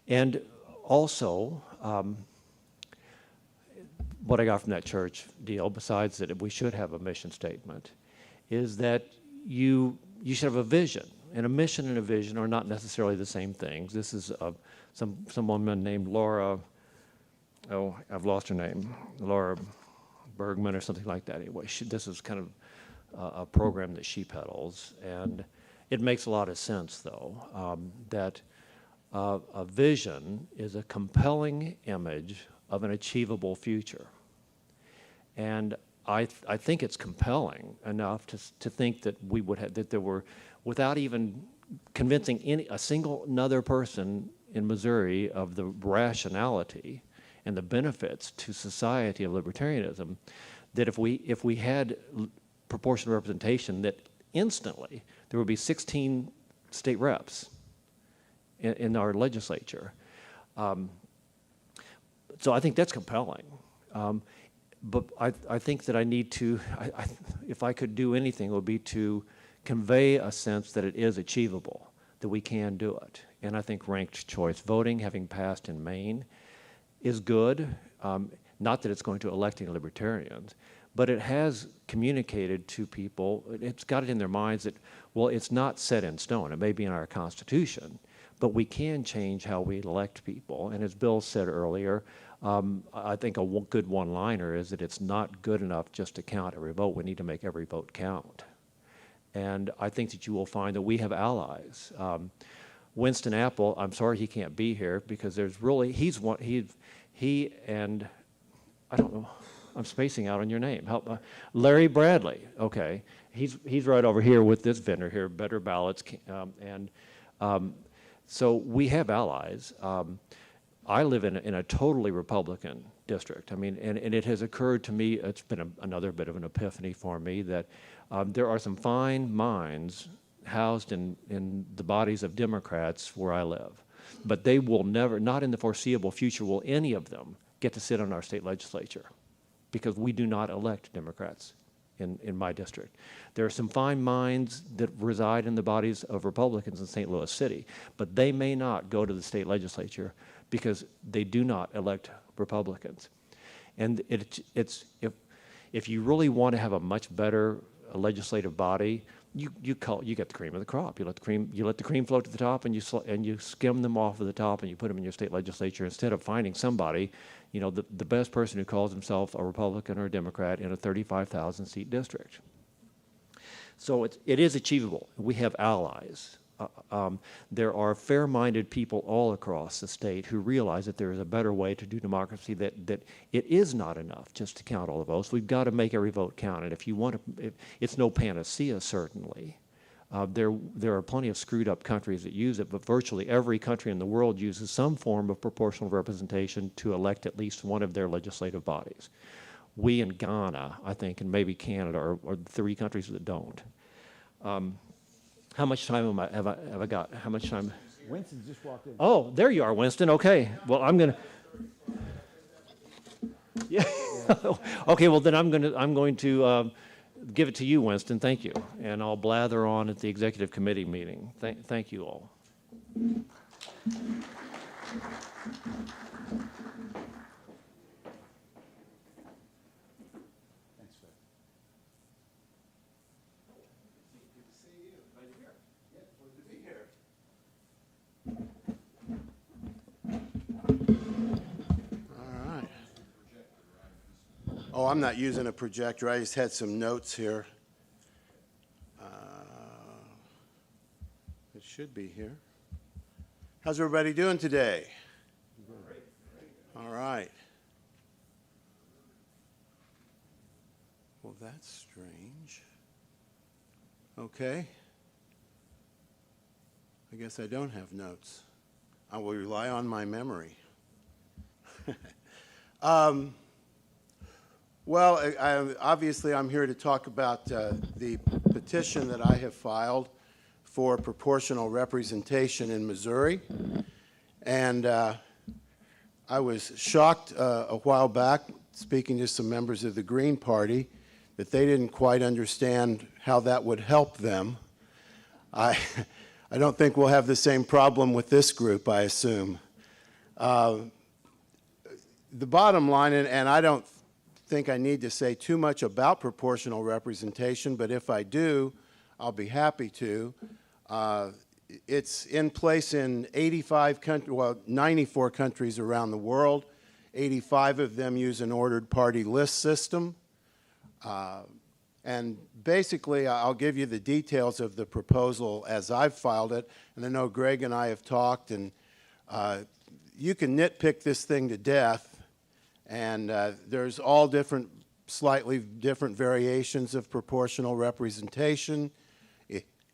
And also, what I got from that church deal, besides that we should have a mission statement, is that you should have a vision. And a mission and a vision are not necessarily the same things. This is some woman named Laura, I've lost her name, Laura Bergman or something like that. Anyway, this is kind of a program that she peddles. And it makes a lot of sense, though, that a vision is a compelling image of an achievable future. And I think it's compelling enough to think that we would have, that there were, without even convincing a single another person in Missouri of the rationality and the benefits to society of libertarianism, that if we had proportional representation, that instantly there would be 16 state reps in our legislature. So I think that's compelling. But I think that I need to, if I could do anything, it would be to convey a sense that it is achievable, that we can do it. And I think ranked choice voting, having passed in Maine, is good. Not that it's going to elect any libertarians, but it has communicated to people, it's got it in their minds that, well, it's not set in stone. It may be in our Constitution, but we can change how we elect people. And as Bill said earlier, I think a good one-liner is that it's not good enough just to count every vote. We need to make every vote count. And I think that you will find that we have allies. Winston Apple, I'm sorry he can't be here because there's really, he and, I don't know, I'm spacing out on your name. Help, Larry Bradley, okay. He's right over here with this vendor here, Better Ballots, so we have allies. I live in a totally Republican district. I mean, and it has occurred to me, it's been another bit of an epiphany for me, that there are some fine minds housed in the bodies of Democrats where I live. But they will never, not in the foreseeable future, will any of them get to sit on our state legislature, because we do not elect Democrats in my district. There are some fine minds that reside in the bodies of Republicans in St. Louis City, but they may not go to the state legislature because they do not elect Republicans. And if you really want to have a much better legislative body, you get the cream of the crop. You let the cream float to the top, and you skim them off of the top, and you put them in your state legislature instead of finding somebody, the best person who calls himself a Republican or a Democrat in a 35,000 seat district. So it is achievable. We have allies. There are fair-minded people all across the state who realize that there is a better way to do democracy, that it is not enough just to count all the votes. We've got to make every vote count. And if you want to, it's no panacea, certainly. There are plenty of screwed-up countries that use it, but virtually every country in the world uses some form of proportional representation to elect at least one of their legislative bodies. We in Ghana, I think, and maybe Canada are the three countries that don't. How much time have I got? How much time? Winston just walked in. Oh, there you are, Winston. Okay. Well, I'm gonna. Yeah. Okay. Well, then I'm going to give it to you, Winston. Thank you, and I'll blather on at the executive committee meeting. Thank you all. Oh, I'm not using a projector. I just had some notes here. It should be here. How's everybody doing today? All right. Well, that's strange. Okay. I guess I don't have notes. I will rely on my memory. Well, obviously I'm here to talk about the petition that I have filed for proportional representation in Missouri. And I was shocked a while back, speaking to some members of the Green Party, that they didn't quite understand how that would help them. I don't think we'll have the same problem with this group, I assume. The bottom line, and I don't think I need to say too much about proportional representation, but if I do, I'll be happy to. It's in place in 94 countries around the world. 85 of them use an ordered party list system. And basically, I'll give you the details of the proposal as I've filed it. And I know Greg and I have talked, and you can nitpick this thing to death. And there's all different, slightly different variations of proportional representation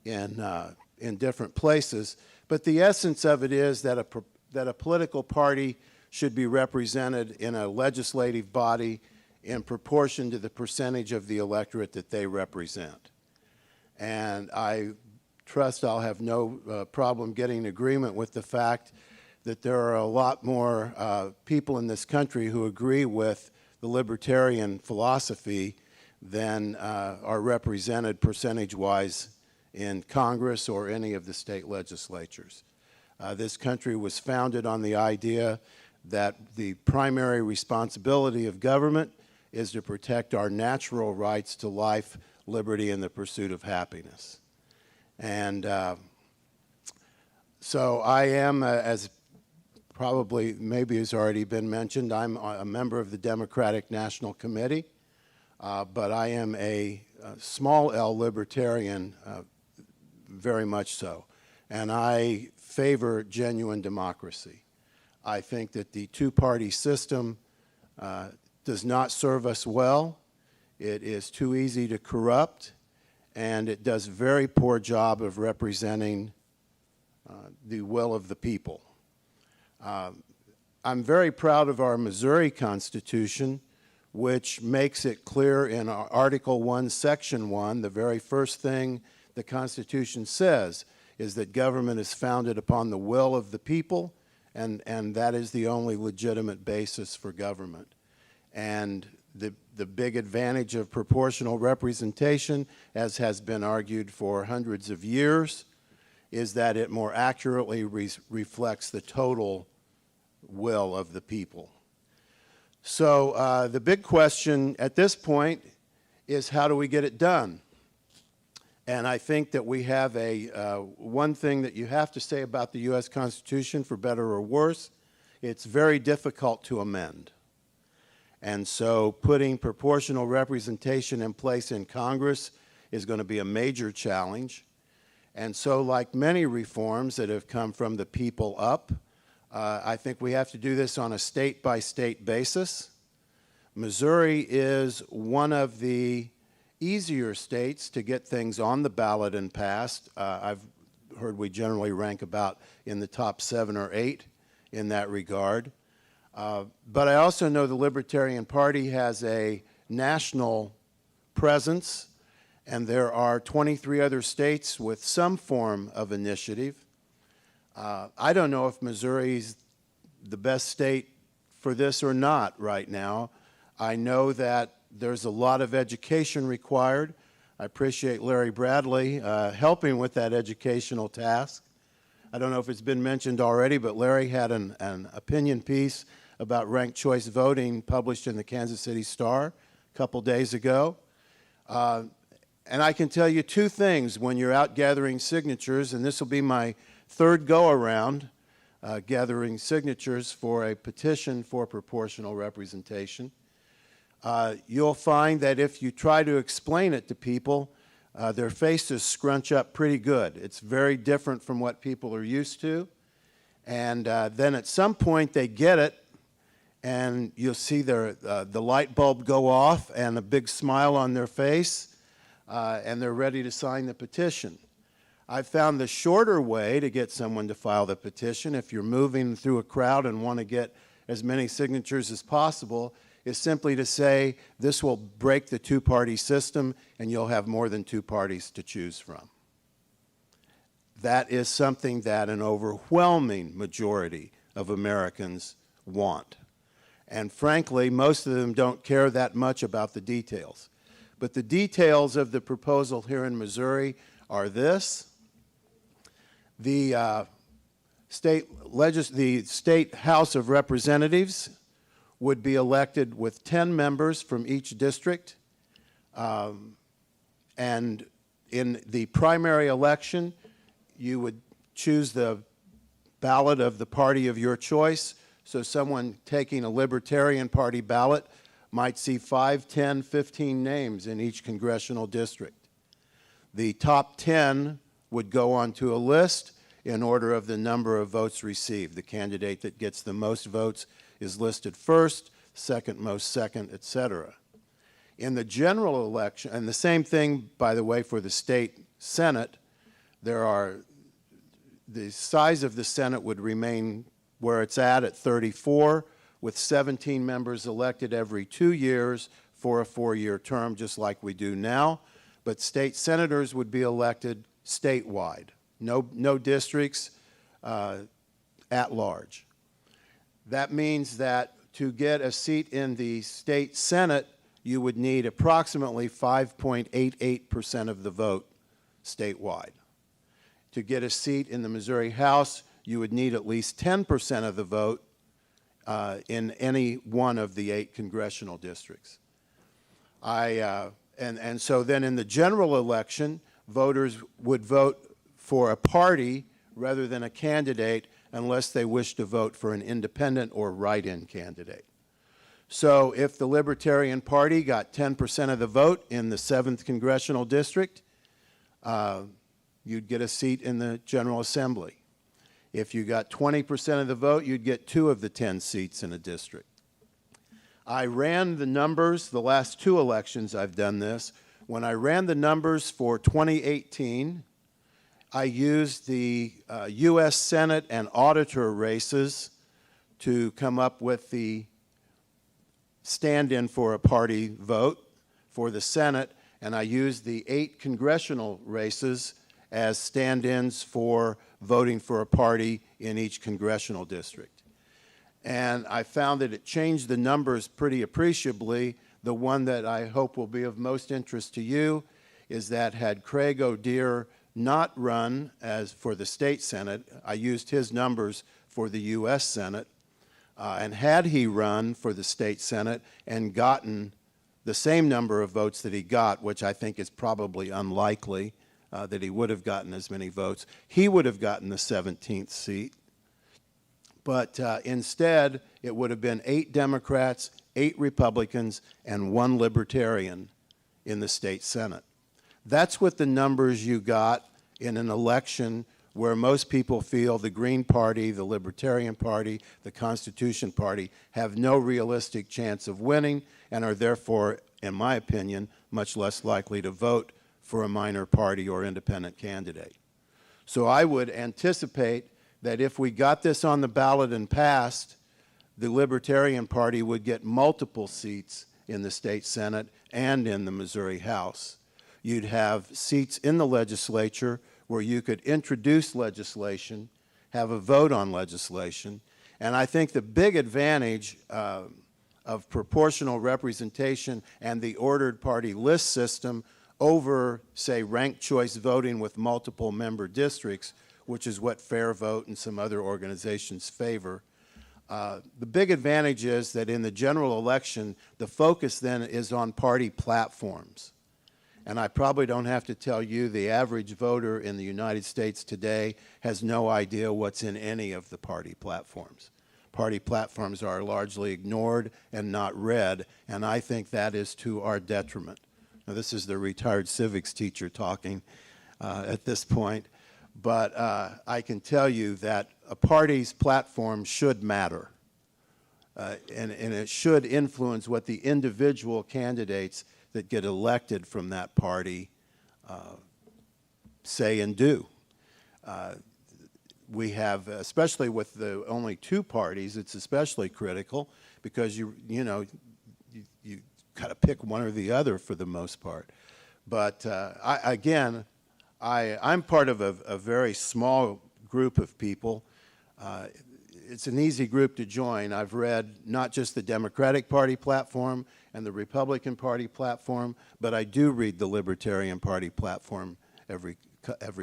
in different places. But the essence of it is that a political party should be represented in a legislative body in proportion to the percentage of the electorate that they represent. And I trust I'll have no problem getting an agreement with the fact that there are a lot more people in this country who agree with the libertarian philosophy than are represented percentage-wise in Congress or any of the state legislatures. This country was founded on the idea that the primary responsibility of government is to protect our natural rights to life, liberty, and the pursuit of happiness. And so I am, as probably maybe has already been mentioned, I'm a member of the Democratic National Committee, but I am a small L libertarian, very much so. And I favor genuine democracy. I think that the two-party system does not serve us well. It is too easy to corrupt, and it does a very poor job of representing the will of the people. I'm very proud of our Missouri Constitution, which makes it clear in Article 1, Section 1, the very first thing the Constitution says is that government is founded upon the will of the people, and that is the only legitimate basis for government. And the big advantage of proportional representation, as has been argued for hundreds of years, is that it more accurately reflects the total will of the people. So the big question at this point is, how do we get it done? And I think that we have one thing that you have to say about the U.S. Constitution, for better or worse, it's very difficult to amend. And so putting proportional representation in place in Congress is going to be a major challenge. And so, like many reforms that have come from the people up, I think we have to do this on a state-by-state basis. Missouri is one of the easier states to get things on the ballot and passed. I've heard we generally rank about in the top 7 or 8 in that regard. But I also know the Libertarian Party has a national presence, and there are 23 other states with some form of initiative. I don't know if Missouri's the best state for this or not right now. I know that there's a lot of education required. I appreciate Larry Bradley helping with that educational task. I don't know if it's been mentioned already, but Larry had an opinion piece about ranked choice voting published in the Kansas City Star a couple days ago. And I can tell you two things when you're out gathering signatures, and this will be my third go-around gathering signatures for a petition for proportional representation. you'll find that if you try to explain it to people, their faces scrunch up pretty good. It's very different from what people are used to. And then at some point they get it, and you'll see the light bulb go off and a big smile on their face, and they're ready to sign the petition. I've found the shorter way to get someone to file the petition, if you're moving through a crowd and want to get as many signatures as possible, is simply to say this will break the two-party system and you'll have more than two parties to choose from. That is something that an overwhelming majority of Americans want. And frankly, most of them don't care that much about the details. But the details of the proposal here in Missouri are this. The state House of Representatives would be elected with 10 members from each district. And in the primary election, you would choose the ballot of the party of your choice. So someone taking a Libertarian Party ballot might see 5, 10, 15 names in each congressional district. The top 10 would go onto a list in order of the number of votes received. The candidate that gets the most votes is listed first, second most second, etc. In the general election, and the same thing, by the way, for the state Senate, the size of the Senate would remain where it's at 34, with 17 members elected every 2 years for a 4-year term, just like we do now. But state senators would be elected statewide, no districts, at large. That means that to get a seat in the state Senate, you would need approximately 5.88% of the vote statewide. To get a seat in the Missouri House, you would need at least 10% of the vote in any one of the 8 congressional districts. And so then in the general election, voters would vote for a party rather than a candidate unless they wish to vote for an independent or write-in candidate. So if the Libertarian Party got 10% of the vote in the 7th congressional district, you'd get a seat in the General Assembly. If you got 20% of the vote, you'd get 2 of the 10 seats in a district. I ran the numbers, the last 2 elections I've done this. When I ran the numbers for 2018, I used the U.S. Senate and auditor races to come up with the stand-in for a party vote for the Senate, and I used the 8 congressional races as stand-ins for voting for a party in each congressional district. And I found that it changed the numbers pretty appreciably. The one that I hope will be of most interest to you is that had Craig O'Dear not run as for the state Senate, I used his numbers for the U.S. Senate, and had he run for the state Senate and gotten the same number of votes that he got, which I think is probably unlikely, that he would have gotten as many votes, he would have gotten the 17th seat. But instead, it would have been 8 Democrats, 8 Republicans, and 1 Libertarian in the state Senate. That's what the numbers you got in an election where most people feel the Green Party, the Libertarian Party, the Constitution Party have no realistic chance of winning and are therefore, in my opinion, much less likely to vote for a minor party or independent candidate. So I would anticipate that if we got this on the ballot and passed, the Libertarian Party would get multiple seats in the state Senate and in the Missouri House. You'd have seats in the legislature where you could introduce legislation, have a vote on legislation, and I think the big advantage of proportional representation and the ordered party list system over, say, ranked choice voting with multiple member districts, which is what Fair Vote and some other organizations favor. The big advantage is that in the general election, the focus then is on party platforms. And I probably don't have to tell you the average voter in the United States today has no idea what's in any of the party platforms. party platforms are largely ignored and not read, and I think that is to our detriment. Now, this is the retired civics teacher talking at this point, but I can tell you that a party's platform should matter, and it should influence what the individual candidates that get elected from that party say and do. We have, especially with the only two parties, it's especially critical because you got to pick one or the other for the most part. But I'm part of a very small group of people. It's an easy group to join. I've read not just the Democratic Party platform and the Republican Party platform, but I do read the Libertarian Party platform every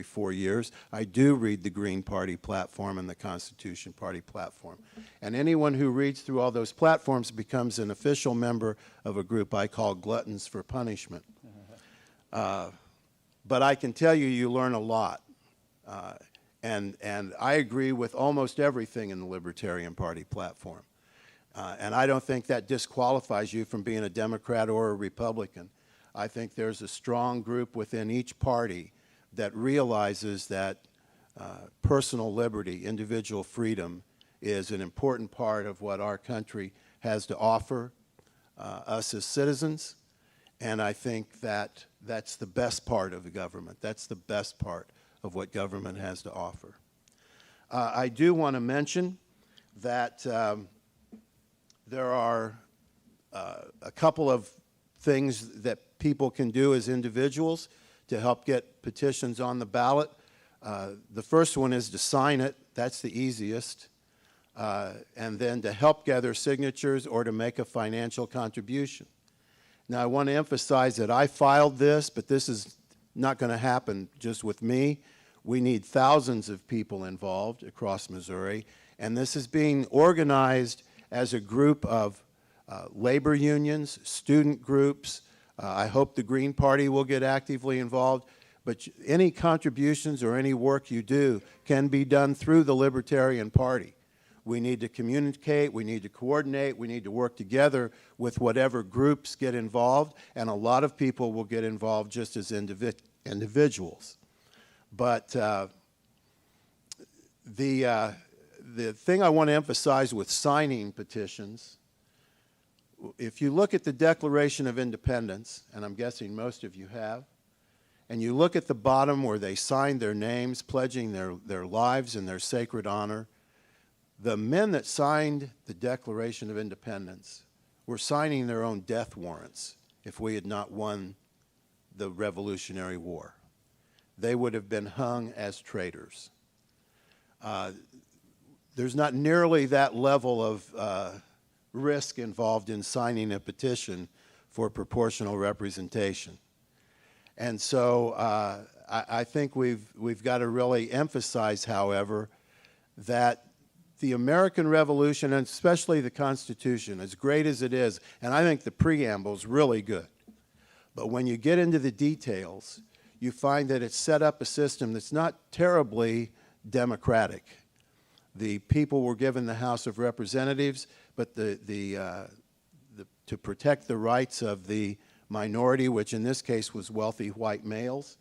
4 years. I do read the Green Party platform and the Constitution Party platform. And anyone who reads through all those platforms becomes an official member of a group I call Gluttons for Punishment. But I can tell you, you learn a lot. And I agree with almost everything in the Libertarian Party platform. And I don't think that disqualifies you from being a Democrat or a Republican. I think there's a strong group within each party that realizes that personal liberty, individual freedom, is an important part of what our country has to offer us as citizens. And I think that that's the best part of the government. That's the best part of what government has to offer. I do want to mention that there are a couple of things that people can do as individuals to help get petitions on the ballot. The first one is to sign it. That's the easiest. And then to help gather signatures or to make a financial contribution. Now, I want to emphasize that I filed this, but this is not going to happen just with me. We need thousands of people involved across Missouri, and this is being organized as a group of labor unions, student groups. I hope the Green Party will get actively involved, but any contributions or any work you do can be done through the Libertarian Party. We need to communicate, we need to coordinate, we need to work together with whatever groups get involved, and a lot of people will get involved just as individuals. But the thing I want to emphasize with signing petitions, if you look at the Declaration of Independence, and I'm guessing most of you have, and you look at the bottom where they signed their names, pledging their lives and their sacred honor, the men that signed the Declaration of Independence were signing their own death warrants if we had not won the Revolutionary War. They would have been hung as traitors. There's not nearly that level of risk involved in signing a petition for proportional representation. And so I think we've got to really emphasize, however, that the American Revolution, and especially the Constitution, as great as it is, and I think the preamble is really good, but when you get into the details, you find that it's set up a system that's not terribly democratic. The people were given the House of Representatives, but to protect the rights of the minority, which in this case was wealthy white males,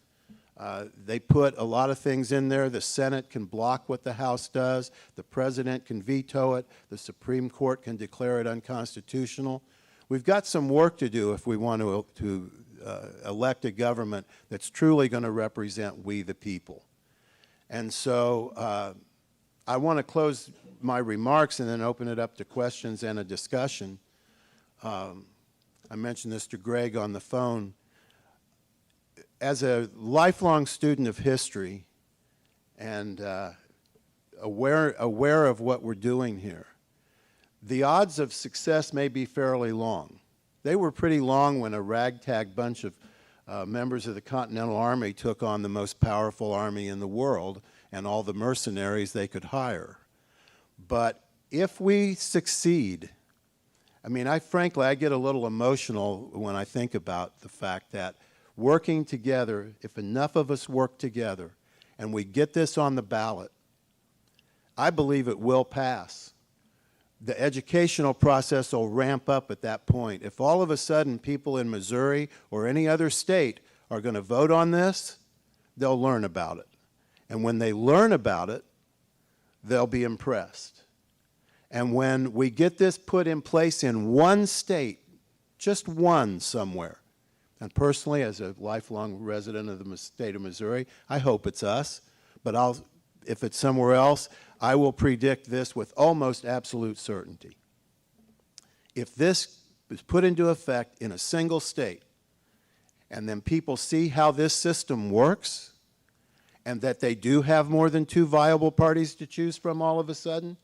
they put a lot of things in there. The Senate can block what the House does. The President can veto it. The Supreme Court can declare it unconstitutional. We've got some work to do if we want to elect a government that's truly going to represent we the people. And so I want to close my remarks and then open it up to questions and a discussion. I mentioned this to Greg on the phone. As a lifelong student of history and aware of what we're doing here, the odds of success may be fairly long. They were pretty long when a ragtag bunch of members of the Continental Army took on the most powerful army in the world and all the mercenaries they could hire. But if we succeed, I mean, frankly, I get a little emotional when I think about the fact that working together, if enough of us work together and we get this on the ballot, I believe it will pass. the educational process will ramp up at that point. If all of a sudden people in Missouri or any other state are going to vote on this, they'll learn about it. And when they learn about it, they'll be impressed. And when we get this put in place in one state, just one somewhere, and personally, as a lifelong resident of the state of Missouri, I hope it's us, but if it's somewhere else, I will predict this with almost absolute certainty. If this is put into effect in a single state, and then people see how this system works, and that they do have more than 2 viable parties to choose from all of a sudden,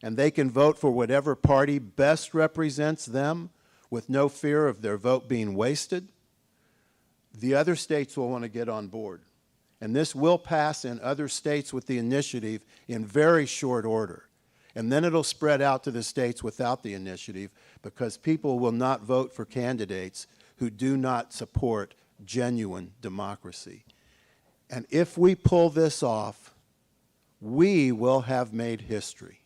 and they can vote for whatever party best represents them with no fear of their vote being wasted, the other states will want to get on board. And this will pass in other states with the initiative in very short order. And then it'll spread out to the states without the initiative, because people will not vote for candidates who do not support genuine democracy. And if we pull this off, we will have made history.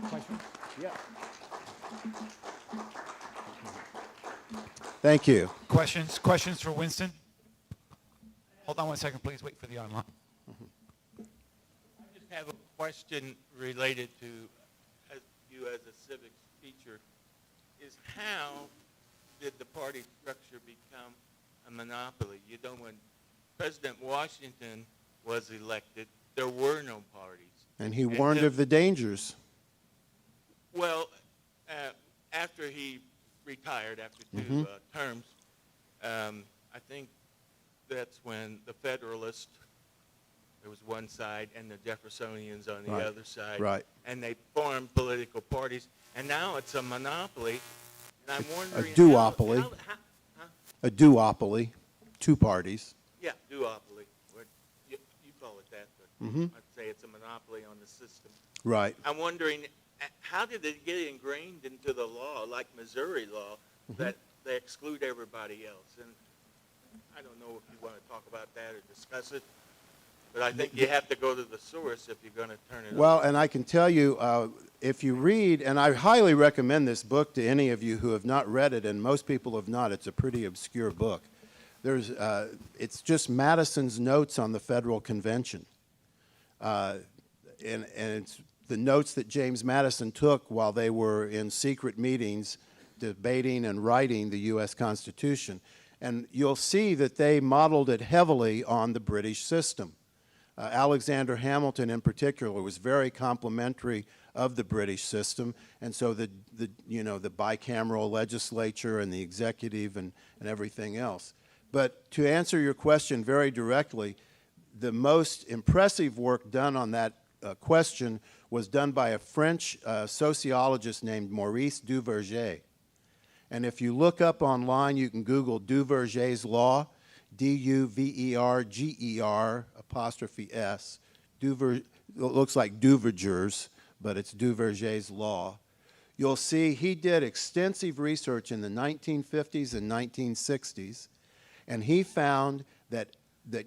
Question? Yeah. Thank you. Questions? Questions for Winston? Hold on one second, please. Wait for the online. I just have a question related to you as a civics teacher. Is how did the party structure become a monopoly? You know, when President Washington was elected, there were no parties. And he warned of the dangers. Well, after he retired, after two terms, I think that's when the Federalists, there was one side, and the Jeffersonians on the other side. Right. And they formed political parties. And now it's a monopoly. And I'm wondering A duopoly. Huh? A duopoly. 2 parties. Yeah, duopoly. You call it that, but I'd say it's a monopoly on the system. Right. I'm wondering, how did it get ingrained into the law, like Missouri law, that they exclude everybody else? And I don't know if you want to talk about that or discuss it, but I think you have to go to the source if you're going to turn it Well, over. and I can tell you, if you read, and I highly recommend this book to any of you who have not read it, and most people have not. It's a pretty obscure book. It's just Madison's notes on the Federal Convention. And it's the notes that James Madison took while they were in secret meetings debating and writing the U.S. Constitution. And you'll see that they modeled it heavily on the British system. Alexander Hamilton, in particular, was very complimentary of the British system, and so the bicameral legislature and the executive and everything else. But to answer your question very directly, the most impressive work done on that question was done by a French sociologist named Maurice Duverger. And if you look up online, you can Google Duverger's Law, Duverger''S. It looks like Duverger's, but it's Duverger's Law. You'll see he did extensive research in the 1950s and 1960s, and he found that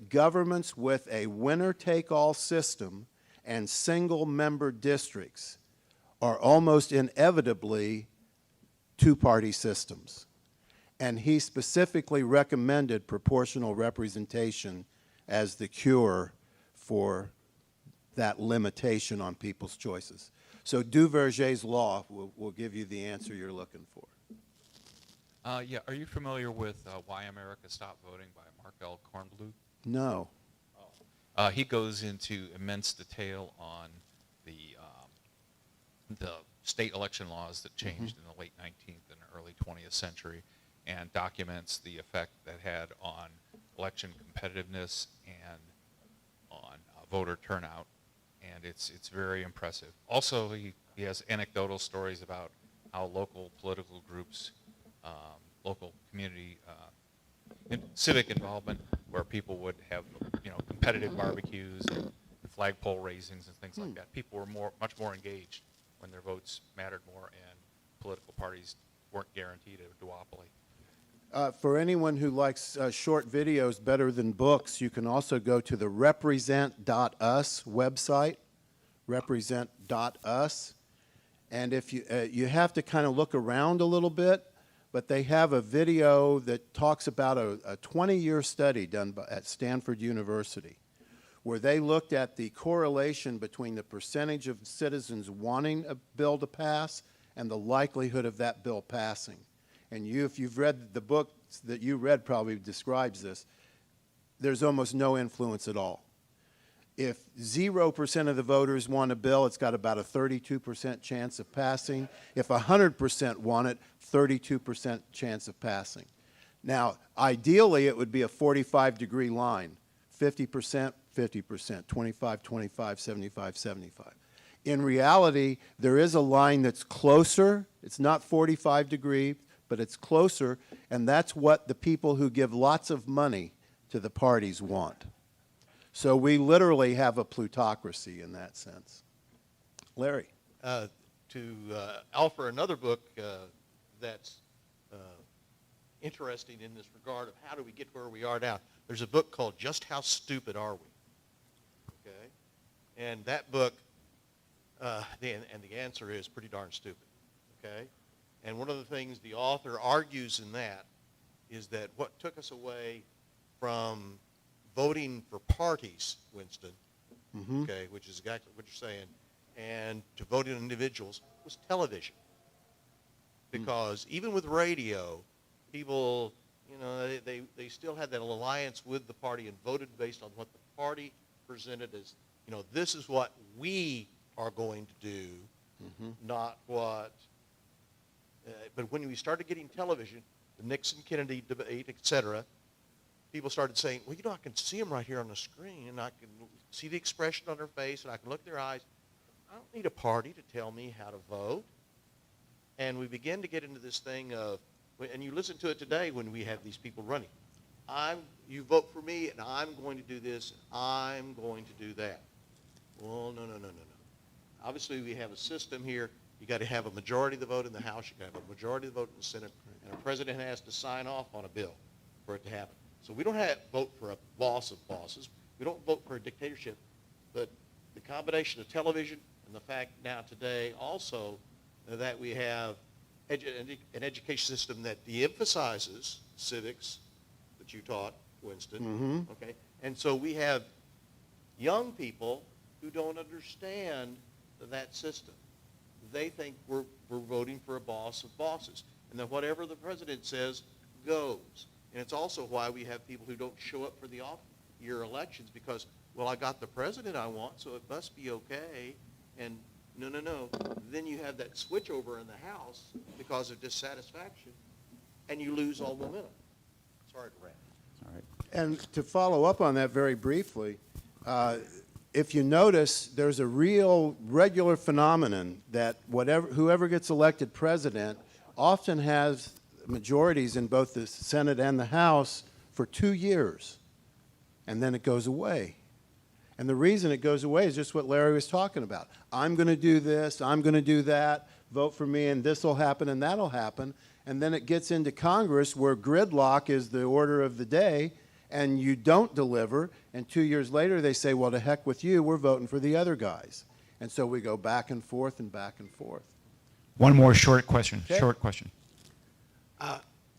governments with a winner-take-all system and single-member districts are almost inevitably 2-party systems. And he specifically recommended proportional representation as the cure for that limitation on people's choices. So Duverger's Law will give you the answer you're looking for. Yeah, are you familiar with Why America Stopped Voting by Mark L. Kornbluth? No. He goes into immense detail on the state election laws that changed in the late 19th and early 20th century, and documents the effect that had on election competitiveness and on voter turnout, and it's very impressive. Also, he has anecdotal stories about how local political groups, local community civic involvement, where people would have competitive barbecues and flagpole raisings and things like that. People were much more engaged when their votes mattered more, and political parties weren't guaranteed a duopoly. For anyone who likes short videos better than books, you can also go to the represent.us website, represent.us. And if you have to kind of look around a little bit, but they have a video that talks about a 20-year study done at Stanford University, where they looked at the correlation between the percentage of citizens wanting a bill to pass and the likelihood of that bill passing. And if you've read the book that you read probably describes this, there's almost no influence at all. If 0% of the voters want a bill, it's got about a 32% chance of passing. If 100% want it, 32% chance of passing. Now, ideally, it would be a 45-degree line, 50%, 50%, 25, 25, 75, 75. In reality, there is a line that's closer. It's not 45 degrees, but it's closer, and that's what the people who give lots of money to the parties want. So we literally have a plutocracy in that sense. Larry. To offer another book that's interesting in this regard of how do we get where we are now. There's a book called Just How Stupid Are We? Okay? And that book, the answer is pretty darn stupid. Okay? And one of the things the author argues in that is that what took us away from voting for parties, Winston, okay, which is exactly what you're saying, and to voting on individuals was television. Because even with radio, people, you know, they still had that alliance with the party and voted based on what the party presented as, you know, this is what we are going to do, not what. But when we started getting television, the Nixon-Kennedy debate, et cetera, people started saying, well, you know, I can see them right here on the screen, and I can see the expression on their face, and I can look at their eyes. I don't need a party to tell me how to vote. And we begin to get into this thing of, and you listen to it today when we have these people running. You vote for me, and I'm going to do this, and I'm going to do that. Well, no. Obviously, we have a system here. You got to have a majority of the vote in the House. You got to have a majority of the vote in the Senate, and a president has to sign off on a bill for it to happen. So we don't vote for a boss of bosses. We don't vote for a dictatorship. But the combination of television and the fact now today also that we have an education system that de-emphasizes civics that you taught, Winston. Okay, and so we have young people who don't understand that system. They think we're voting for a boss of bosses, and that whatever the president says goes. And it's also why we have people who don't show up for the off-year elections because, well, I got the president I want, so it must be okay. And no. Then you have that switch over in the House because of dissatisfaction, and you lose all momentum. Sorry to rant. All right. And to follow up on that very briefly, if you notice, there's a real regular phenomenon that whoever gets elected president often has majorities in both the Senate and the House for 2 years, and then it goes away. And the reason it goes away is just what Larry was talking about. I'm going to do this, I'm going to do that, vote for me, and this will happen and that'll happen. And then it gets into Congress where gridlock is the order of the day, and you don't deliver, and 2 years later they say, well, to heck with you, we're voting for the other guys. And so we go back and forth and back and forth. One more short question. Okay. Short question.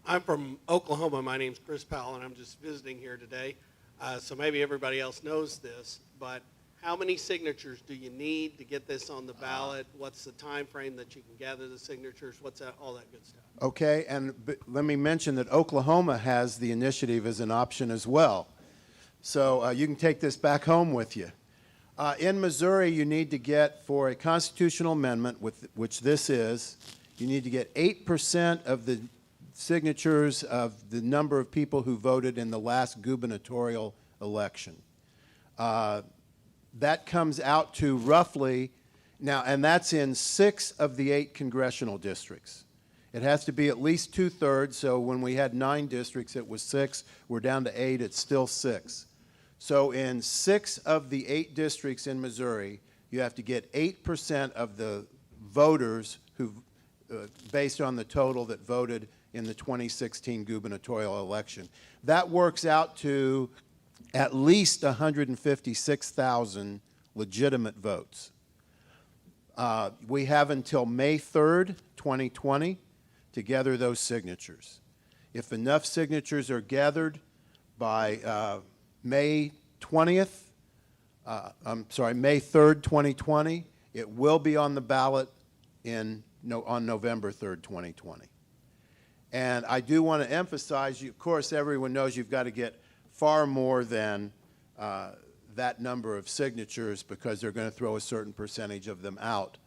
I'm from Oklahoma. My name's Chris Powell, and I'm just visiting here today. So maybe everybody else knows this, but how many signatures do you need to get this on the ballot? What's the time frame that you can gather the signatures? What's that, all that good stuff? Okay, and let me mention that Oklahoma has the initiative as an option as well. So you can take this back home with you. In Missouri, you need to get, for a constitutional amendment, which this is, you need to get 8% of the signatures of the number of people who voted in the last gubernatorial election. That comes out to roughly, now, and that's in 6 of the 8 congressional districts. It has to be at least 2/3, so when we had 9 districts, it was 6. We're down to 8, it's still 6. So in 6 of the 8 districts in Missouri, you have to get 8% of the voters who, based on the total that voted in the 2016 gubernatorial election. That works out to at least 156,000 legitimate votes. We have until May 3rd, 2020 to gather those signatures. If enough signatures are gathered by May 20th, May 3rd, 2020, it will be on the ballot on November 3rd, 2020. And I do want to emphasize, of course, everyone knows you've got to get far more than that number of signatures because they're going to throw a certain percentage of them out.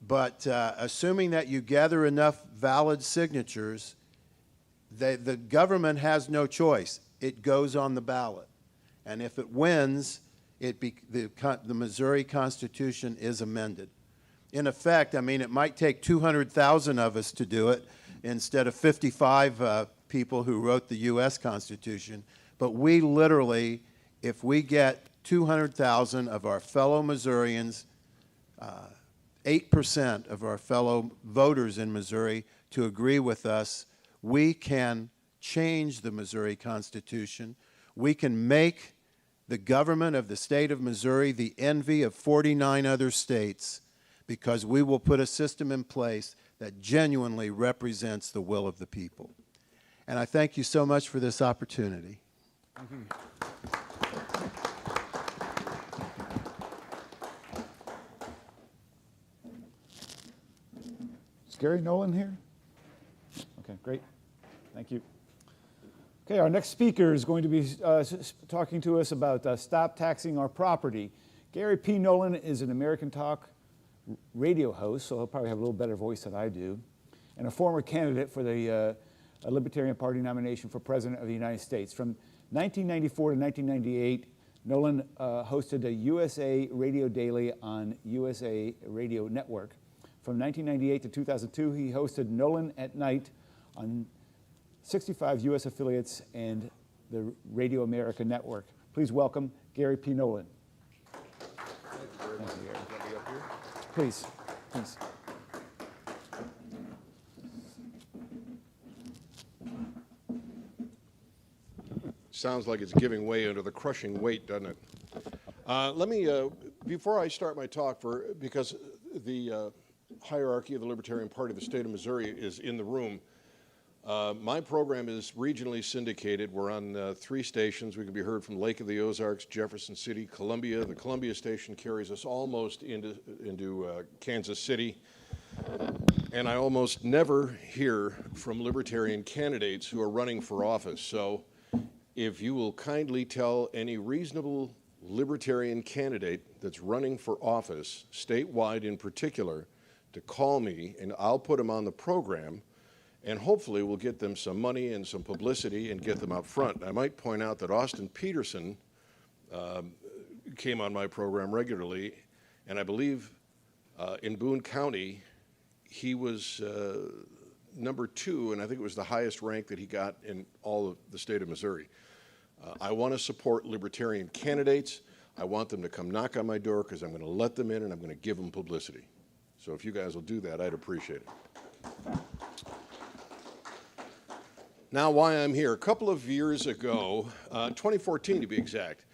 But assuming that you gather enough valid signatures, the government has no choice. It goes on the ballot. And if it wins, the Missouri Constitution is amended. In effect, I mean, it might take 200,000 of us to do it instead of 55 people who wrote the U.S. Constitution. But we literally, if we get 200,000 of our fellow Missourians, 8% of our fellow voters in Missouri to agree with us, we can change the Missouri Constitution. We can make the government of the state of Missouri the envy of 49 other states because we will put a system in place that genuinely represents the will of the people. And I thank you so much for this opportunity. Is Gary Nolan here? Okay, great. Thank you. Okay, our next speaker is going to be talking to us about Stop Taxing Our Property. Gary P. Nolan is an American Talk radio host, so he'll probably have a little better voice than I do, and a former candidate for the Libertarian Party nomination for President of the United States. From 1994 to 1998, Nolan hosted a USA Radio Daily on USA Radio Network. From 1998 to 2002, he hosted Nolan at Night on 65 U.S. affiliates and the Radio America Network. Please welcome Gary P. Nolan. Thank you very much. Let me up here. Please, please. Sounds like it's giving way under the crushing weight, doesn't it? Let me, before I start my talk, because the hierarchy of the Libertarian Party of the state of Missouri is in the room, my program is regionally syndicated. We're on 3 stations. We can be heard from Lake of the Ozarks, Jefferson City, Columbia. The Columbia station carries us almost into Kansas City. And I almost never hear from Libertarian candidates who are running for office. So if you will kindly tell any reasonable Libertarian candidate that's running for office, statewide in particular, to call me, and I'll put them on the program, and hopefully we'll get them some money and some publicity and get them up front. I might point out that Austin Peterson came on my program regularly, and I believe in Boone County, he was number 2, and I think it was the highest rank that he got in all of the state of Missouri. I want to support Libertarian candidates. I want them to come knock on my door because I'm going to let them in and I'm going to give them publicity. So if you guys will do that, I'd appreciate it. Now, why I'm here. A couple of years ago, 2014 to be exact,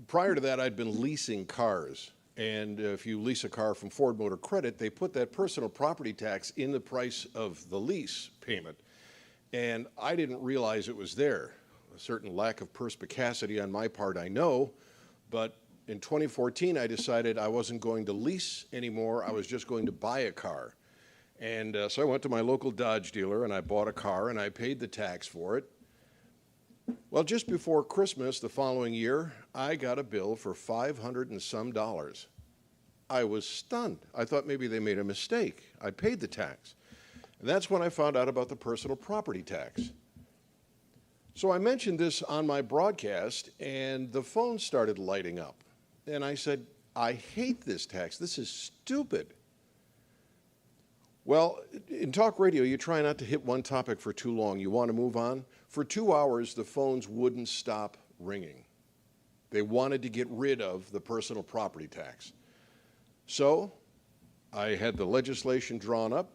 prior to that, I'd been leasing cars. And if you lease a car from Ford Motor Credit, they put that personal property tax in the price of the lease payment. And I didn't realize it was there. A certain lack of perspicacity on my part, I know. But in 2014, I decided I wasn't going to lease anymore. I was just going to buy a car. And so I went to my local Dodge dealer and I bought a car and I paid the tax for it. Well, just before Christmas the following year, I got a bill for $500 and some. I was stunned. I thought maybe they made a mistake. I paid the tax. And that's when I found out about the personal property tax. So I mentioned this on my broadcast and the phone started lighting up. And I said, I hate this tax. This is stupid. Well, in talk radio, you try not to hit one topic for too long. You want to move on. For 2 hours, the phones wouldn't stop ringing. They wanted to get rid of the personal property tax. So I had the legislation drawn up.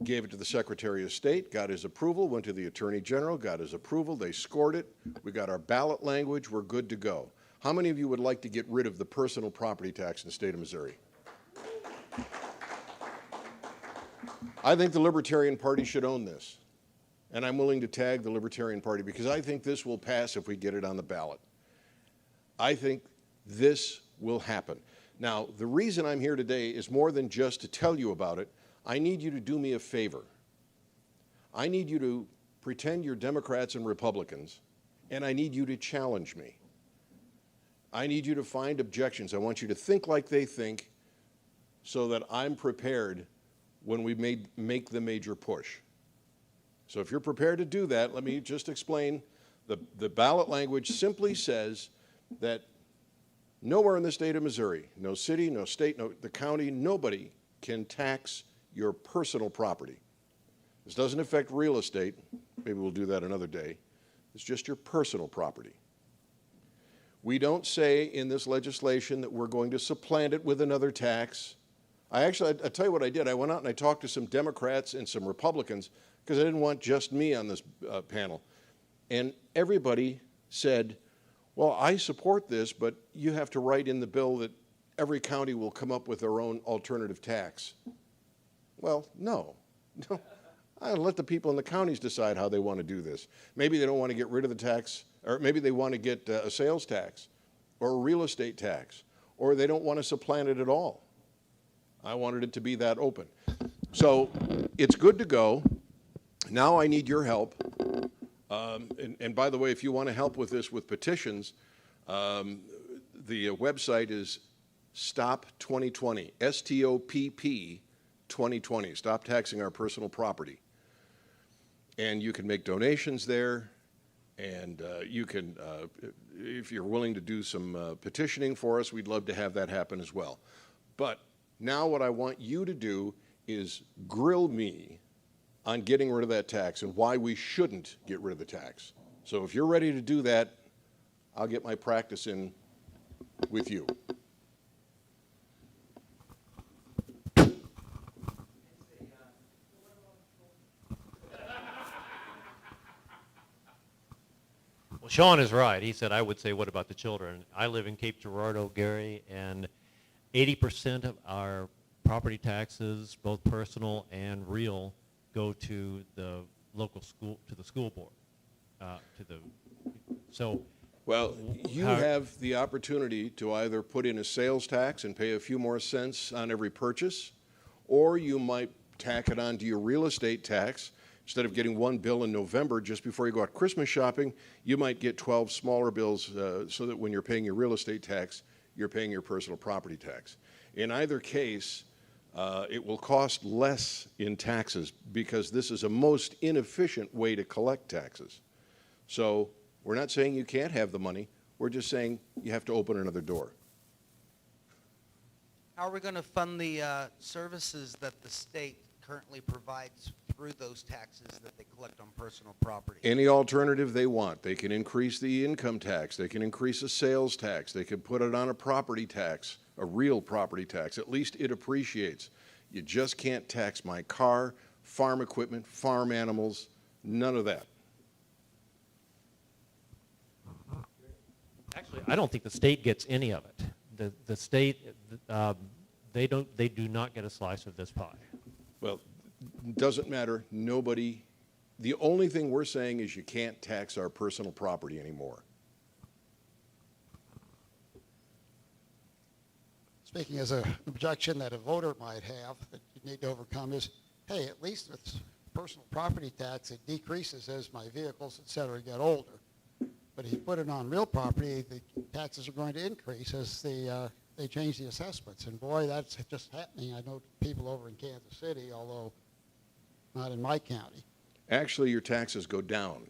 gave it to the Secretary of State, got his approval, went to the Attorney General, got his approval, they scored it, we got our ballot language, we're good to go. How many of you would like to get rid of the personal property tax in the state of Missouri? I think the Libertarian Party should own this, and I'm willing to tag the Libertarian Party because I think this will pass if we get it on the ballot. I think this will happen. Now, the reason I'm here today is more than just to tell you about it. I need you to do me a favor. I need you to pretend you're Democrats and Republicans, and I need you to challenge me. I need you to find objections. I want you to think like they think so that I'm prepared when we make the major push. So if you're prepared to do that, let me just explain. The ballot language simply says that nowhere in the state of Missouri, no city, no state, no the county, nobody can tax your personal property. This doesn't affect real estate. Maybe we'll do that another day. It's just your personal property. We don't say in this legislation that we're going to supplant it with another tax. I'll tell you what I did. I went out and I talked to some Democrats and some Republicans because I didn't want just me on this panel. And everybody said, well, I support this, but you have to write in the bill that every county will come up with their own alternative tax. Well, no. I'll let the people in the counties decide how they want to do this. Maybe they don't want to get rid of the tax, or maybe they want to get a sales tax or a real estate tax, or they don't want to supplant it at all. I wanted it to be that open. So it's good to go. Now I need your help. And by the way, if you want to help with this with petitions, the website is Stop 2020, STOPP 2020, Stop Taxing Our Personal Property. And you can make donations there, and you can, if you're willing to do some petitioning for us, we'd love to have that happen as well. But now what I want you to do is grill me on getting rid of that tax and why we shouldn't get rid of the tax. So if you're ready to do that, I'll get my practice in with you. Well, Sean is right. He said, I would say, what about the children? I live in Cape Girardeau, Gary, and 80% of our property taxes, both personal and real, go to the local school, to the school board. Well, you have the opportunity to either put in a sales tax and pay a few more cents on every purchase, or you might tack it onto your real estate tax. Instead of getting one bill in November just before you go out Christmas shopping, you might get 12 smaller bills so that when you're paying your real estate tax, you're paying your personal property tax. In either case, it will cost less in taxes because this is a most inefficient way to collect taxes. So we're not saying you can't have the money. We're just saying you have to open another door. How are we going to fund the services that the state currently provides through those taxes that they collect on personal property? Any alternative they want. They can increase the income tax. They can increase a sales tax. They can put it on a property tax, a real property tax. At least it appreciates. You just can't tax my car, farm equipment, farm animals, none of that. Actually, I don't think the state gets any of it. The state, they do not get a slice of this pie. Well, doesn't matter. Nobody. The only thing we're saying is you can't tax our personal property anymore. Speaking as an objection that a voter might have that you need to overcome is, hey, at least with personal property tax, it decreases as my vehicles, et cetera, get older. But if you put it on real property, the taxes are going to increase as they change the assessments. And boy, that's just happening. I know people over in Kansas City, although not in my county. Actually, your taxes go down.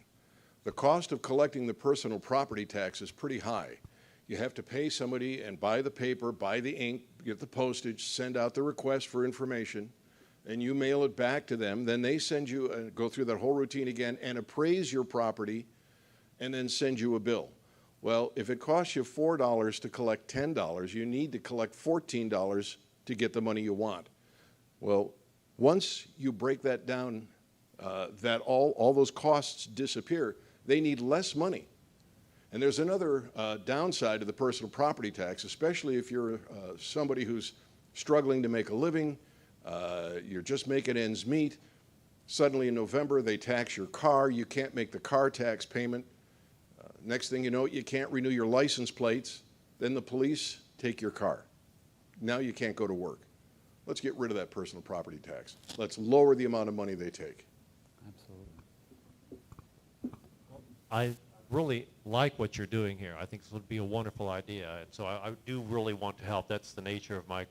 The cost of collecting the personal property tax is pretty high. You have to pay somebody and buy the paper, buy the ink, get the postage, send out the request for information, and you mail it back to them. Then they send you, go through that whole routine again and appraise your property and then send you a bill. Well, if it costs you $4 to collect $10, you need to collect $14 to get the money you want. Well, Once you break that down, that all those costs disappear, they need less money. And there's another downside to the personal property tax, especially if you're somebody who's struggling to make a living, you're just making ends meet. Suddenly in November, they tax your car. You can't make the car tax payment. Next thing you know, you can't renew your license plates. Then the police take your car. Now you can't go to work. Let's get rid of that personal property tax. Let's lower the amount of money they take. I really like what you're doing here. I think this would be a wonderful idea, and so I do really want to help. That's the nature of my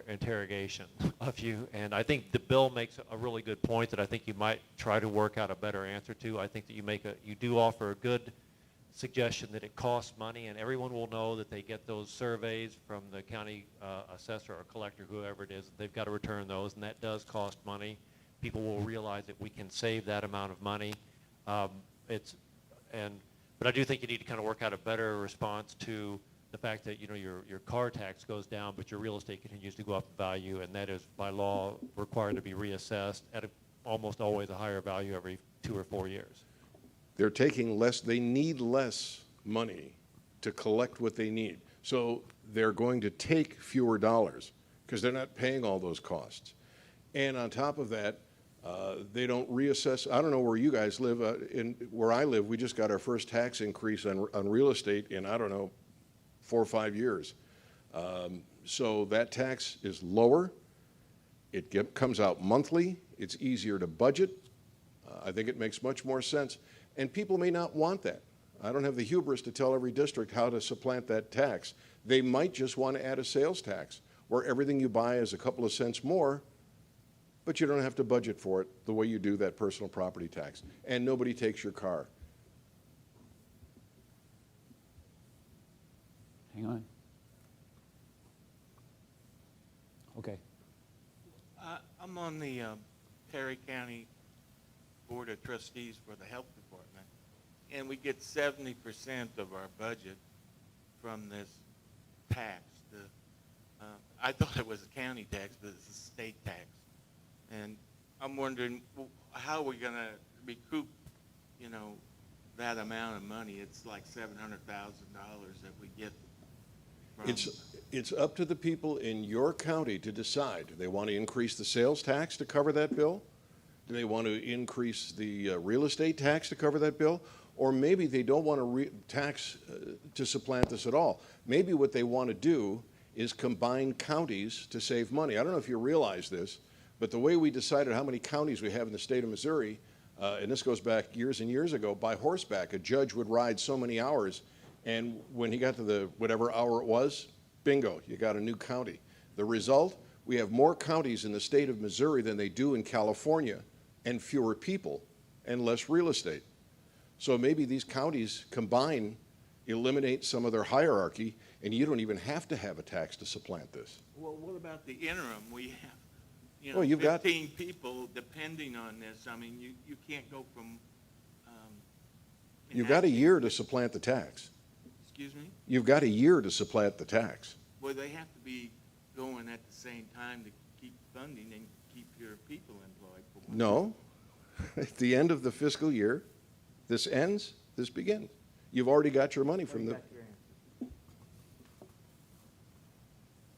interrogation of you, and I think the bill makes a really good point that I think you might try to work out a better answer to. I think that you do offer a good suggestion that it costs money, and everyone will know that they get those surveys from the county assessor or collector, whoever it is, that they've got to return those, and that does cost money. People will realize that we can save that amount of money. But I do think you need to kind of work out a better response to the fact that your car tax goes down, but your real estate continues to go up in value, and that is by law required to be reassessed at almost always a higher value every 2 or 4 years. They're taking less, they need less money to collect what they need. So they're going to take fewer dollars because they're not paying all those costs. And on top of that, they don't reassess. I don't know where you guys live. Where I live, we just got our first tax increase on real estate in, I don't know, 4 or 5 years. So that tax is lower. It comes out monthly. It's easier to budget. I think it makes much more sense. And people may not want that. I don't have the hubris to tell every district how to supplant that tax. They might just want to add a sales tax where everything you buy is a couple of cents more, but you don't have to budget for it the way you do that personal property tax. And nobody takes your car. Hang on. Okay. I'm on the Perry County Board of Trustees for the Health Department, and we get 70% of our budget from this tax. I thought it was a county tax, but it's a state tax. And I'm wondering, how are we going to recoup, that amount of money? It's like $700,000 that we get from. It's up to the people in your county to decide. Do they want to increase the sales tax to cover that bill? Do they want to increase the real estate tax to cover that bill? Or maybe they don't want to tax to supplant this at all. Maybe what they want to do is combine counties to save money. I don't know if you realize this, but the way we decided how many counties we have in the state of Missouri, and this goes back years and years ago, by horseback, a judge would ride so many hours, and when he got to the whatever hour it was, bingo, you got a new county. The result, we have more counties in the state of Missouri than they do in California, and fewer people, and less real estate. So maybe these counties combine, eliminate some of their hierarchy, and you don't even have to have a tax to supplant this. Well, what about the interim? We have, Well, you've got 15 people depending on this. I mean, you can't go from. You've got a year to supplant the tax. Excuse me? You've got a year to supplant the tax. Well, they have to be going at the same time to keep funding and keep your people employed. For one. No. At the end of the fiscal year, this ends, this begins. You've already got your money from the.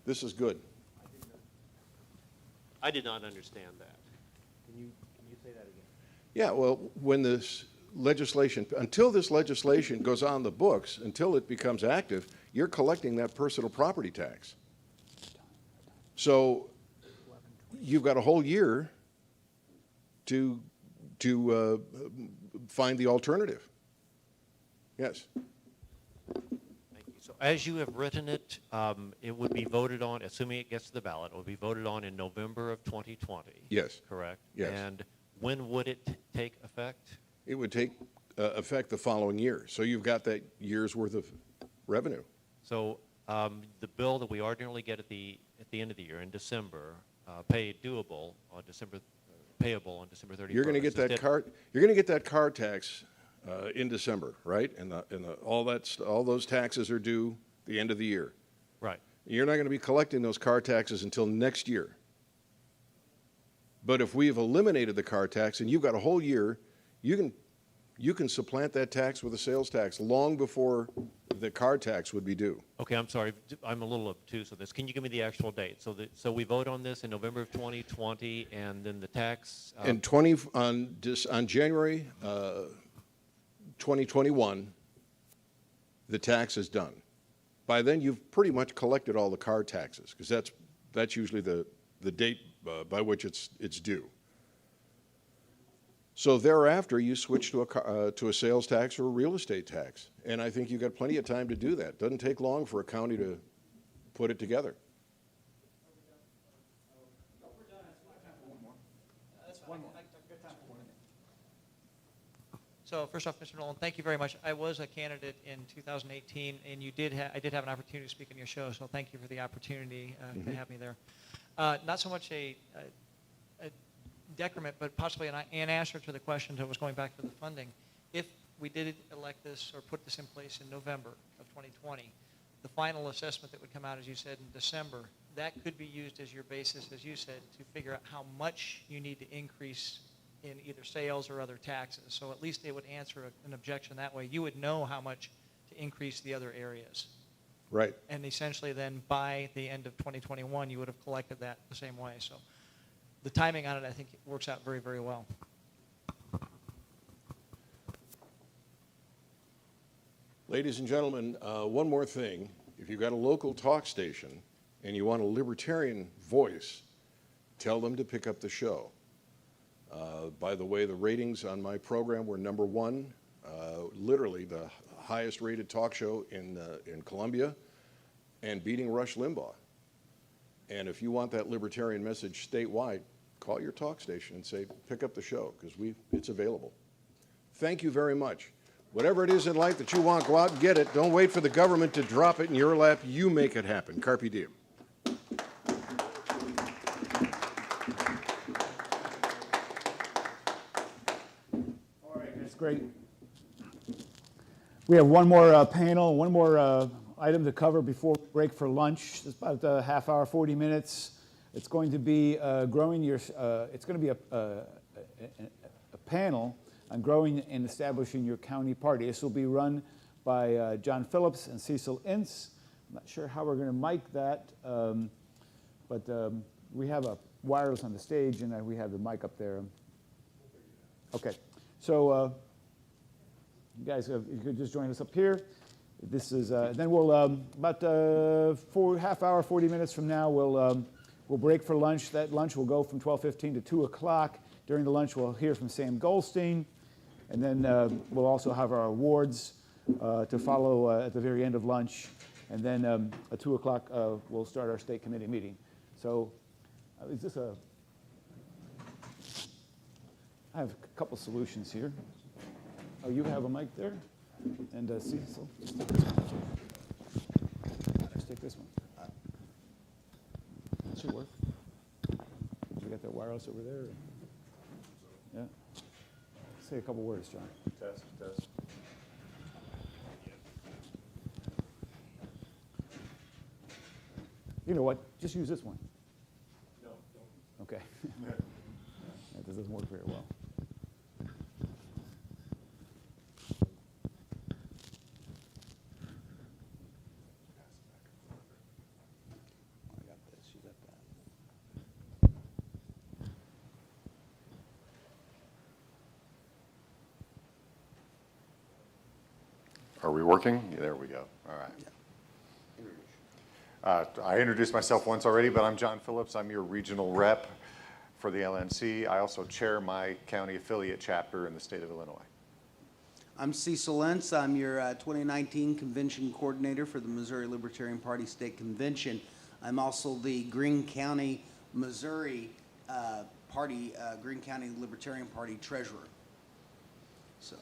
This is good. I did not understand that. Can you say that again? Yeah, well, when this legislation, until this legislation goes on the books, until it becomes active, you're collecting that personal property tax. So you've got a whole year to find the alternative. Yes. Thank you. So as you have written it, it would be voted on, assuming it gets to the ballot, it would be voted on in November of 2020. Yes. Correct? Yes. And when would it take effect? It would take effect the following year. So you've got that year's worth of revenue. So the bill that we ordinarily get at the end of the year in December, payable on December 31st. You're going to get that car. You're going to get that car tax in December, right? And all those taxes are due the end of the year. Right. You're not going to be collecting those car taxes until next year. But if we have eliminated the car tax and you've got a whole year, you can supplant that tax with a sales tax long before the car tax would be due. Okay, I'm sorry, I'm a little obtuse with this. Can you give me the actual date? So we vote on this in November of 2020, and then the tax? And on January 2021, the tax is done. By then, you've pretty much collected all the car taxes, because that's usually the date by which it's due. So thereafter, you switch to a sales tax or a real estate tax, and I think you've got plenty of time to do that. Doesn't take long for a county to put it together. So first off, Mr. Nolan, thank you very much. I was a candidate in 2018, and I did have an opportunity to speak on your show, so thank you for the opportunity to have me there. Not so much a decrement, but possibly an answer to the question that was going back to the funding. If we did elect this or put this in place in November of 2020, the final assessment that would come out, as you said, in December, that could be used as your basis, as you said, to figure out how much you need to increase in either sales or other taxes. So at least they would answer an objection that way. You would know how much to increase the other areas. Right. And essentially then by the end of 2021, you would have collected that the same way. So the timing on it, I think, works out very, very well. Ladies and gentlemen, one more thing. If you've got a local talk station and you want a libertarian voice, tell them to pick up the show. By the way, the ratings on my program were #1, literally the highest rated talk show in Columbia, and beating Rush Limbaugh. And if you want that libertarian message statewide, call your talk station and say, pick up the show, because it's available. Thank you very much. Whatever it is in life that you want, go out and get it. Don't wait for the government to drop it in your lap. You make it happen. Carpe diem. All right, that's great. We have one more panel, one more item to cover before we break for lunch. It's about a half hour, 40 minutes. It's going to be growing your. It's going to be a panel on growing and establishing your county party. This will be run by John Phillips and Cecil Ince. I'm not sure how we're going to mic that, but we have a wireless on the stage, and we have the mic up there. Okay, so you guys, you could just join us up here. This is then we'll about half hour, 40 minutes from now, we'll break for lunch. That lunch will go from 12:15 to 2 o'clock. During the lunch, we'll hear from Sam Goldstein, and then we'll also have our awards to follow at the very end of lunch. And then at 2 o'clock, we'll start our state committee meeting. So is this a... I have a couple solutions here. Oh, you have a mic there? And Cecil, just take this one. Just take this one. That should work. We got that wireless over there. Yeah. Say a couple words, John. Test, test. You know what? Just use this one. No, don't. Okay. This doesn't work very well. I got this. You got that. Are we working? Yeah, there we go. All right. I introduced myself once already, but I'm John Phillips. I'm your regional rep for the LNC. I also chair my county affiliate chapter in the state of Illinois. I'm Cecil Ince. I'm your 2019 convention coordinator for the Missouri Libertarian Party State Convention. I'm also the Greene County, Missouri Greene County Libertarian Party treasurer. So,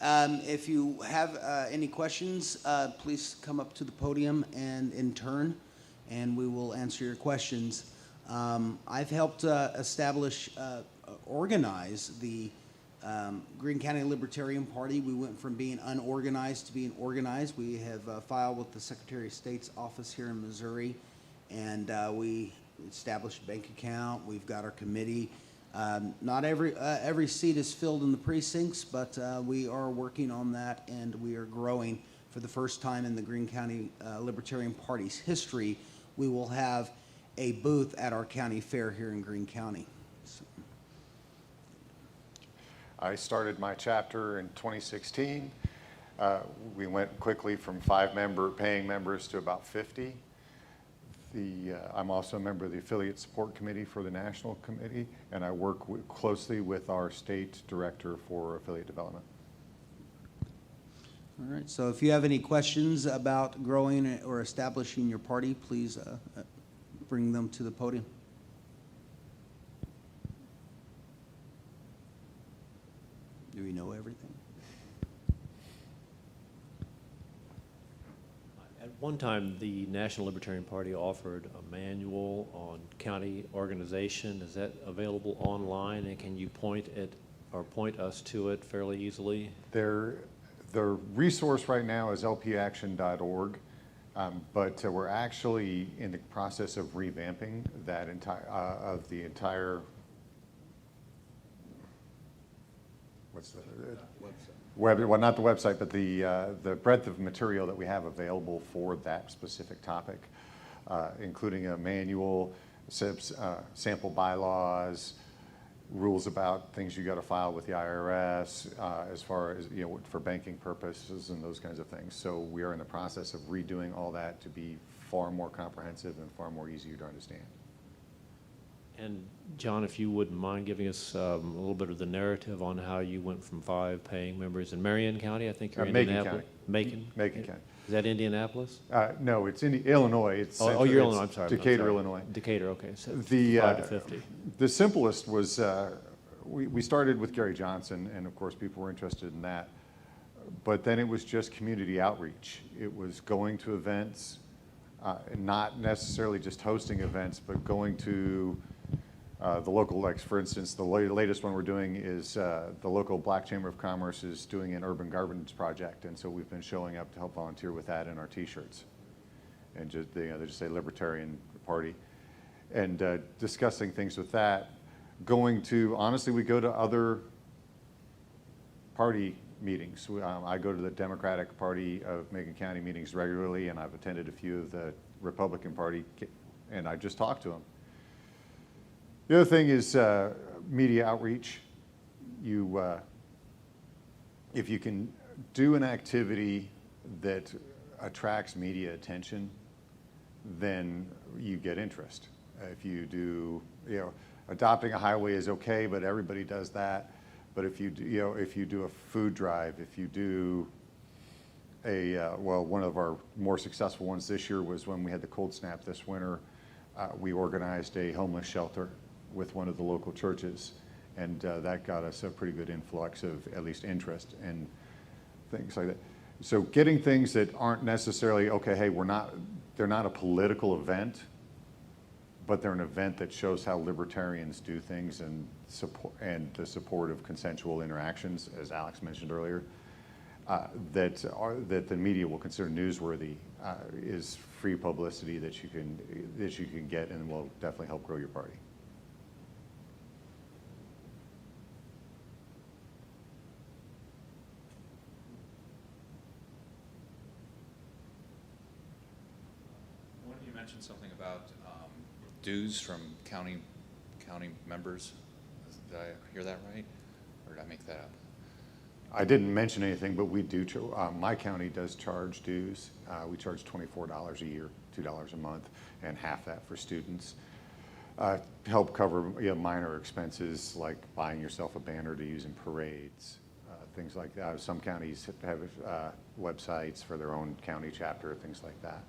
if you have any questions, please come up to the podium and in turn, and we will answer your questions. I've helped organize the Greene County Libertarian Party. We went from being unorganized to being organized. We have filed with the Secretary of State's office here in Missouri, and we established a bank account. We've got our committee. Not every seat is filled in the precincts, but we are working on that, and we are growing. For the first time in the Greene County Libertarian Party's history, we will have a booth at our county fair here in Greene County. So. I started my chapter in 2016. We went quickly from 5 paying members to about 50. I'm also a member of the Affiliate Support Committee for the National Committee, and I work closely with our state director for affiliate development. All right, so if you have any questions about growing or establishing your party, please bring them to the podium. Do we know everything? At one time, the National Libertarian Party offered a manual on county organization. Is that available online, and can you point us to it fairly easily? The resource right now is lpaction.org, but we're actually in the process of revamping that entire what's the website? Well, not the website, but the breadth of material that we have available for that specific topic, including a manual, sample bylaws, rules about things you got to file with the IRS, as far as, for banking purposes and those kinds of things. So we are in the process of redoing all that to be far more comprehensive and far more easier to understand. And John, if you wouldn't mind giving us a little bit of the narrative on how you went from 5 paying members in Marion County, I think you're in Macon Indianapolis. County. Macon County. Is that Indianapolis? No, it's in Illinois. It's you're Illinois. I'm sorry. Decatur, Illinois. Decatur, okay. So 5 to 50. The simplest was we started with Gary Johnson, and of course people were interested in that. But then it was just community outreach. It was going to events, not necessarily just hosting events, but going to the local, like for instance, the latest one we're doing is the local Black Chamber of Commerce is doing an urban gardens project, and so we've been showing up to help volunteer with that in our T-shirts, and just they just say Libertarian Party, and discussing things with that. Honestly, we go to other party meetings. I go to the Democratic Party of Macon County meetings regularly, and I've attended a few of the Republican Party, and I just talk to them. The other thing is media outreach. If you can do an activity that attracts media attention, then you get interest. If you do, adopting a highway is okay, but everybody does that. But if you do, if you do a food drive, if you do one of our more successful ones this year was when we had the cold snap this winter. We organized a homeless shelter with one of the local churches, and that got us a pretty good influx of at least interest and things like that. So getting things that aren't necessarily, okay, hey, they're not a political event, but they're an event that shows how libertarians do things and the support of consensual interactions, as Alex mentioned earlier, that the media will consider newsworthy, is free publicity that you can get and will definitely help grow your party. You mentioned something about dues from county members. Did I hear that right, or did I make that up? I didn't mention anything, but we do. My county does charge dues. We charge $24 a year, $2 a month, and half that for students. Help cover minor expenses like buying yourself a banner to use in parades, things like that. Some counties have websites for their own county chapter, things like that.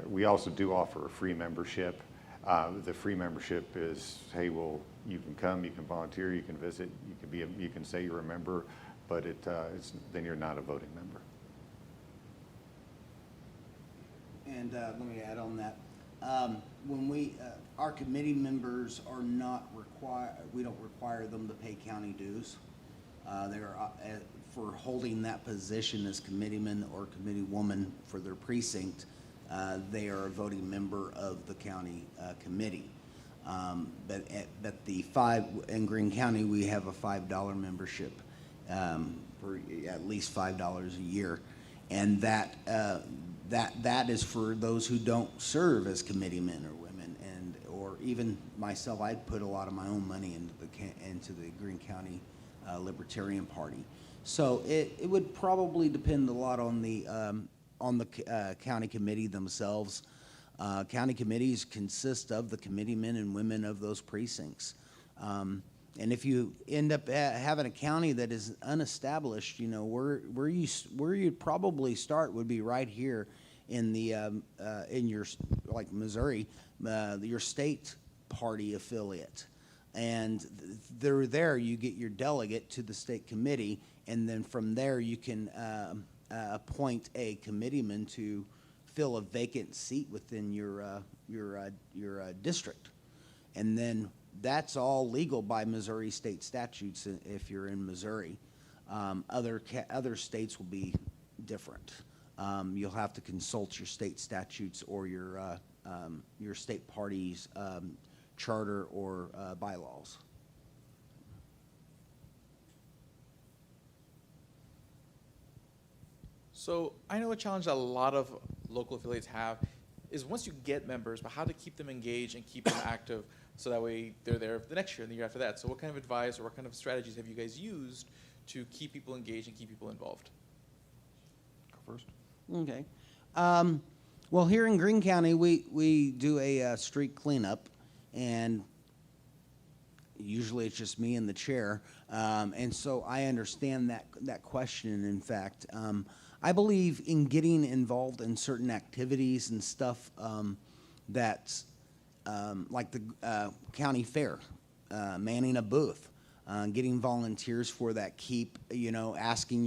We also do offer a free membership. The free membership is, hey, well, you can come, you can volunteer, you can visit, you can say you're a member, but then you're not a voting member. And let me add on that. When our committee members are not required, we don't require them to pay county dues. They're for holding that position as committeeman or committeewoman for their precinct. they are a voting member of the county committee. But in Greene County, we have a $5 membership for at least $5 a year, and that is for those who don't serve as committeemen or women, and or even myself. I'd put a lot of my own money into the Greene County Libertarian Party. So it would probably depend a lot on the county committee themselves. County committees consist of the committeemen and women of those precincts. And if you end up having a county that is unestablished, where you'd probably start would be right here in your, like Missouri, your state party affiliate. And through there, you get your delegate to the state committee, and then from there you can appoint a committeeman to fill a vacant seat within your district. And then that's all legal by Missouri state statutes if you're in Missouri. Other states will be different. You'll have to consult your state statutes or your state party's charter or bylaws. So I know a challenge that a lot of local affiliates have is once you get members, but how to keep them engaged and keep them active so that way they're there the next year and the year after that. So what kind of advice or what kind of strategies have you guys used to keep people engaged and keep people involved? Go first. Okay. Well, here in Greene County, we do a street cleanup, and usually it's just me and the chair. And so I understand that question, in fact. I believe in getting involved in certain activities and stuff that's like the county fair, manning a booth, getting volunteers for that. Keep, asking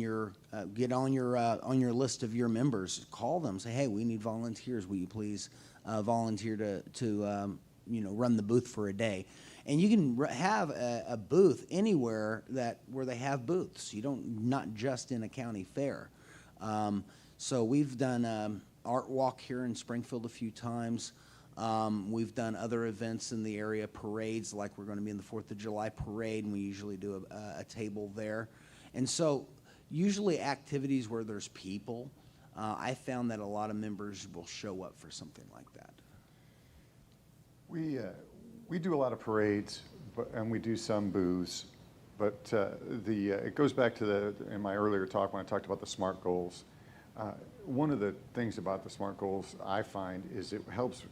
get on your list of your members. Call them, say, hey, we need volunteers. Will you please volunteer to run the booth for a day? And you can have a booth anywhere where they have booths. Not just in a county fair. So we've done art walk here in Springfield a few times. We've done other events in the area, parades, like we're going to be in the 4th of July parade, and we usually do a table there. And so usually activities where there's people, I found that a lot of members will show up for something like that. We do a lot of parades, and we do some booths, but it goes back to in my earlier talk when I talked about the SMART goals. One of the things about the SMART goals I find is it helps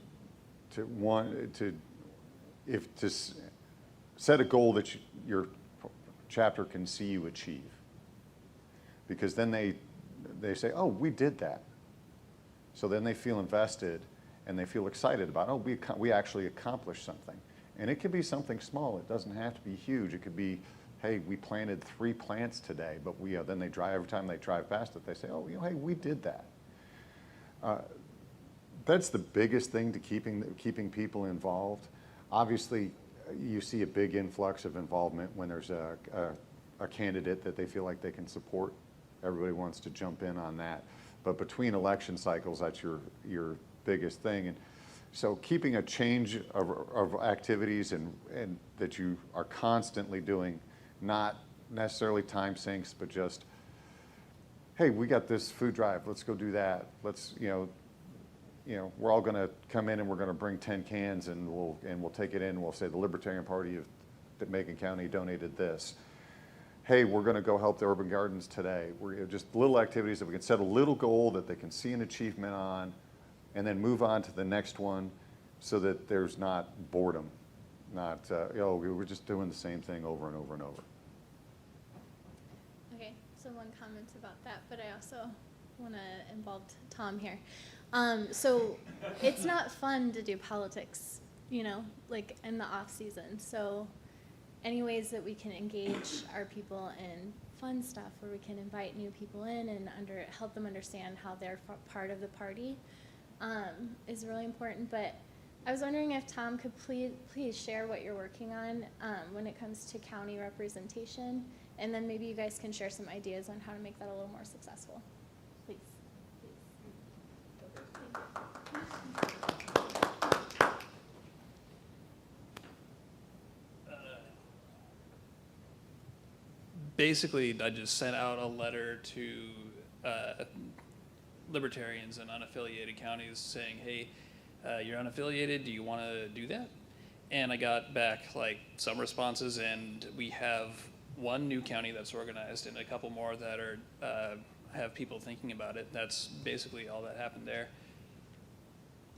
to set a goal that your chapter can see you achieve, because then they say, oh, we did that. So then they feel invested and they feel excited about, oh, we actually accomplished something. And it could be something small. It doesn't have to be huge. It could be, hey, we planted 3 plants today, but then they every time they drive past it, they say, oh, hey, we did that. That's the biggest thing to keeping people involved. Obviously, you see a big influx of involvement when there's a candidate that they feel like they can support. Everybody wants to jump in on that. But between election cycles, that's your biggest thing. And so keeping a change of activities and that you are constantly doing, not necessarily time sinks, but just, hey, we got this food drive, let's go do that. Let's, we're all going to come in and we're going to bring 10 cans and we'll take it in and we'll say the Libertarian Party of Macon County donated this. Hey, we're going to go help the urban gardens today. We're just little activities that we can set a little goal that they can see an achievement on, and then move on to the next one, so that there's not boredom, not we're just doing the same thing over and over and over. Okay, so one comment about that, but I also want to involve Tom here. So it's not fun to do politics, like in the off season. So any ways that we can engage our people in fun stuff, where we can invite new people in and help them understand how they're part of the party, is really important. But I was wondering if Tom could please share what you're working on when it comes to county representation, and then maybe you guys can share some ideas on how to make that a little more successful. Please. basically, I just sent out a letter to libertarians in unaffiliated counties saying, hey, you're unaffiliated, do you want to do that? And I got back like some responses, and we have one new county that's organized and a couple more that are have people thinking about it. That's basically all that happened there.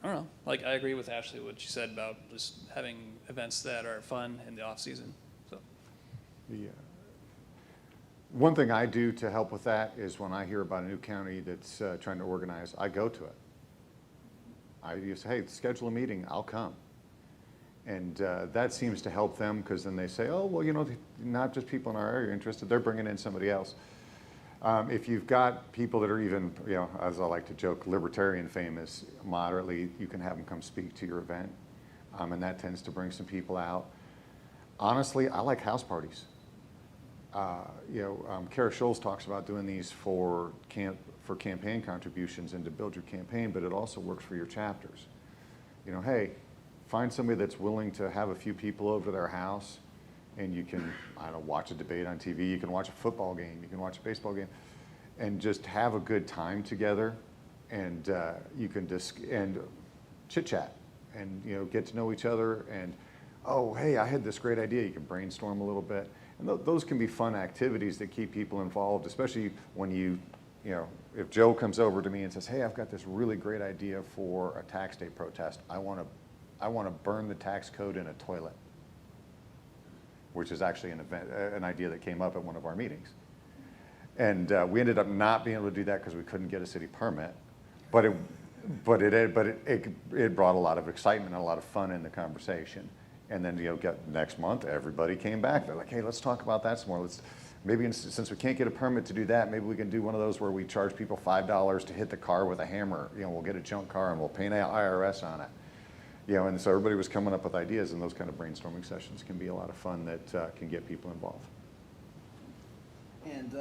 I don't know. Like, I agree with Ashley, what she said about just having events that are fun in the off season. So. One thing I do to help with that is when I hear about a new county that's trying to organize, I go to it. I just say, hey, schedule a meeting, I'll come. And that seems to help them, because then they say, oh, well, you know, not just people in our area are interested, they're bringing in somebody else. If you've got people that are even, you know, as I like to joke, libertarian famous, moderately, you can have them come speak to your event. And that tends to bring some people out. Honestly, I like house parties. Kara Scholes talks about doing these for campaign contributions and to build your campaign, but it also works for your chapters. You know, hey, find somebody that's willing to have a few people over to their house, and you can, I don't know, watch a debate on TV, you can watch a football game, you can watch a baseball game, and just have a good time together, and you can and chit-chat, and, you know, get to know each other, and, oh, hey, I had this great idea, you can brainstorm a little bit. And those can be fun activities that keep people involved, especially when you know, if Joe comes over to me and says, hey, I've got this really great idea for a tax day protest. I want to burn the tax code in a toilet, which is actually an idea that came up at one of our meetings. And we ended up not being able to do that because we couldn't get a city permit. But it brought a lot of excitement and a lot of fun in the conversation. And then, you know, next month, everybody came back. They're like, hey, let's talk about that some more. Maybe since we can't get a permit to do that, maybe we can do one of those where we charge people $5 to hit the car with a hammer. You know, we'll get a junk car and we'll pay an IRS on it. You know, and so everybody was coming up with ideas, and those kind of brainstorming sessions can be a lot of fun that can get people involved. And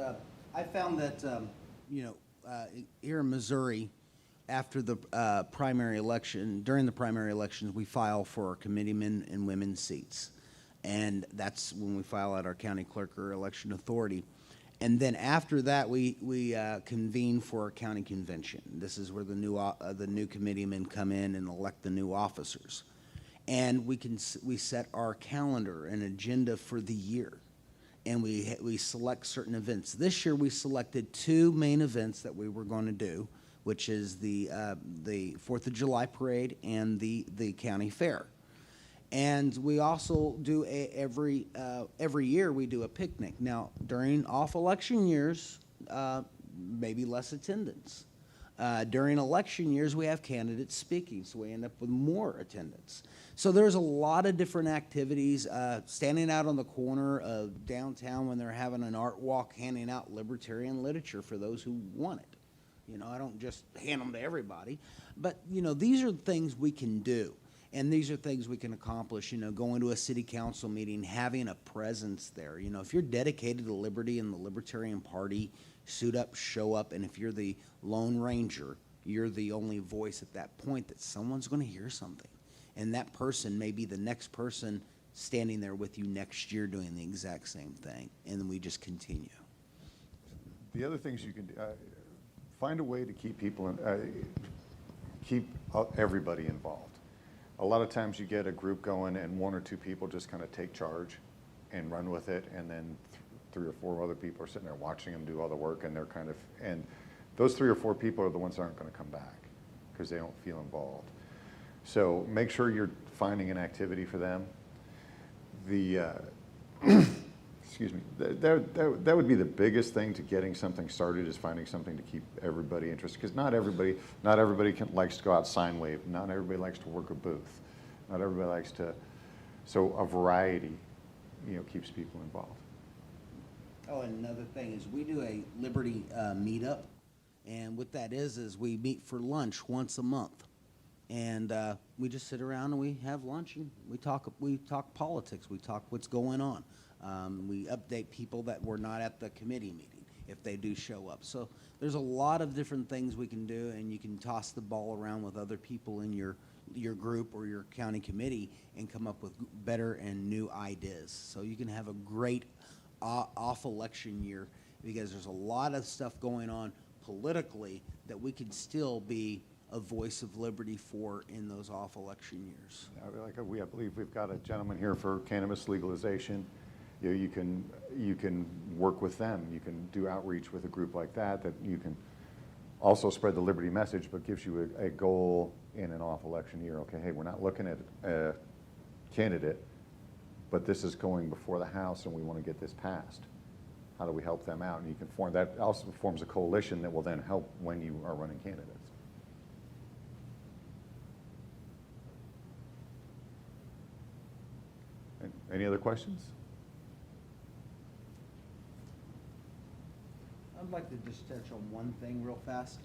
I found that, here in Missouri, after the primary election, during the primary elections, we file for our committeemen and women's seats. And that's when we file at our county clerk or election authority. And then after that, we convene for our county convention. This is where the new committeemen come in and elect the new officers. And we set our calendar and agenda for the year. And we select certain events. This year, we selected 2 main events that we were going to do, which is the 4th of July parade and the county fair. And we also do every year we do a picnic. Now, during off-election years, maybe less attendance. During election years, we have candidates speaking, so we end up with more attendance. So there's a lot of different activities. Standing out on the corner of downtown when they're having an art walk, handing out libertarian literature for those who want it. You know, I don't just hand them to everybody. But, you know, these are things we can do. And these are things we can accomplish, you know, going to a city council meeting, having a presence there. You know, if you're dedicated to liberty and the Libertarian Party, suit up, show up, and if you're the Lone Ranger, you're the only voice at that point that someone's going to hear something. And that person may be the next person standing there with you next year doing the exact same thing. And then we just continue. The other things you can do, find a way to keep people, keep everybody involved. A lot of times you get a group going and 1 or 2 people just kind of take charge and run with it, and then 3 or 4 other people are sitting there watching them do all the work, and they're kind of, and those 3 or 4 people are the ones that aren't going to come back because they don't feel involved. So make sure you're finding an activity for them. Excuse me, that would be the biggest thing to getting something started, is finding something to keep everybody interested. Because not everybody likes to go out sign wave. Not everybody likes to work a booth. Not everybody likes to. So a variety, you know, keeps people involved. Oh, and another thing is we do a Liberty meetup, and what that is we meet for lunch once a month, and we just sit around and we have lunch and we talk politics. We talk what's going on. We update people that were not at the committee meeting if they do show up. So there's a lot of different things we can do, and you can toss the ball around with other people in your group or your county committee and come up with better and new ideas. So you can have a great off election year, because there's a lot of stuff going on politically that we could still be a voice of liberty for in those off election years. I believe we've got a gentleman here for cannabis legalization. You can work with them. You can do outreach with a group like that you can also spread the liberty message, but gives you a goal in an off election year. Okay, hey, we're not looking at a candidate, but this is going before the House and we want to get this passed. How do we help them out? And you can form, that also forms a coalition that will then help when you are running candidates. Any other questions? I'd like to just touch on one thing real fast.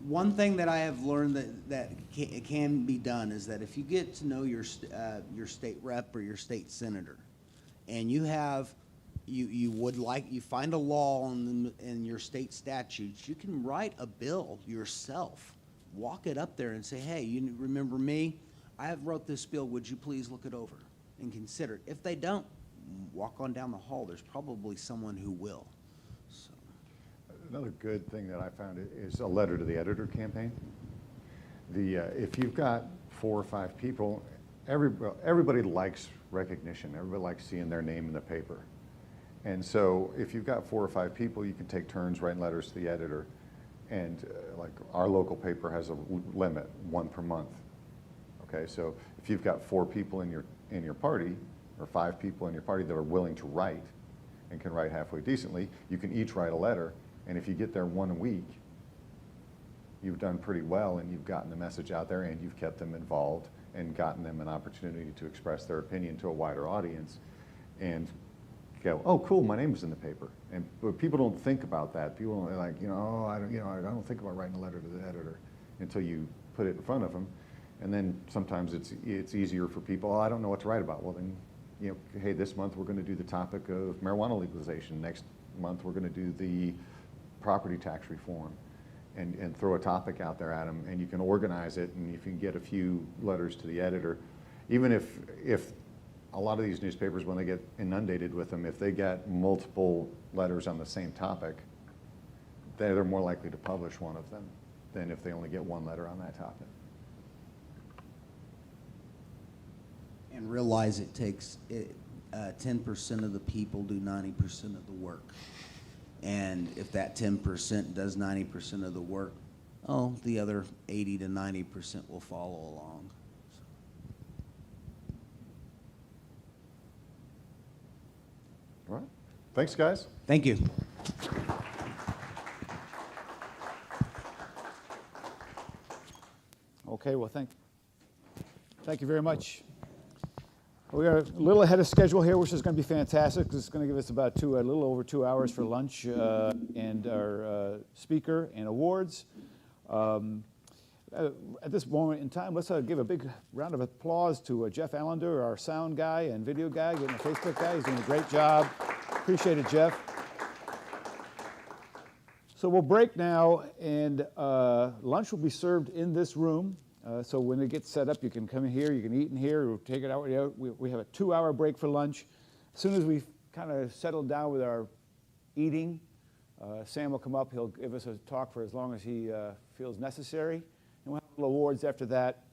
One thing that I have learned that can be done is that if you get to know your state rep or your state senator, and you find a law in your state statutes, you can write a bill yourself, walk it up there and say, hey, you remember me? I have wrote this bill, would you please look it over and consider it? If they don't, walk on down the hall. There's probably someone who will. So. Another good thing that I found is a letter to the editor campaign. If you've got 4 or 5 people, everybody likes recognition. Everybody likes seeing their name in the paper. And so if you've got 4 or 5 people, you can take turns writing letters to the editor. And like our local paper has a limit, 1 per month. Okay, so if you've got 4 people in your party, or 5 people in your party that are willing to write and can write halfway decently, you can each write a letter. And if you get there 1 a week, you've done pretty well, and you've gotten the message out there, and you've kept them involved and gotten them an opportunity to express their opinion to a wider audience. And go, oh, cool, my name is in the paper. But people don't think about that. People are like, I don't think about writing a letter to the editor until you put it in front of them. And then sometimes it's easier for people. Oh, I don't know what to write about. Well, then, hey, this month we're going to do the topic of marijuana legalization. Next month we're going to do the property tax reform, and throw a topic out there at them, and you can organize it. And if you can get a few letters to the editor, even if a lot of these newspapers, when they get inundated with them, if they get multiple letters on the same topic, they're more likely to publish one of them than if they only get 1 letter on that topic. And realize it takes 10% of the people do 90% of the work. And if that 10% does 90% of the work, the other 80 to 90% will follow along. All right. Thanks, guys. Thank you. Okay, well, thank you very much. We are a little ahead of schedule here, which is going to be fantastic. This is going to give us about a little over 2 hours for lunch and our speaker and awards. At this moment in time, let's give a big round of applause to Jeff Allender, our sound guy and video guy, getting a Facebook guy. He's doing a great job. Appreciate it, Jeff. So we'll break now, and lunch will be served in this room. So when it gets set up, you can come in here, you can eat in here, or take it out. We have a 2-hour break for lunch. As soon as we've kind of settled down with our eating, Sam will come up. He'll give us a talk for as long as he feels necessary. And we'll have little awards after that.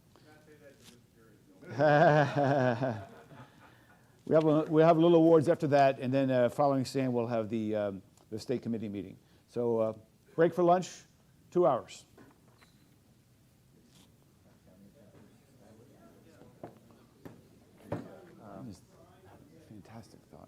We'll have little awards after that, and then following Sam, we'll have the state committee meeting. So break for lunch, 2 hours. Fantastic thought.